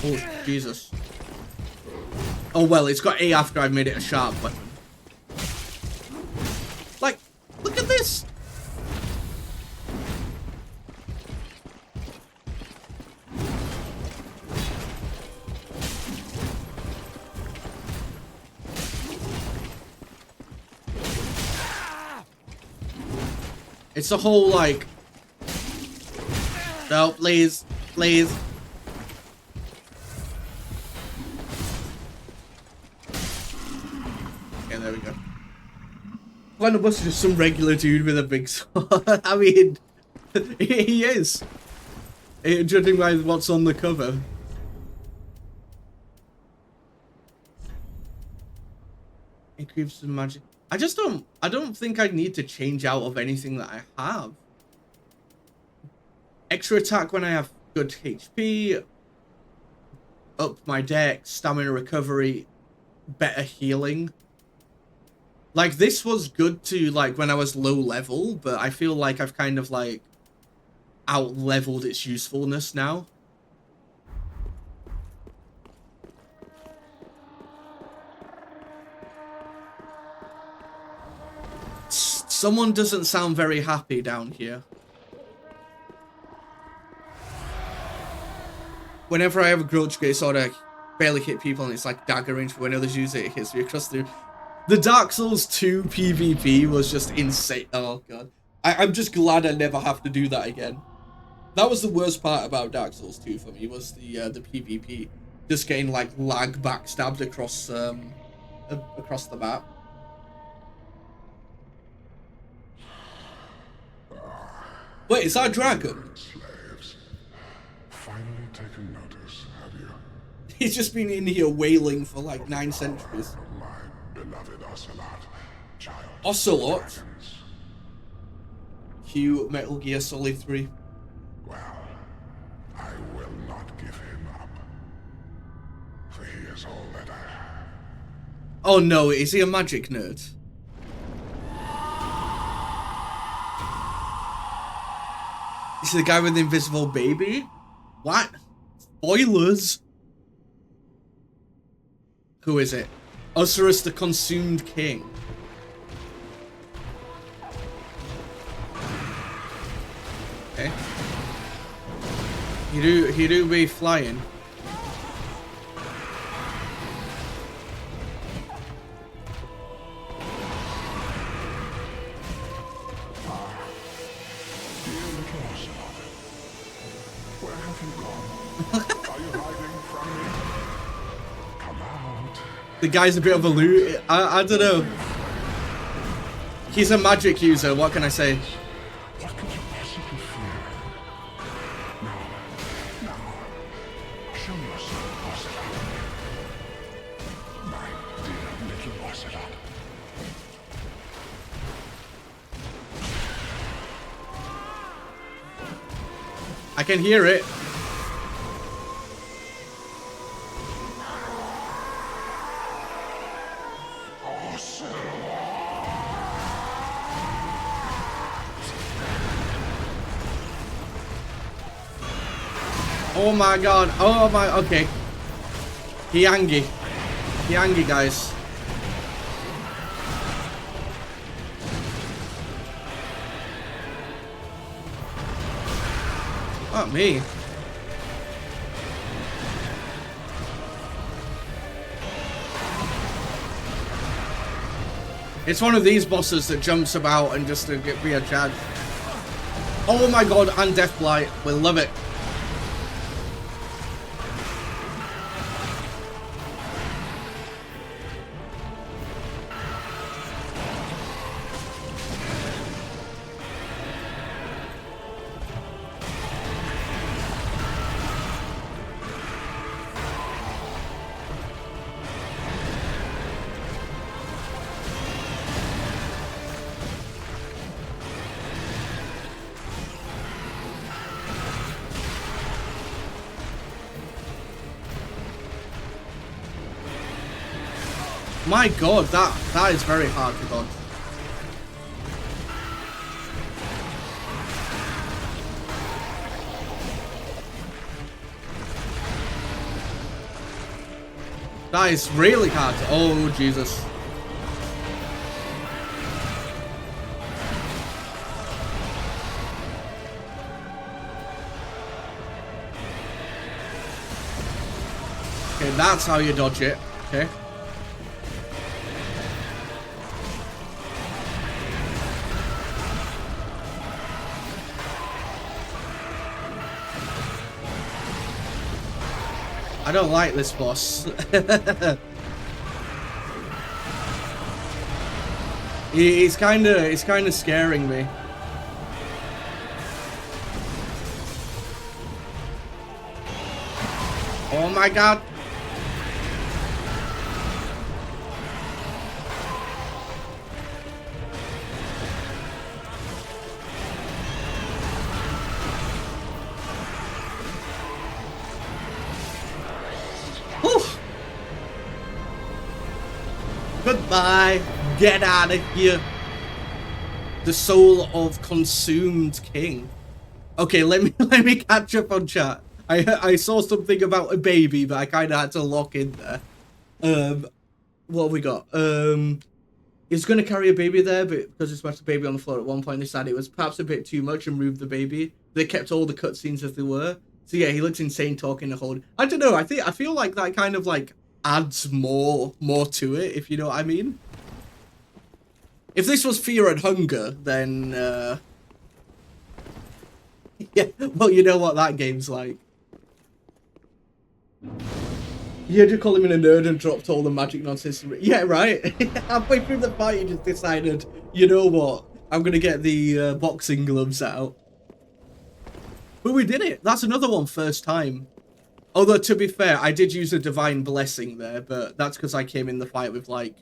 Oh, Jesus. Oh, well, it's got A after I've made it a sharp weapon. Like, look at this! It's a whole, like... No, please. Please. Okay, there we go. One of us is just some regular dude with a big sword. I mean, he is. Judging by what's on the cover. Increases magic. I don't think I need to change out of anything that I have. Extra attack when I have good HP. Up my dex, stamina recovery, better healing. Like, this was good to, like, when I was low level, but I feel like I've kind of, like, out-leveled its usefulness now. Someone doesn't sound very happy down here. Whenever I have a grudge great sword, I barely hit people and it's like dagger range, but when others use it, it hits me across the... The Dark Souls 2 PvP was just insane. Oh god. I'm just glad I never have to do that again. That was the worst part about Dark Souls 2 for me, was the PvP. Just getting like lag backstabbed across the map. Wait, is that a dragon? Slaves. Finally taken notice, have you? He's just been in here wailing for like 9 centuries. My beloved Ocelot, child. Ocelot? Dragons. Cue Metal Gear Solid 3. Well, I will not give him up. For he is all that I have. Oh no, is he a magic nerd? Is he the guy with the invisible baby? What? Spoilers! Who is it? Osiris the Consumed King. Okay. He do be flying. Dear little Ocelot, where have you gone? Are you hiding from me? Come out. The guy's a bit of a loot. I don't know. He's a magic user, what can I say? What could you possibly fear? Now, show yourself, Ocelot. My dear little Ocelot. I can hear it. Oh my god. Oh my, okay. He angry. He angry, guys. Not me. It's one of these bosses that jumps about and just to get be a Chad. Oh my god, and Death Blight. We love it. My god, that is very hard to dodge. That is really hard to, oh Jesus. Okay, that's how you dodge it. Okay. I don't like this boss. It's kind of scaring me. Oh my god. Goodbye. Get out of here. The soul of consumed king. Okay, let me catch up on chat. I saw something about a baby, but I kind of had to lock in there. What have we got? He's going to carry a baby there, but because he smashed the baby on the floor at one point, they decided it was perhaps a bit too much and moved the baby. They kept all the cutscenes as they were. So yeah, he looks insane talking the whole. I don't know. I feel like that kind of like adds more to it, if you know what I mean. If this was Fear and Hunger, then yeah, well, you know what that game's like. You had to call him a nerd and dropped all the magic nonsense. Yeah, right. Halfway through the fight, you just decided, you know what? I'm gonna get the boxing gloves out. But we did it. That's another one, first time. Although, to be fair, I did use a divine blessing there, but that's because I came in the fight with, like,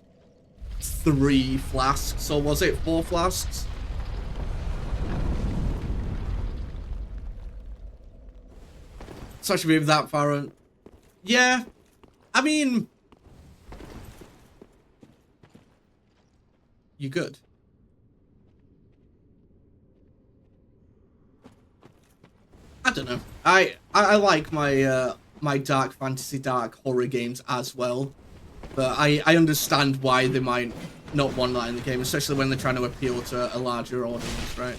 3 flasks. Or was it 4 flasks? It's actually maybe that far on. Yeah. I mean... You good? I don't know. I like my my dark fantasy, dark horror games as well, but I understand why they might not want that in the game, especially when they're trying to appeal to a larger audience, right?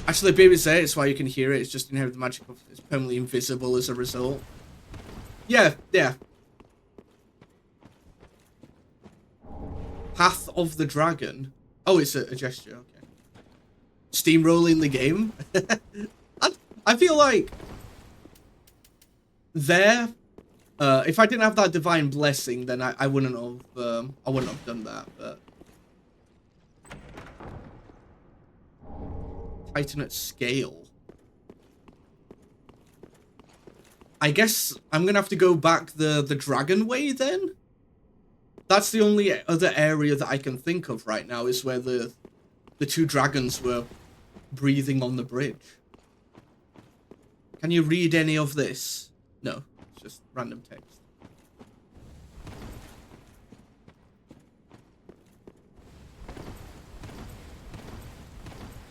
Actually, baby say it's why you can hear it. It's just inherent magic of it's permanently invisible as a result. Yeah, yeah. Path of the Dragon. Oh, it's a gesture. Okay. Steamrolling the game. I feel like there, if I didn't have that divine blessing, then I wouldn't have done that. But Titan at scale. I guess I'm gonna have to go back the dragon way then. That's the only other area that I can think of right now is where the 2 dragons were breathing on the bridge. Can you read any of this? No, it's just random text.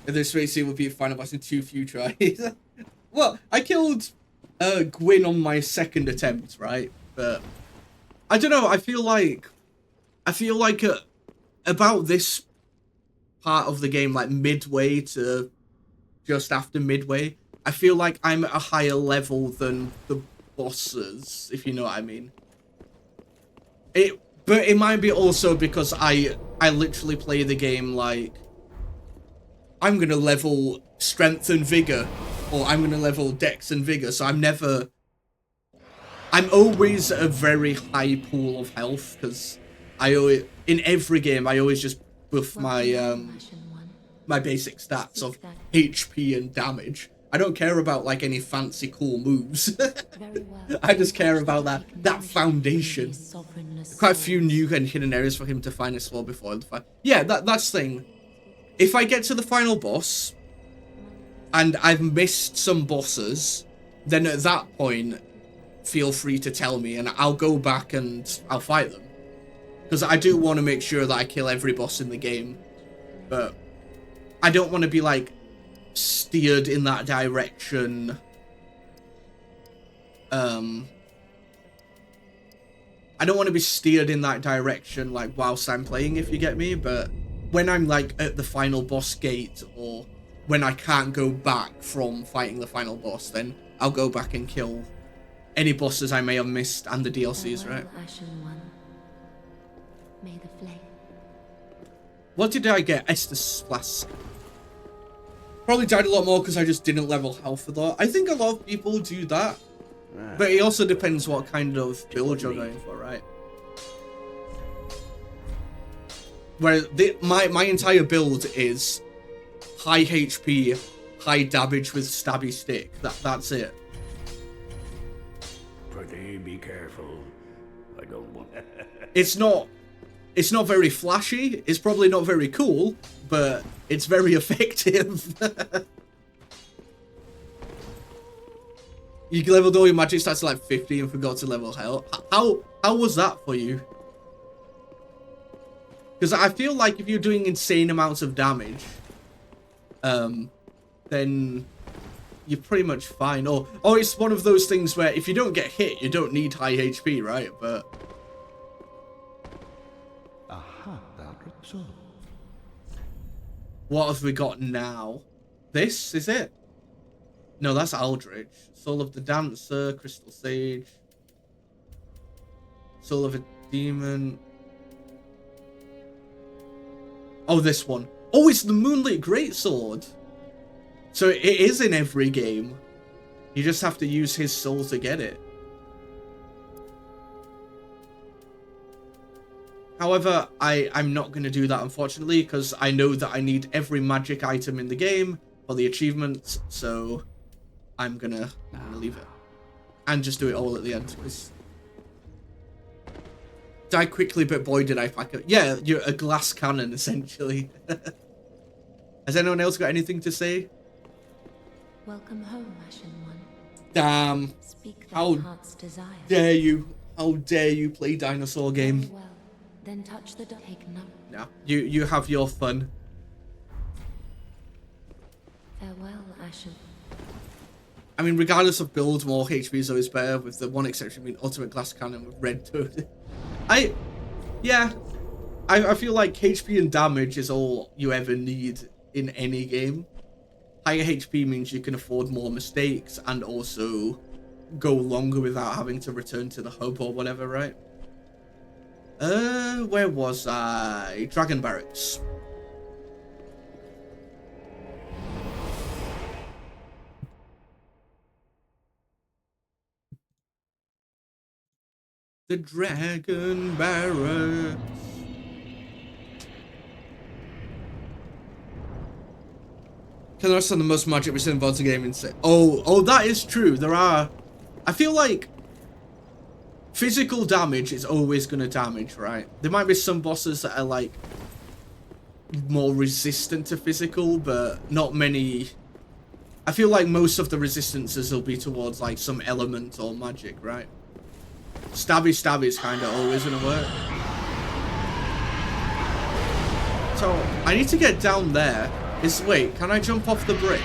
If this race would be a final boss in 2 few tries. Well, I killed Gwyn on my 2nd attempt, right? But I don't know. I feel like about this part of the game, like midway to just after midway, I feel like I'm at a higher level than the bosses, if you know what I mean. But it might be also because I literally play the game like I'm gonna level strength and vigor, or I'm gonna level dex and vigor, so I'm always at a very high pool of health, because in every game I always just buff my my basic stats of HP and damage. I don't care about like any fancy cool moves. I just care about that foundation. Quite a few new and hidden areas for him to find explore before the fight. Yeah, that's the thing. If I get to the final boss and I've missed some bosses, then at that point feel free to tell me and I'll go back and I'll fight them. Because I do want to make sure that I kill every boss in the game. But I don't want to be like steered in that direction. I don't want to be steered in that direction like whilst I'm playing, if you get me. But when I'm like at the final boss gate, or when I can't go back from fighting the final boss, then I'll go back and kill any bosses I may have missed and the DLCs, right? May the flame. What did I get? Estus Flask. Probably died a lot more because I just didn't level health a lot. I think a lot of people do that. But it also depends what kind of build you're going for, right? Where my entire build is high HP, high damage with stabby stick. That's it. Pretty be careful. I don't want. It's not very flashy. It's probably not very cool, but it's very effective. You leveled all your magic stats to like 50 and forgot to level health. How was that for you? Because I feel like if you're doing insane amounts of damage, then you're pretty much fine. Or it's one of those things where if you don't get hit, you don't need high HP, right? But Aha, that's all. what have we got now? This is it. No, that's Aldrich. Soul of the Dancer, Crystal Sage, Soul of a Demon. Oh, this one. Oh, it's the Moonlit Greatsword. So it is in every game. You just have to use his soul to get it. However, I'm not going to do that, unfortunately, because I know that I need every magic item in the game for the achievements, so I'm gonna leave it. And just do it all at the end, because... Die quickly, but boy, did I pack it. Yeah, you're a glass cannon, essentially. Has anyone else got anything to say? Welcome home, Ashen One. Damn. Speak thy How heart's desire. dare you? How dare you play dinosaur game? Very well, then touch the take note. No, you have your fun. Farewell, Ashen. I mean, regardless of build, more HP is always better, with the one exception being ultimate glass cannon with red toad. I feel like HP and damage is all you ever need in any game. Higher HP means you can afford more mistakes and also go longer without having to return to the hub or whatever, right? Where was I? Dragon Barracks. The Dragon Barracks. Can I understand the most magic we see in VODs game insane? Oh, that is true. There are... I feel like physical damage is always going to damage, right? There might be some bosses that are like more resistant to physical, but not many. I feel like most of the resistances will be towards like some element or magic, right? Stabby is kind of always going to work. So I need to get down there. Wait, can I jump off the bridge?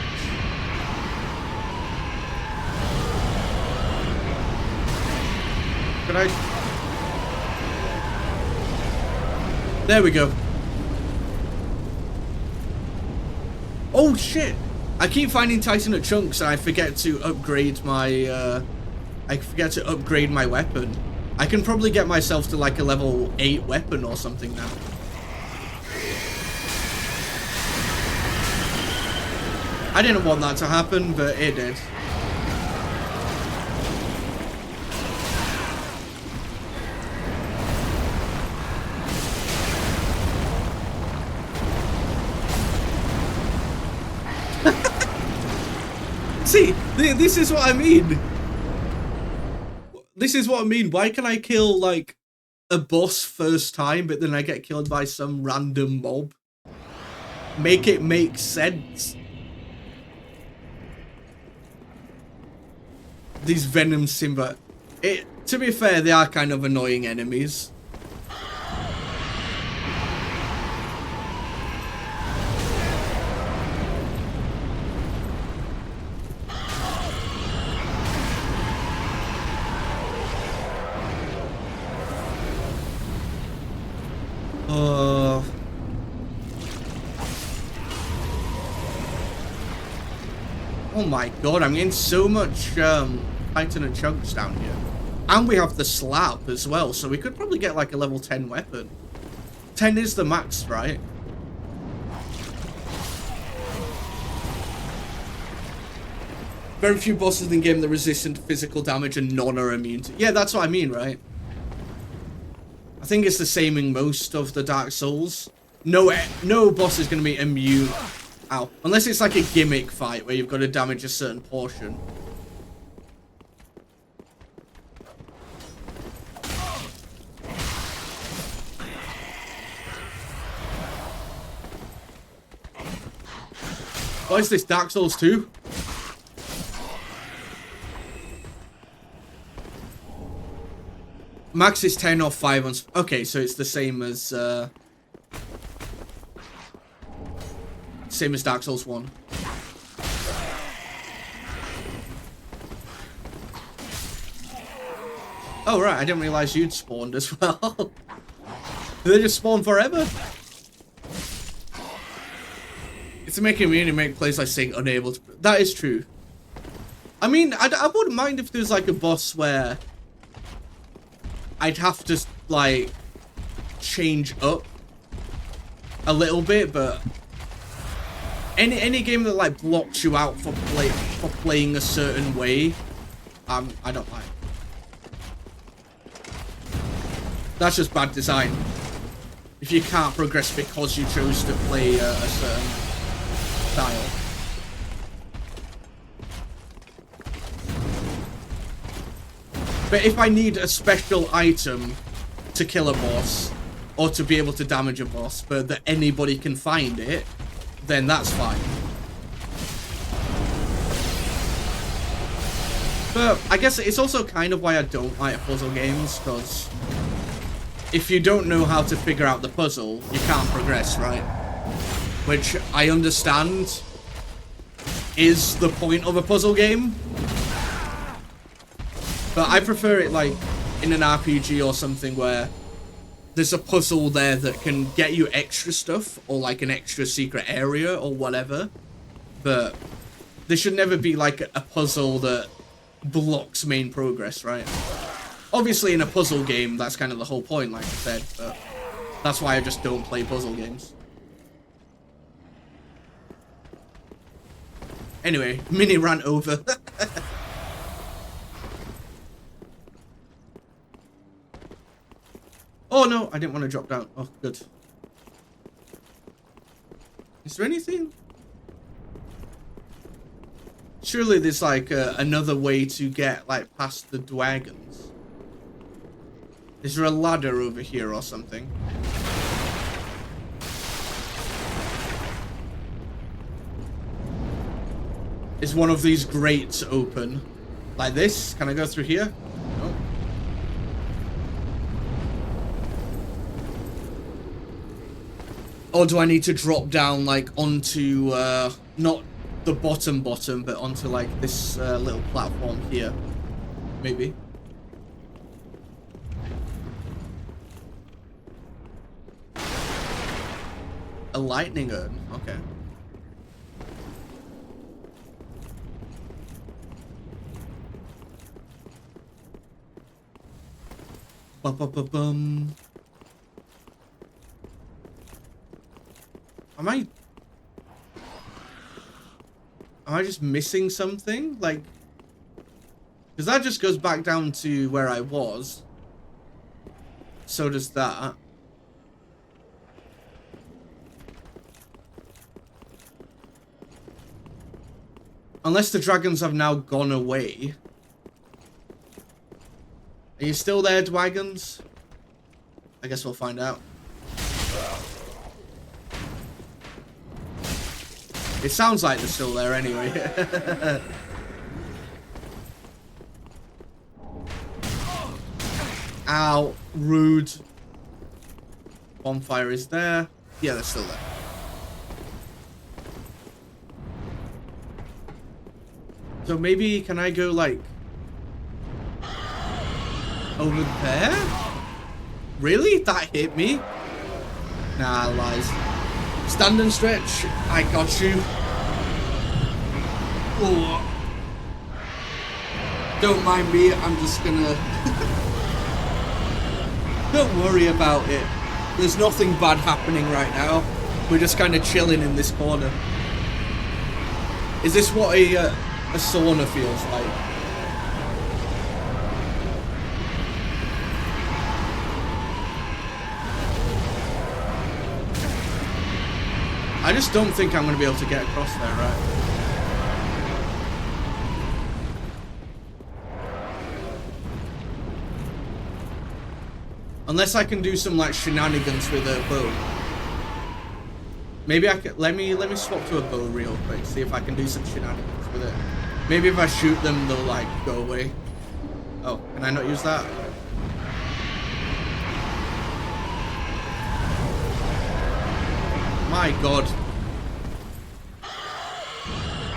Can I? There we go. Oh shit! I keep finding Titanite chunks and I forget to upgrade my weapon. I can probably get myself to like a level 8 weapon or something now. I didn't want that to happen, but it did. See, this is what I mean. This is what I mean. Why can I kill, like, a boss first time, but then I get killed by some random mob? Make it make sense. These Venom Simba. To be fair, they are kind of annoying enemies. Oh my god, I'm getting so much Titanite chunks down here. And we have the slap as well, so we could probably get like a level 10 weapon. 10 is the max, right? Very few bosses in the game that are resistant to physical damage and none are immune to... Yeah, that's what I mean, right? I think it's the same in most of the Dark Souls. No boss is going to be immune. Ow. Unless it's like a gimmick fight where you've got to damage a certain portion. What is this, Dark Souls 2? Max is 10 or 5 on... Okay, so it's the same as... same as Dark Souls 1. Oh, right, I didn't realize you'd spawned as well. Do they just spawn forever? It's making me make plays like saying unable to... That is true. I mean, I wouldn't mind if there's like a boss where I'd have to like change up a little bit, but any game that like blocks you out for playing a certain way, I don't like. That's just bad design. If you can't progress because you chose to play a certain style. But if I need a special item to kill a boss, or to be able to damage a boss, but that anybody can find it, then that's fine. But I guess it's also kind of why I don't like puzzle games, because if you don't know how to figure out the puzzle, you can't progress, right? Which I understand is the point of a puzzle game. But I prefer it like in an RPG or something where there's a puzzle there that can get you extra stuff or like an extra secret area or whatever. But there should never be like a puzzle that blocks main progress, right? Obviously in a puzzle game, that's kind of the whole point, like I said, but that's why I just don't play puzzle games. Anyway, mini rant over. Oh no, I didn't want to drop down. Oh, good. Is there anything? Surely there's like another way to get like past the dragons. Is there a ladder over here or something? Is one of these grates open? Like this? Can I go through here? No. Or do I need to drop down like onto not the bottom, but onto like this little platform here? Maybe. A lightning urn, okay. Bum. Am I just missing something? Like, because that just goes back down to where I was. So does that. Unless the dragons have now gone away. Are you still there, dragons? I guess we'll find out. It sounds like they're still there anyway. Ow, rude. Bonfire is there. Yeah, they're still there. So maybe, can I go like over there? Really? That hit me? Nah, lies. Stand and stretch. I got you. Oh. Don't mind me. I'm just gonna... Don't worry about it. There's nothing bad happening right now. We're just kind of chilling in this corner. Is this what a sauna feels like? I just don't think I'm going to be able to get across there, right? Unless I can do some like shenanigans with a bow. Maybe I can. Let me swap to a bow real quick. See if I can do some shenanigans with it. Maybe if I shoot them, they'll like go away. Oh, can I not use that? my god.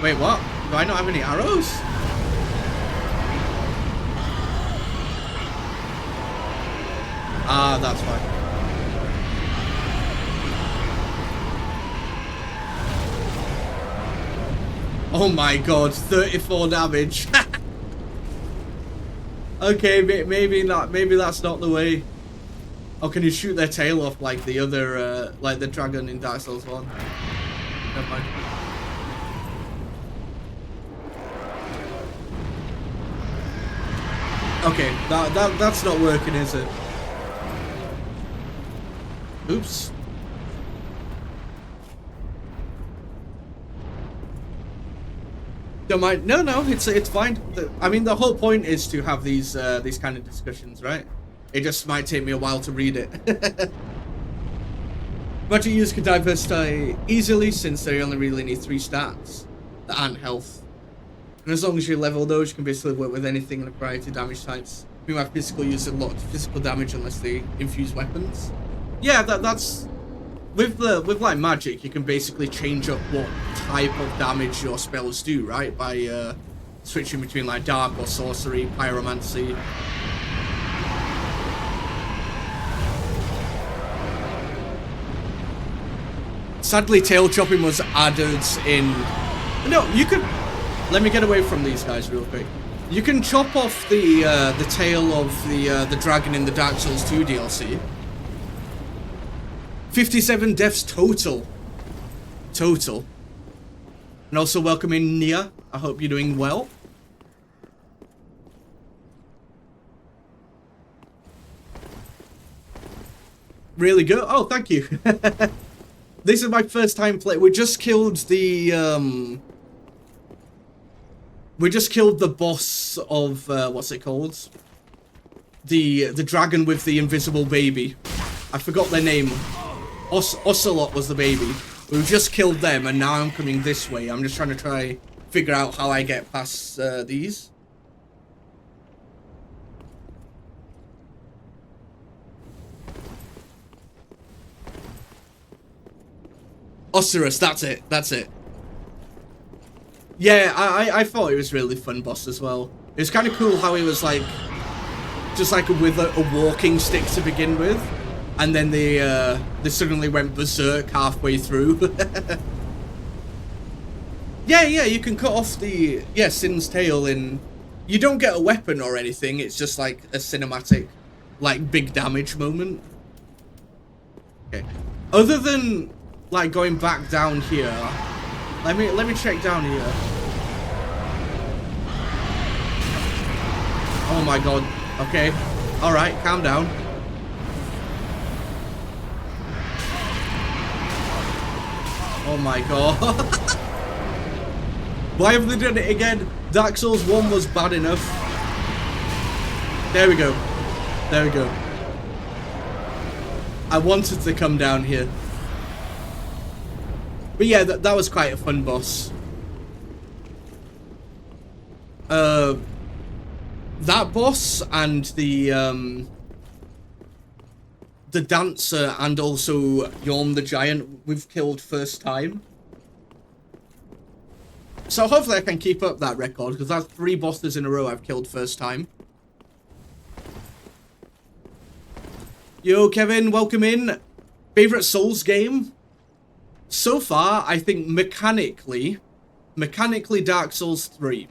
Wait, what? Do I not have any arrows? Ah, that's fine. Oh my god, 34 damage. Okay, maybe not. Maybe that's not the way. Oh, can you shoot their tail off like the other, like the dragon in Dark Souls 1? Never mind. Okay, that's not working, is it? Oops. Don't mind. No, it's fine. I mean, the whole point is to have these kind of discussions, right? It just might take me a while to read it. Magic users can diversify easily since they only really need 3 stats and health. And as long as you level those, you can basically work with anything in a variety of damage types. We have physical use a lot of physical damage unless they infuse weapons. Yeah, that's with like magic, you can basically change up what type of damage your spells do, right? By switching between like dark or sorcery, pyromancy. Sadly, tail chopping was added in. No, you could. Let me get away from these guys real quick. You can chop off the tail of the dragon in the Dark Souls 2 DLC. 57 deaths total. And also welcome in Nia. I hope you're doing well. Really good. Oh, thank you. This is my first time play. We just killed the boss of what's it called? The dragon with the invisible baby. I forgot their name. Ocelot was the baby. We've just killed them, and now I'm coming this way. I'm just trying to figure out how I get past these. Osiris, that's it. Yeah, I thought it was a really fun boss as well. It was kind of cool how he was like, just like with a walking stick to begin with. And then they suddenly went berserk halfway through. yeah, you can cut off the Sin's tail and you don't get a weapon or anything. It's just like a cinematic, like big damage moment. Okay. Other than like going back down here, let me check down here. Oh my god. Okay. All right, calm down. Oh my god. Why have they done it again? Dark Souls 1 was bad enough. There we go. I wanted to come down here. But yeah, that was quite a fun boss. That boss and the dancer and also Yorm the Giant we've killed first time. So hopefully I can keep up that record, because that's 3 bosses in a row I've killed first time. Yo, Kevin, welcome in. Favorite Souls game? So far, I think mechanically Dark Souls 3.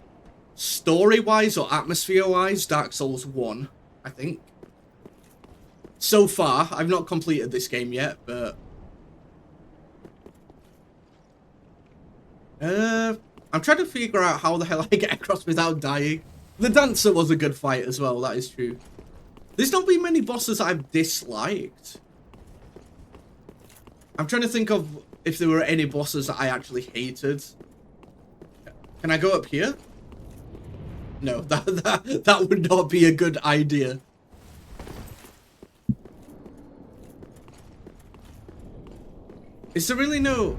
Story-wise or atmosphere-wise, Dark Souls 1, I think. So far, I've not completed this game yet, but... I'm trying to figure out how the hell I get across without dying. The dancer was a good fight as well, that is true. There's not been many bosses I've disliked. I'm trying to think of if there were any bosses that I actually hated. Can I go up here? No, that would not be a good idea. Is there really no...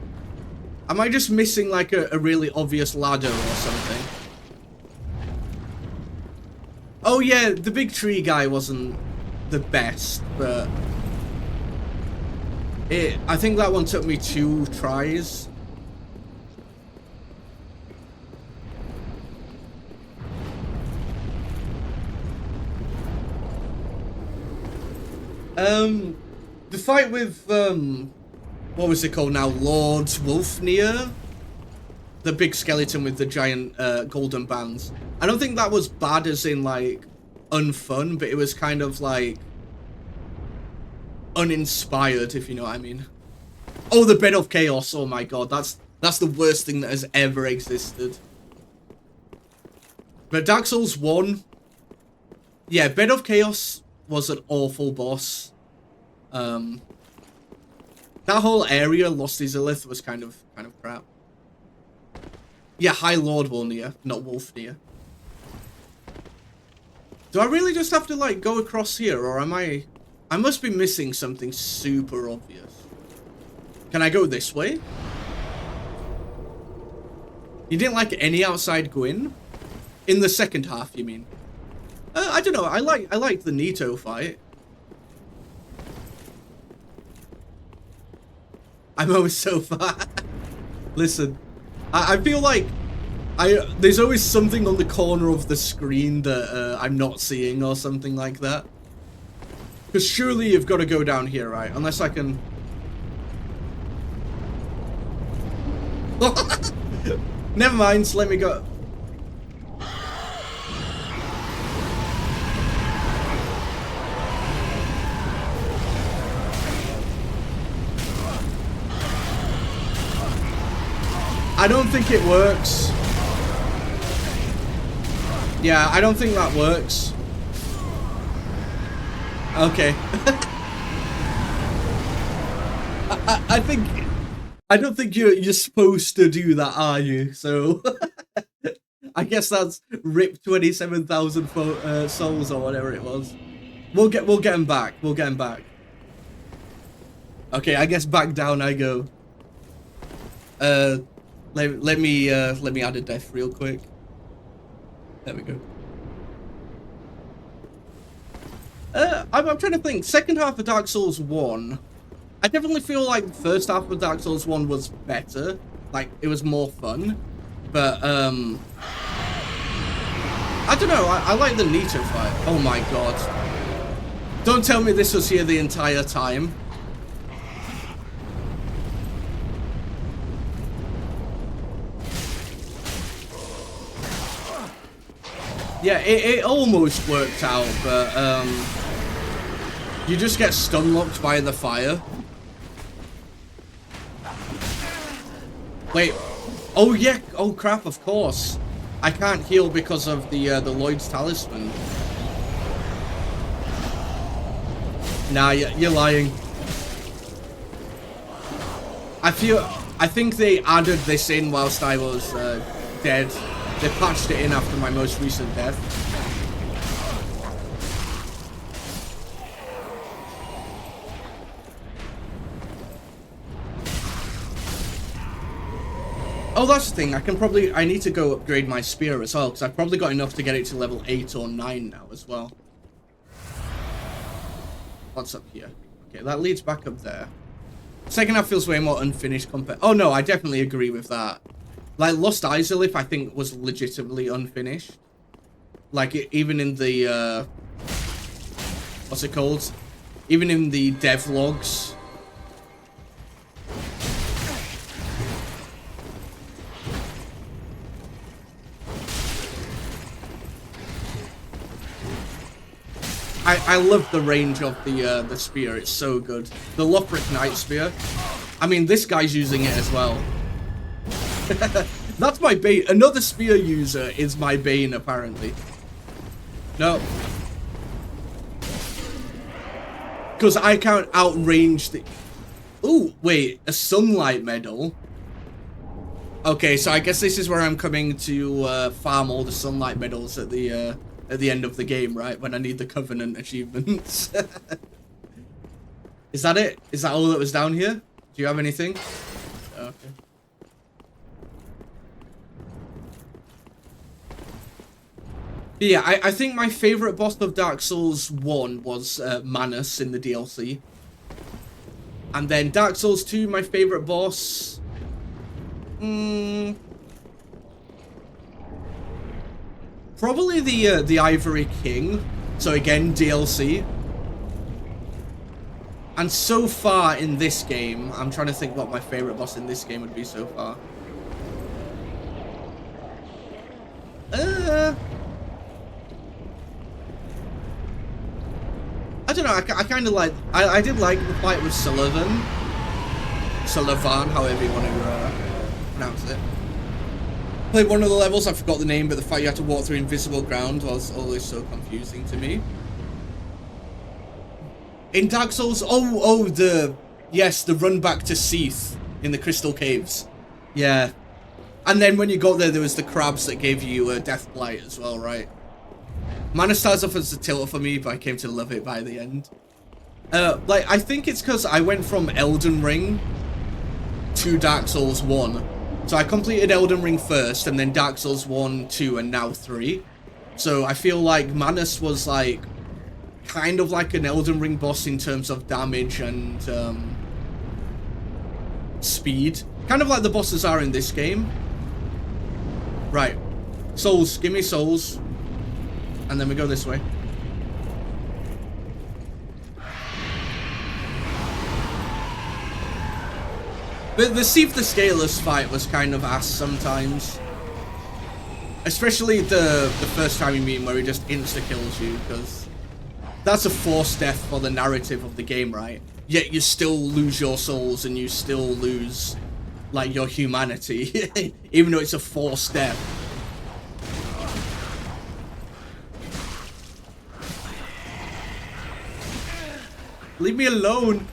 Am I just missing like a really obvious ladder or something? Oh yeah, the big tree guy wasn't the best, but... I think that one took me 2 tries. The fight with, what was it called now? Lord Wolfnir? The big skeleton with the giant, golden bands. I don't think that was bad as in, like, unfun, but it was kind of, like, uninspired, if you know what I mean. Oh, the Bed of Chaos. Oh my god, that's the worst thing that has ever existed. But Dark Souls 1, yeah, Bed of Chaos was an awful boss. That whole area, Lost Izalith, was kind of crap. Yeah, High Lord Wolfnir, not Wolfnir. Do I really just have to, like, go across here, or am I must be missing something super obvious. Can I go this way? You didn't like any outside Gwyn? In the second half, you mean? I don't know. I liked the Nito fight. I'm always so far. Listen, I feel like there's always something on the corner of the screen that I'm not seeing or something like that. Because surely you've got to go down here, right? Unless I can... Never mind, let me go. I don't think it works. Yeah, I don't think that works. Okay. I don't think you're supposed to do that, are you? So I guess that's rip 27,000 souls or whatever it was. We'll get him back. We'll get him back. Okay, I guess back down I go. Let me add a death real quick. There we go. I'm trying to think. Second half of Dark Souls 1, I definitely feel like the first half of Dark Souls 1 was better. Like, it was more fun. But, I don't know. I like the Nito fight. Oh my god. Don't tell me this was here the entire time. Yeah, it almost worked out, but, you just get stun-locked by the fire. Wait. Oh, yeah. Oh, crap, of course. I can't heal because of the Lloyd's Talisman. Nah, you're lying. I think they added this in whilst I was, dead. They patched it in after my most recent death. Oh, that's the thing. I need to go upgrade my spear as well, because I've probably got enough to get it to level 8 or 9 now as well. What's up here? Okay, that leads back up there. Second half feels way more unfinished compared... Oh, no, I definitely agree with that. Like, Lost Izalith, I think, was legitimately unfinished. Like, even in the, what's it called? Even in the devlogs. I love the range of the spear. It's so good. The Lothric Knight Spear. I mean, this guy's using it as well. That's my bane. Another spear user is my bane, apparently. No. Because I can't outrange the... Ooh, wait. A sunlight medal? Okay, so I guess this is where I'm coming to farm all the sunlight medals at the end of the game, right? When I need the Covenant achievements. Is that it? Is that all that was down here? Do you have anything? Okay. Yeah, I think my favorite boss of Dark Souls 1 was Manus in the DLC. And then Dark Souls 2, my favorite boss. Probably the Ivory King. So again, DLC. And so far in this game, I'm trying to think what my favorite boss in this game would be so far. I don't know, I kind of like... I did like the fight with Sullivan, however you want to pronounce it. Played one of the levels, I forgot the name, but the fight you had to walk through invisible ground was always so confusing to me. In Dark Souls... Yes, the run back to Seath in the Crystal Caves. Yeah. And then when you got there was the crabs that gave you a Death Blight as well, right? Mana starts off as a tilt for me, but I came to love it by the end. Like, I think it's because I went from Elden Ring to Dark Souls 1. So I completed Elden Ring first, and then Dark Souls 1, 2, and now 3. So I feel like Manus was like, kind of like an Elden Ring boss in terms of damage and speed. Kind of like the bosses are in this game. Right. Souls, give me souls. And then we go this way. But the Seath the Scaleless fight was kind of ass sometimes. Especially the first time you meet him where he just insta-kills you, because that's a forced death for the narrative of the game, right? Yet you still lose your souls and you still lose, like, your humanity, even though it's a forced death. Leave me alone.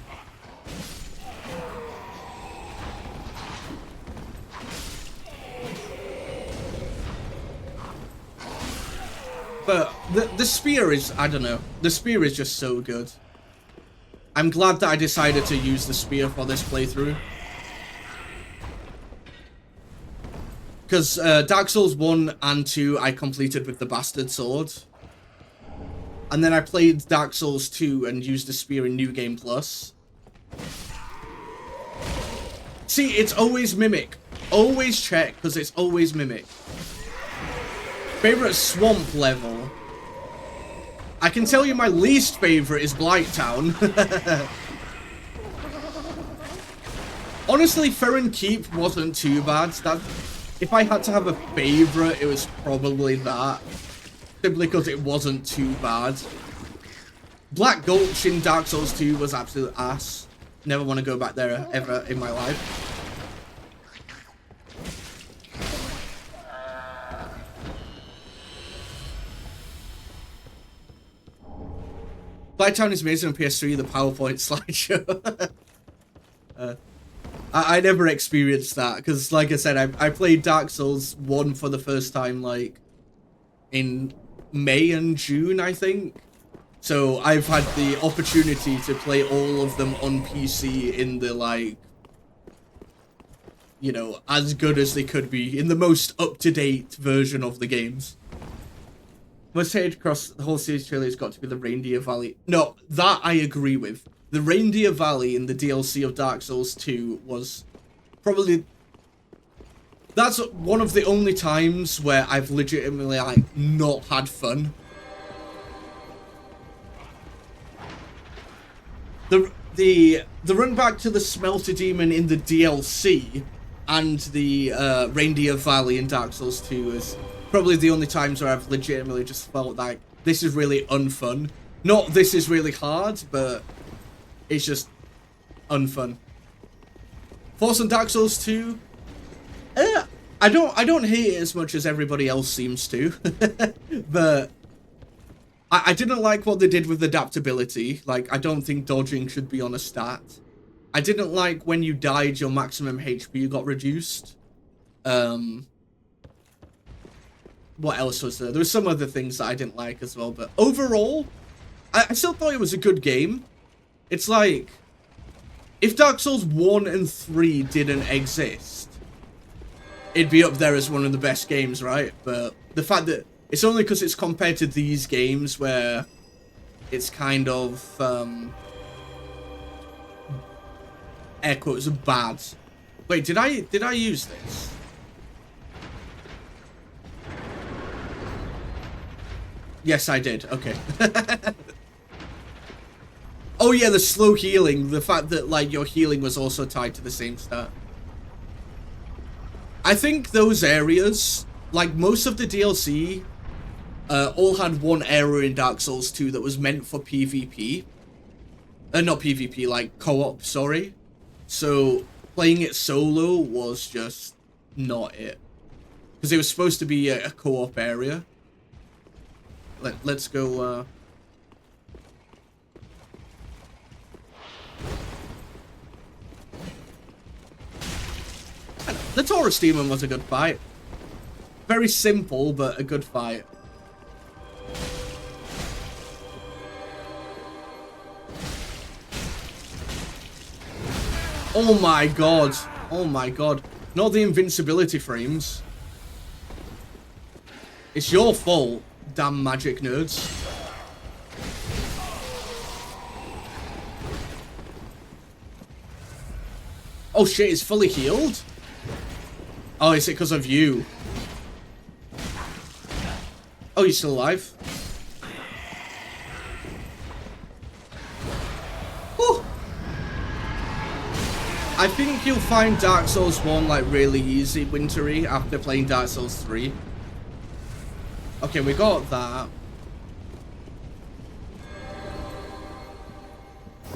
But the spear is, I don't know, the spear is just so good. I'm glad that I decided to use the spear for this playthrough. Because Dark Souls 1 and 2 I completed with the Bastard Sword. And then I played Dark Souls 2 and used the spear in New Game Plus. See, it's always Mimic. Always check, because it's always Mimic. Favorite swamp level. I can tell you my least favorite is Blighttown. Honestly, Ferren Keep wasn't too bad. If I had to have a favorite, it was probably that. Simply because it wasn't too bad. Black Gulch in Dark Souls 2 was absolute ass. Never want to go back there ever in my life. Blighttown is amazing on PS3, the PowerPoint slideshow. I never experienced that, because like I said, I played Dark Souls 1 for the first time, like, in May and June, I think. So I've had the opportunity to play all of them on PC in the, like, you know, as good as they could be, in the most up-to-date version of the games. Most hated across the whole series trailer has got to be the Reindeer Valley. No, that I agree with. The Reindeer Valley in the DLC of Dark Souls 2 was probably... That's one of the only times where I've legitimately, like, not had fun. The run back to the Smelter Demon in the DLC and the Reindeer Valley in Dark Souls 2 is probably the only times where I've legitimately just felt like this is really unfun. Not this is really hard, but it's just unfun. Force on Dark Souls 2. I don't hate it as much as everybody else seems to. But I didn't like what they did with adaptability. Like, I don't think dodging should be on a stat. I didn't like when you died, your maximum HP got reduced. What else was there? There were some other things that I didn't like as well, but overall, I still thought it was a good game. It's like, if Dark Souls 1 and 3 didn't exist, it'd be up there as one of the best games, right? But the fact that it's only because it's compared to these games where it's kind of, air quotes, bad. Wait, did I use this? Yes, I did. Okay. Oh yeah, the slow healing. The fact that like your healing was also tied to the same stat. I think those areas, like most of the DLC, all had one area in Dark Souls 2 that was meant for PvP. Not PvP, like co-op, sorry. So playing it solo was just not it. Because it was supposed to be a co-op area. Let's go, The Taurus Demon was a good fight. Very simple, but a good fight. Oh my god. Oh my god. Not the invincibility frames. It's your fault, damn magic nerds. Oh shit, it's fully healed? Oh, is it because of you? Oh, you're still alive? Whew. I think you'll find Dark Souls 1 like really easy, wintry, after playing Dark Souls 3. Okay, we got that.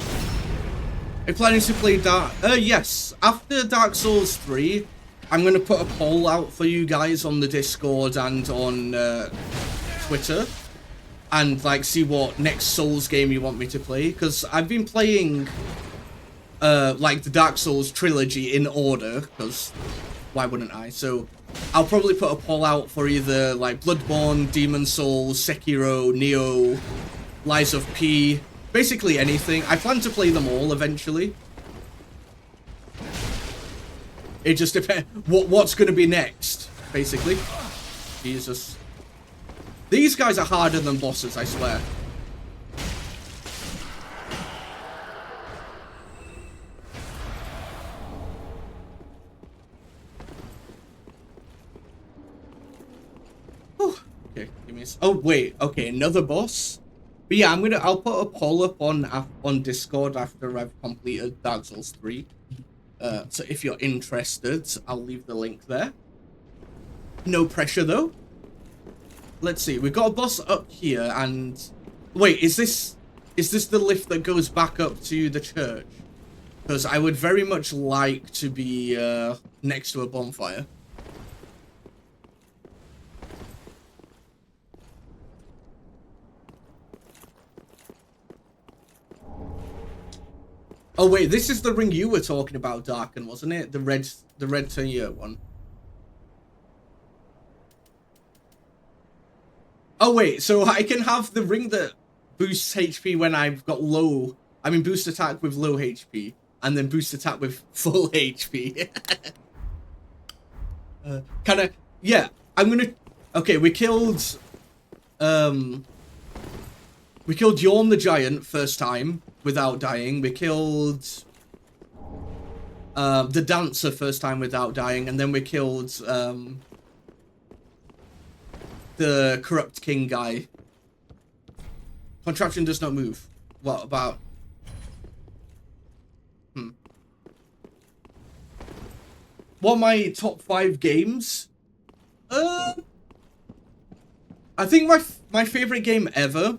Are you planning to play yes. After Dark Souls 3, I'm going to put a poll out for you guys on the Discord and on Twitter. And, like, see what next Souls game you want me to play. Because I've been playing, like, the Dark Souls trilogy in order. Because why wouldn't I? So, I'll probably put a poll out for either, like, Bloodborne, Demon Souls, Sekiro, Nioh, Lies of P. Basically anything. I plan to play them all eventually. It just depends what's going to be next, basically. Jesus. These guys are harder than bosses, I swear. Whew. Okay, give me a... Oh, wait. Okay, another boss? But yeah, I'll put a poll up on Discord after I've completed Dark Souls 3. So if you're interested, I'll leave the link there. No pressure though. Let's see, we've got a boss up here and... Wait, is this the lift that goes back up to the church? Because I would very much like to be next to a bonfire. Oh wait, this is the ring you were talking about, Darken, wasn't it? The red tier one. Oh wait, so I can have the ring that boosts HP when I've got low... I mean, boost attack with low HP, and then boost attack with full HP. Kinda... Yeah, I'm gonna... Okay, we killed... We killed Yorm the Giant first time without dying. We killed the Dancer first time without dying, and then we killed the Corrupt King guy. Contraption does not move. What about... What are my top 5 games? I think my favorite game ever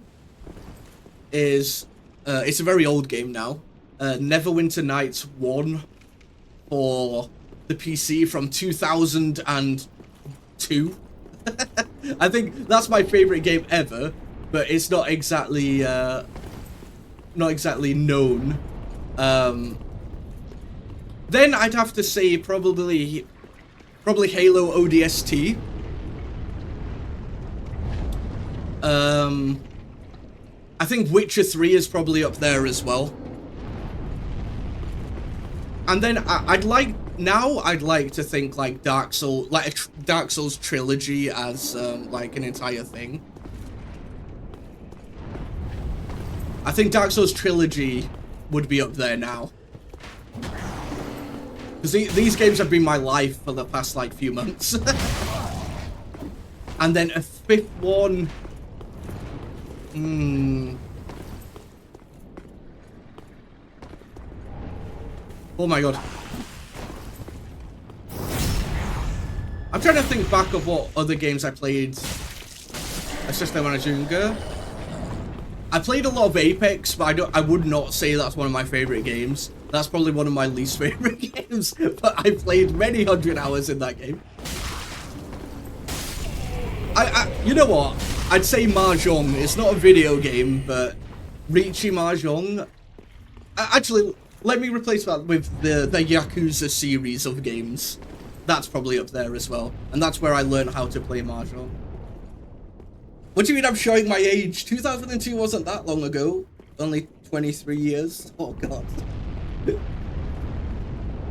is it's a very old game now. Neverwinter Nights 1 for the PC from 2002. I think that's my favorite game ever, but it's not exactly known. Then I'd have to say probably Halo ODST. I think Witcher 3 is probably up there as well. And then I'd like to think like Dark Souls, like a Dark Souls trilogy as like an entire thing. I think Dark Souls trilogy would be up there now. Because these games have been my life for the past, like, few months. And then a fifth one... Oh my god. I'm trying to think back of what other games I played, especially when I was younger. I played a lot of Apex, but I would not say that's one of my favorite games. That's probably one of my least favorite games, but I played many hundred hours in that game. You know what? I'd say Mahjong. It's not a video game, but Richie Mahjong. Actually, let me replace that with the Yakuza series of games. That's probably up there as well. And that's where I learned how to play Mahjong. What do you mean I'm showing my age? 2002 wasn't that long ago. Only 23 years. Oh, God.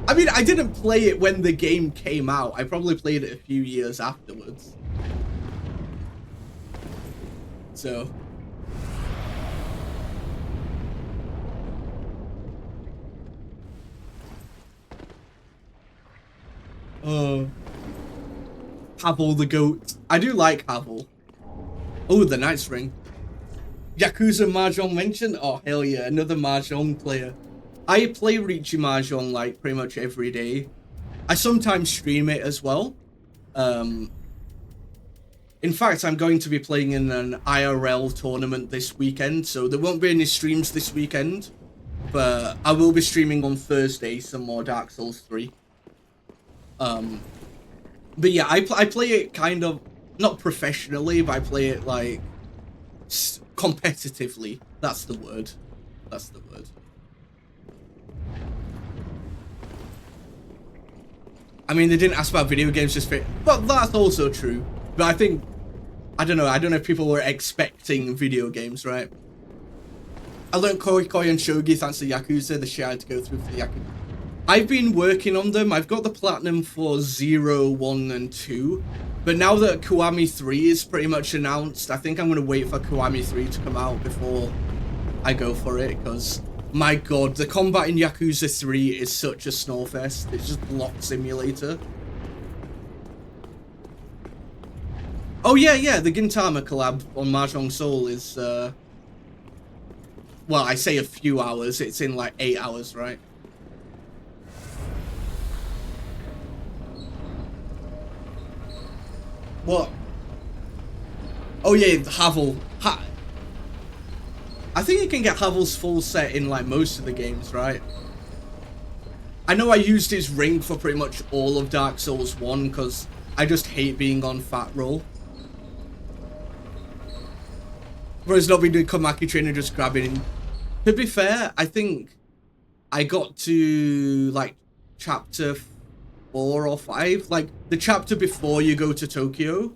I mean, I didn't play it when the game came out. I probably played it a few years afterwards. So... Havel the goat. I do like Havel. Oh, the Knight's Ring. Yakuza Mahjong mentioned? Oh, hell yeah, another Mahjong player. I play Richie Mahjong like pretty much every day. I sometimes stream it as well. In fact, I'm going to be playing in an IRL tournament this weekend, so there won't be any streams this weekend. But I will be streaming on Thursday some more Dark Souls 3. But yeah, I play it kind of, not professionally, but I play it like competitively. That's the word. That's the word. I mean, they didn't ask about video games just fit, but that's also true. But I think, I don't know if people were expecting video games, right? I learned Koi Koi and Shogi thanks to Yakuza, the shit I had to go through for the Yakuza. I've been working on them. I've got the platinum for 0, 1, and 2. But now that Kiwami 3 is pretty much announced, I think I'm going to wait for Kiwami 3 to come out before I go for it. Because, my god, the combat in Yakuza 3 is such a snowfest. It's just block simulator. Oh yeah, the Gintama collab on Mahjong Soul is, well, I say a few hours. It's in like 8 hours, right? What? Oh yeah, Havel. I think you can get Havel's full set in like most of the games, right? I know I used his ring for pretty much all of Dark Souls 1 because I just hate being on fat roll. Whereas not been doing Komaki train and just grabbing. To be fair, I think I got to like chapter 4 or 5, like the chapter before you go to Tokyo.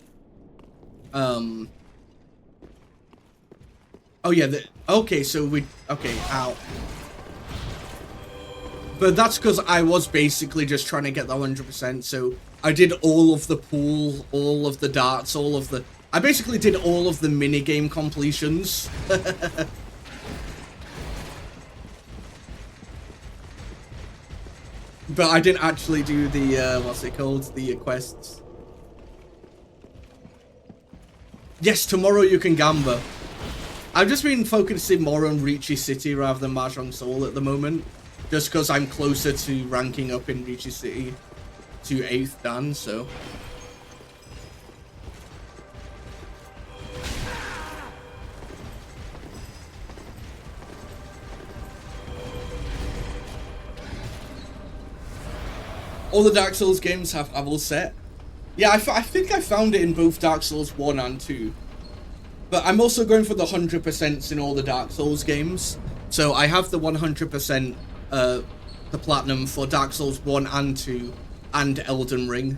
Oh yeah, okay, so ow. But that's because I was basically just trying to get the 100%, so I did all of the pool, all of the darts, I basically did all of the minigame completions. But I didn't actually do the, what's it called? The quests. Yes, tomorrow you can Gamba. I've just been focusing more on Ricci City rather than Mahjong Soul at the moment. Just because I'm closer to ranking up in Ricci City to 8th Dan, so... All the Dark Souls games have Havel set. Yeah, I think I found it in both Dark Souls 1 and 2. But I'm also going for the 100% in all the Dark Souls games. So I have the 100%, the platinum for Dark Souls 1 and 2 and Elden Ring.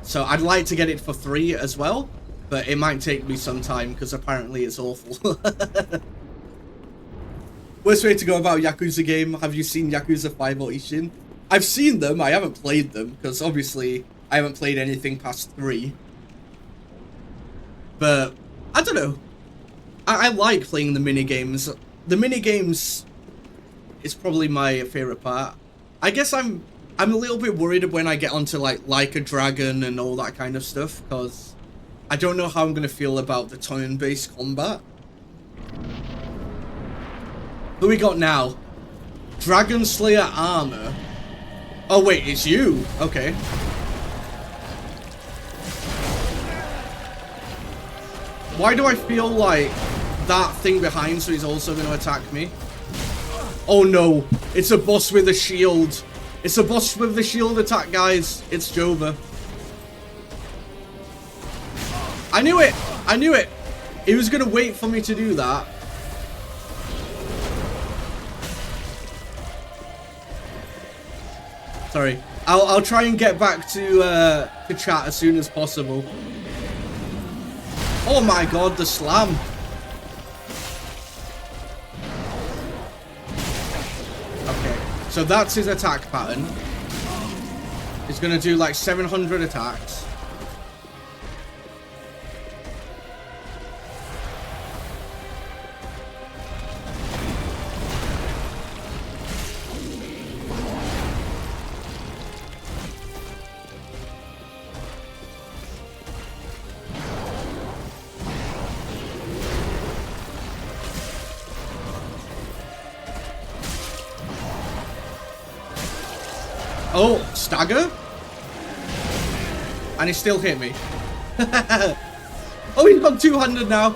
So I'd like to get it for 3 as well. But it might take me some time because apparently it's awful. Worst way to go about Yakuza game. Have you seen Yakuza 5 or Ishin? I've seen them, I haven't played them, because obviously I haven't played anything past 3. But, I don't know. I like playing the minigames. The minigames is probably my favourite part. I guess I'm I'm a little bit worried when I get onto like a dragon and all that kind of stuff, because I don't know how I'm going to feel about the turn-based combat. Who we got now? Dragon Slayer armor. Oh wait, it's you. Okay. Why do I feel like that thing behind so he's also going to attack me? Oh no, it's a boss with a shield. It's a boss with the shield attack, guys. It's Jova. I knew it. I knew it. He was going to wait for me to do that. Sorry. I'll try and get back to chat as soon as possible. Oh my god, the slam. Okay, so that's his attack pattern. He's gonna do like 700 attacks. Oh, stagger? And he still hit me. Oh, he's got two-handed now.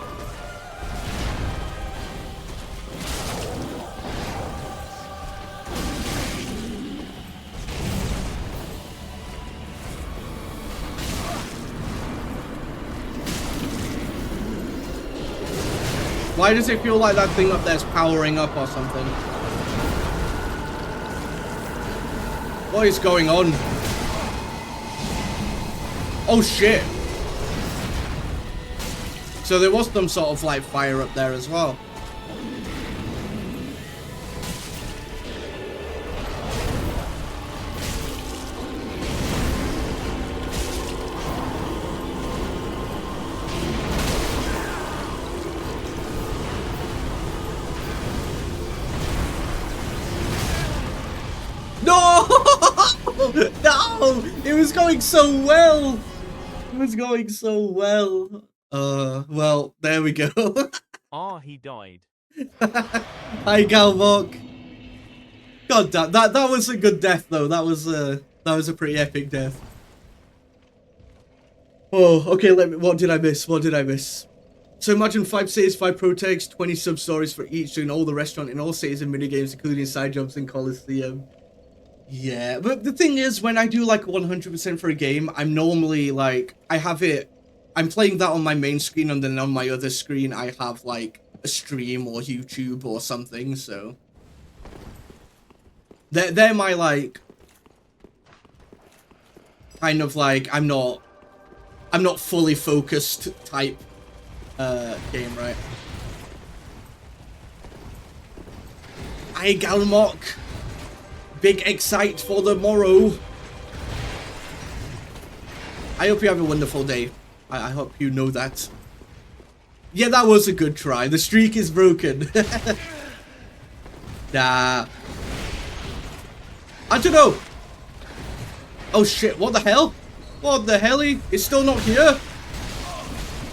Why does it feel like that thing up there's powering up or something? What is going on? Oh shit. So there was some sort of like fire up there as well. No! No! It was going so well! It was going so well. Well, there we go. Ah, he died. Hi, Galvok. God damn, that was a good death though. That was a pretty epic death. Oh, okay, what did I miss? What did I miss? So imagine 5 cities, 5 protests, 20 sub-stories for each, doing all the restaurant in all cities and minigames, including side jobs in Coliseum. Yeah, but the thing is, when I do like 100% for a game, I'm normally like, I'm playing that on my main screen, and then on my other screen I have like a stream or YouTube or something, so they're my like kind of like I'm not fully focused type game, right? Hi, Galmok. Big excite for the morrow. I hope you have a wonderful day. I hope you know that. Yeah, that was a good try. The streak is broken. Nah. I don't know. Oh shit, what the hell? What the hell? It's still not here?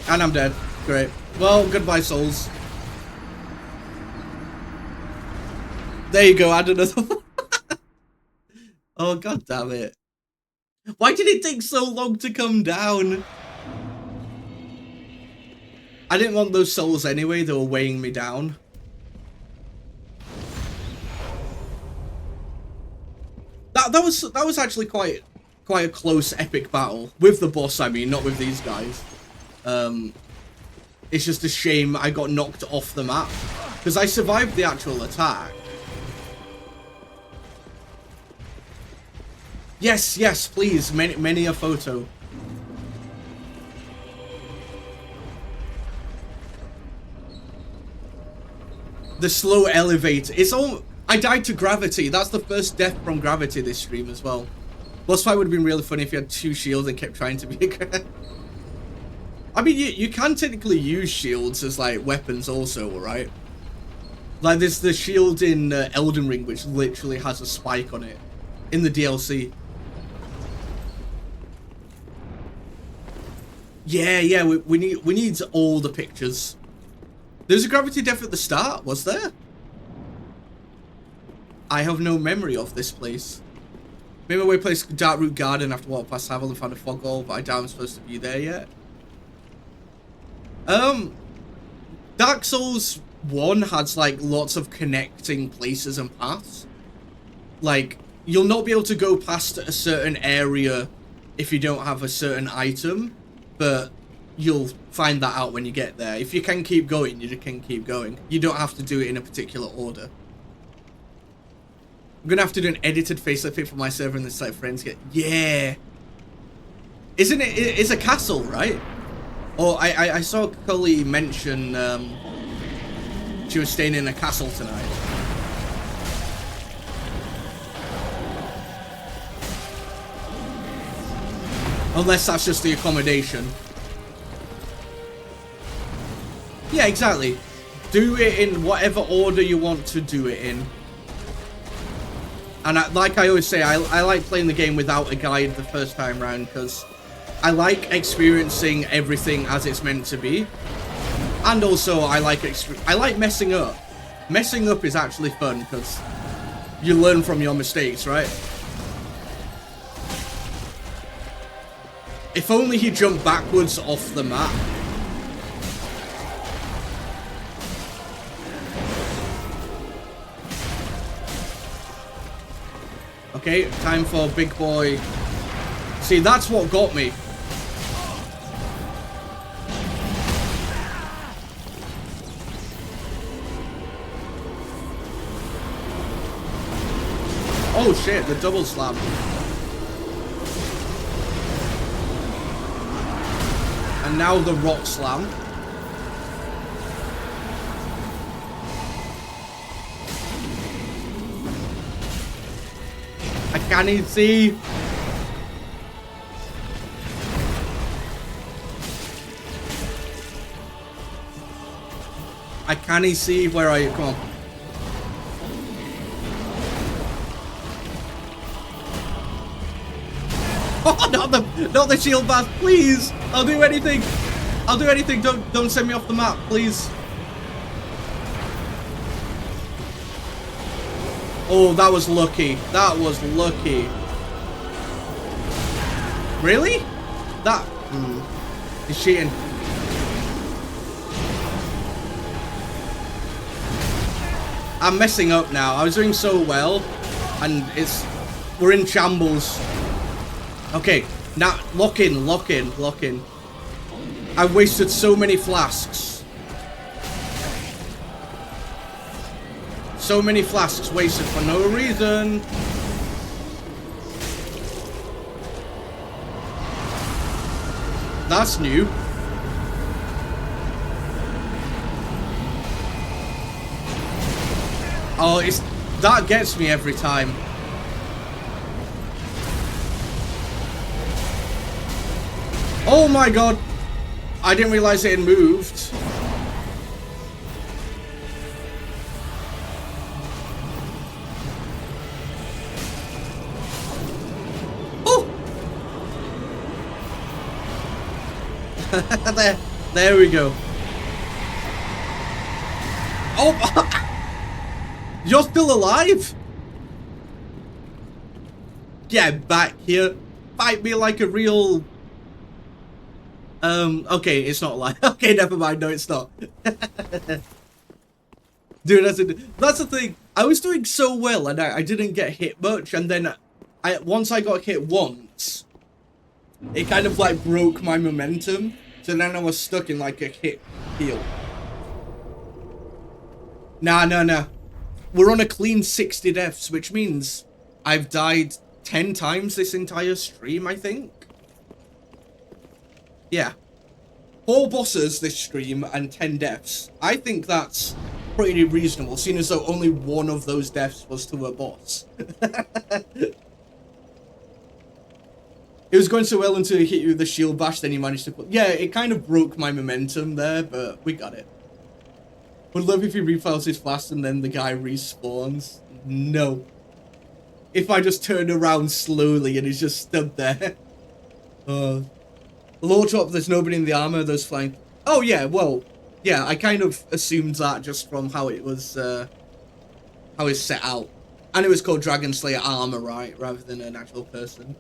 And I'm dead. Great. Well, goodbye, souls. There you go, add another one. Oh, god damn it. Why did it take so long to come down? I didn't want those souls anyway, they were weighing me down. That was actually quite a close epic battle. With the boss, I mean, not with these guys. It's just a shame I got knocked off the map. Because I survived the actual attack. Yes, yes, please. Many a photo. The slow elevator. It's all... I died to gravity. That's the first death from gravity this stream as well. Boss fight would have been really funny if you had 2 shields and kept trying to be a... I mean, you can technically use shields as, like, weapons also, right? Like, there's the shield in Elden Ring, which literally has a spike on it. in the DLC. Yeah, we need all the pictures. There's a gravity depth at the start, was there? I have no memory of this place. Maybe we place Darkroot Garden after walk past Havel and found a fog hole, but I doubt I'm supposed to be there yet. Dark Souls 1 has like lots of connecting places and paths. Like, you'll not be able to go past a certain area if you don't have a certain item, but you'll find that out when you get there. If you can keep going, you can keep going. You don't have to do it in a particular order. I'm gonna have to do an edited facelift pic for my server and this site friends get. Yeah. Isn't it? It's a castle, right? Or I saw Cully mention she was staying in a castle tonight. Unless that's just the accommodation. Yeah, exactly. Do it in whatever order you want to do it in. And like I always say, I like playing the game without a guide the first time round because I like experiencing everything as it's meant to be. And also, I like messing up. Messing up is actually fun because you learn from your mistakes, right? If only he jumped backwards off the map. Okay, time for big boy. See, that's what got me. Oh shit, the double slam. And now the rock slam. I can't even see. I can't even see. Where are you? Come on. Oh, not the shield bath, please. I'll do anything. I'll do anything. Don't send me off the map, please. Oh, that was lucky. That was lucky. Really? That... He's cheating. I'm messing up now. I was doing so well. And it's... We're in shambles. Okay. Now, lock in, lock in, lock in. I wasted so many flasks. So many flasks wasted for no reason. That's new. Oh, that gets me every time. Oh my god. I didn't realize it had moved. There we go. Oh, you're still alive? Get back here. Fight me like a real... okay, it's not alive. Okay, never mind. No, it's not. Dude, that's the thing. I was doing so well and I didn't get hit much. And then once I got hit once, it kind of like broke my momentum. So then I was stuck in like a hit heal. Nah. We're on a clean 60 deaths, which means I've died 10 times this entire stream, I think. Yeah. 4 bosses this stream and 10 deaths. I think that's pretty reasonable, seeing as though only one of those deaths was to a boss. It was going so well until he hit you with the shield bash, then you managed to put... Yeah, it kind of broke my momentum there, but we got it. Would love if he refills his flask and then the guy respawns. No. if I just turned around slowly and he's just stood there. Low drop, there's nobody in the armor, those flying. Oh yeah, well, yeah, I kind of assumed that just from how it was, how it's set out. And it was called Dragon Slayer armor, right? Rather than an actual person.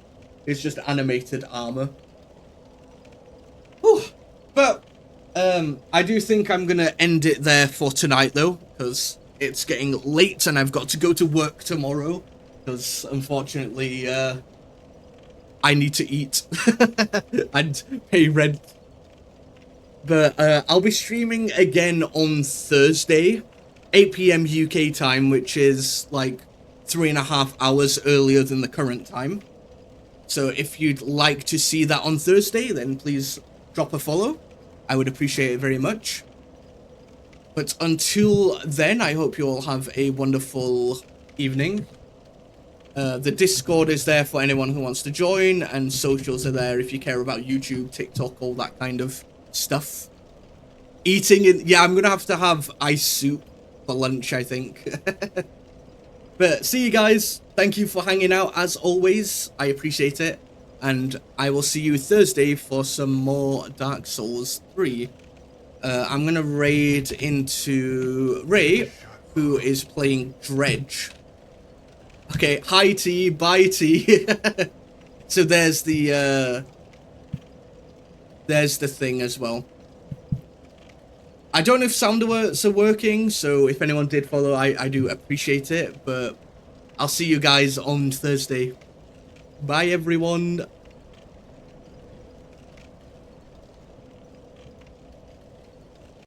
It's just animated armor. Whew. But, I do think I'm gonna end it there for tonight though, because it's getting late and I've got to go to work tomorrow. Because unfortunately, I need to eat and pay rent. But I'll be streaming again on Thursday, 8 PM UK time, which is like 3.5 hours earlier than the current time. So if you'd like to see that on Thursday, then please drop a follow. I would appreciate it very much. But until then, I hope you all have a wonderful evening. The Discord is there for anyone who wants to join, and socials are there if you care about YouTube, TikTok, all that kind of stuff. Eating in, yeah, I'm gonna have to have ice soup for lunch, I think. But see you guys. Thank you for hanging out as always. I appreciate it, and I will see you Thursday for some more Dark Souls 3. I'm gonna raid into Ray, who is playing Dredge. Okay, hi T, bye T. So there's the thing as well. I don't know if sound alerts are working, so if anyone did follow, I do appreciate it, but I'll see you guys on Thursday. Bye everyone.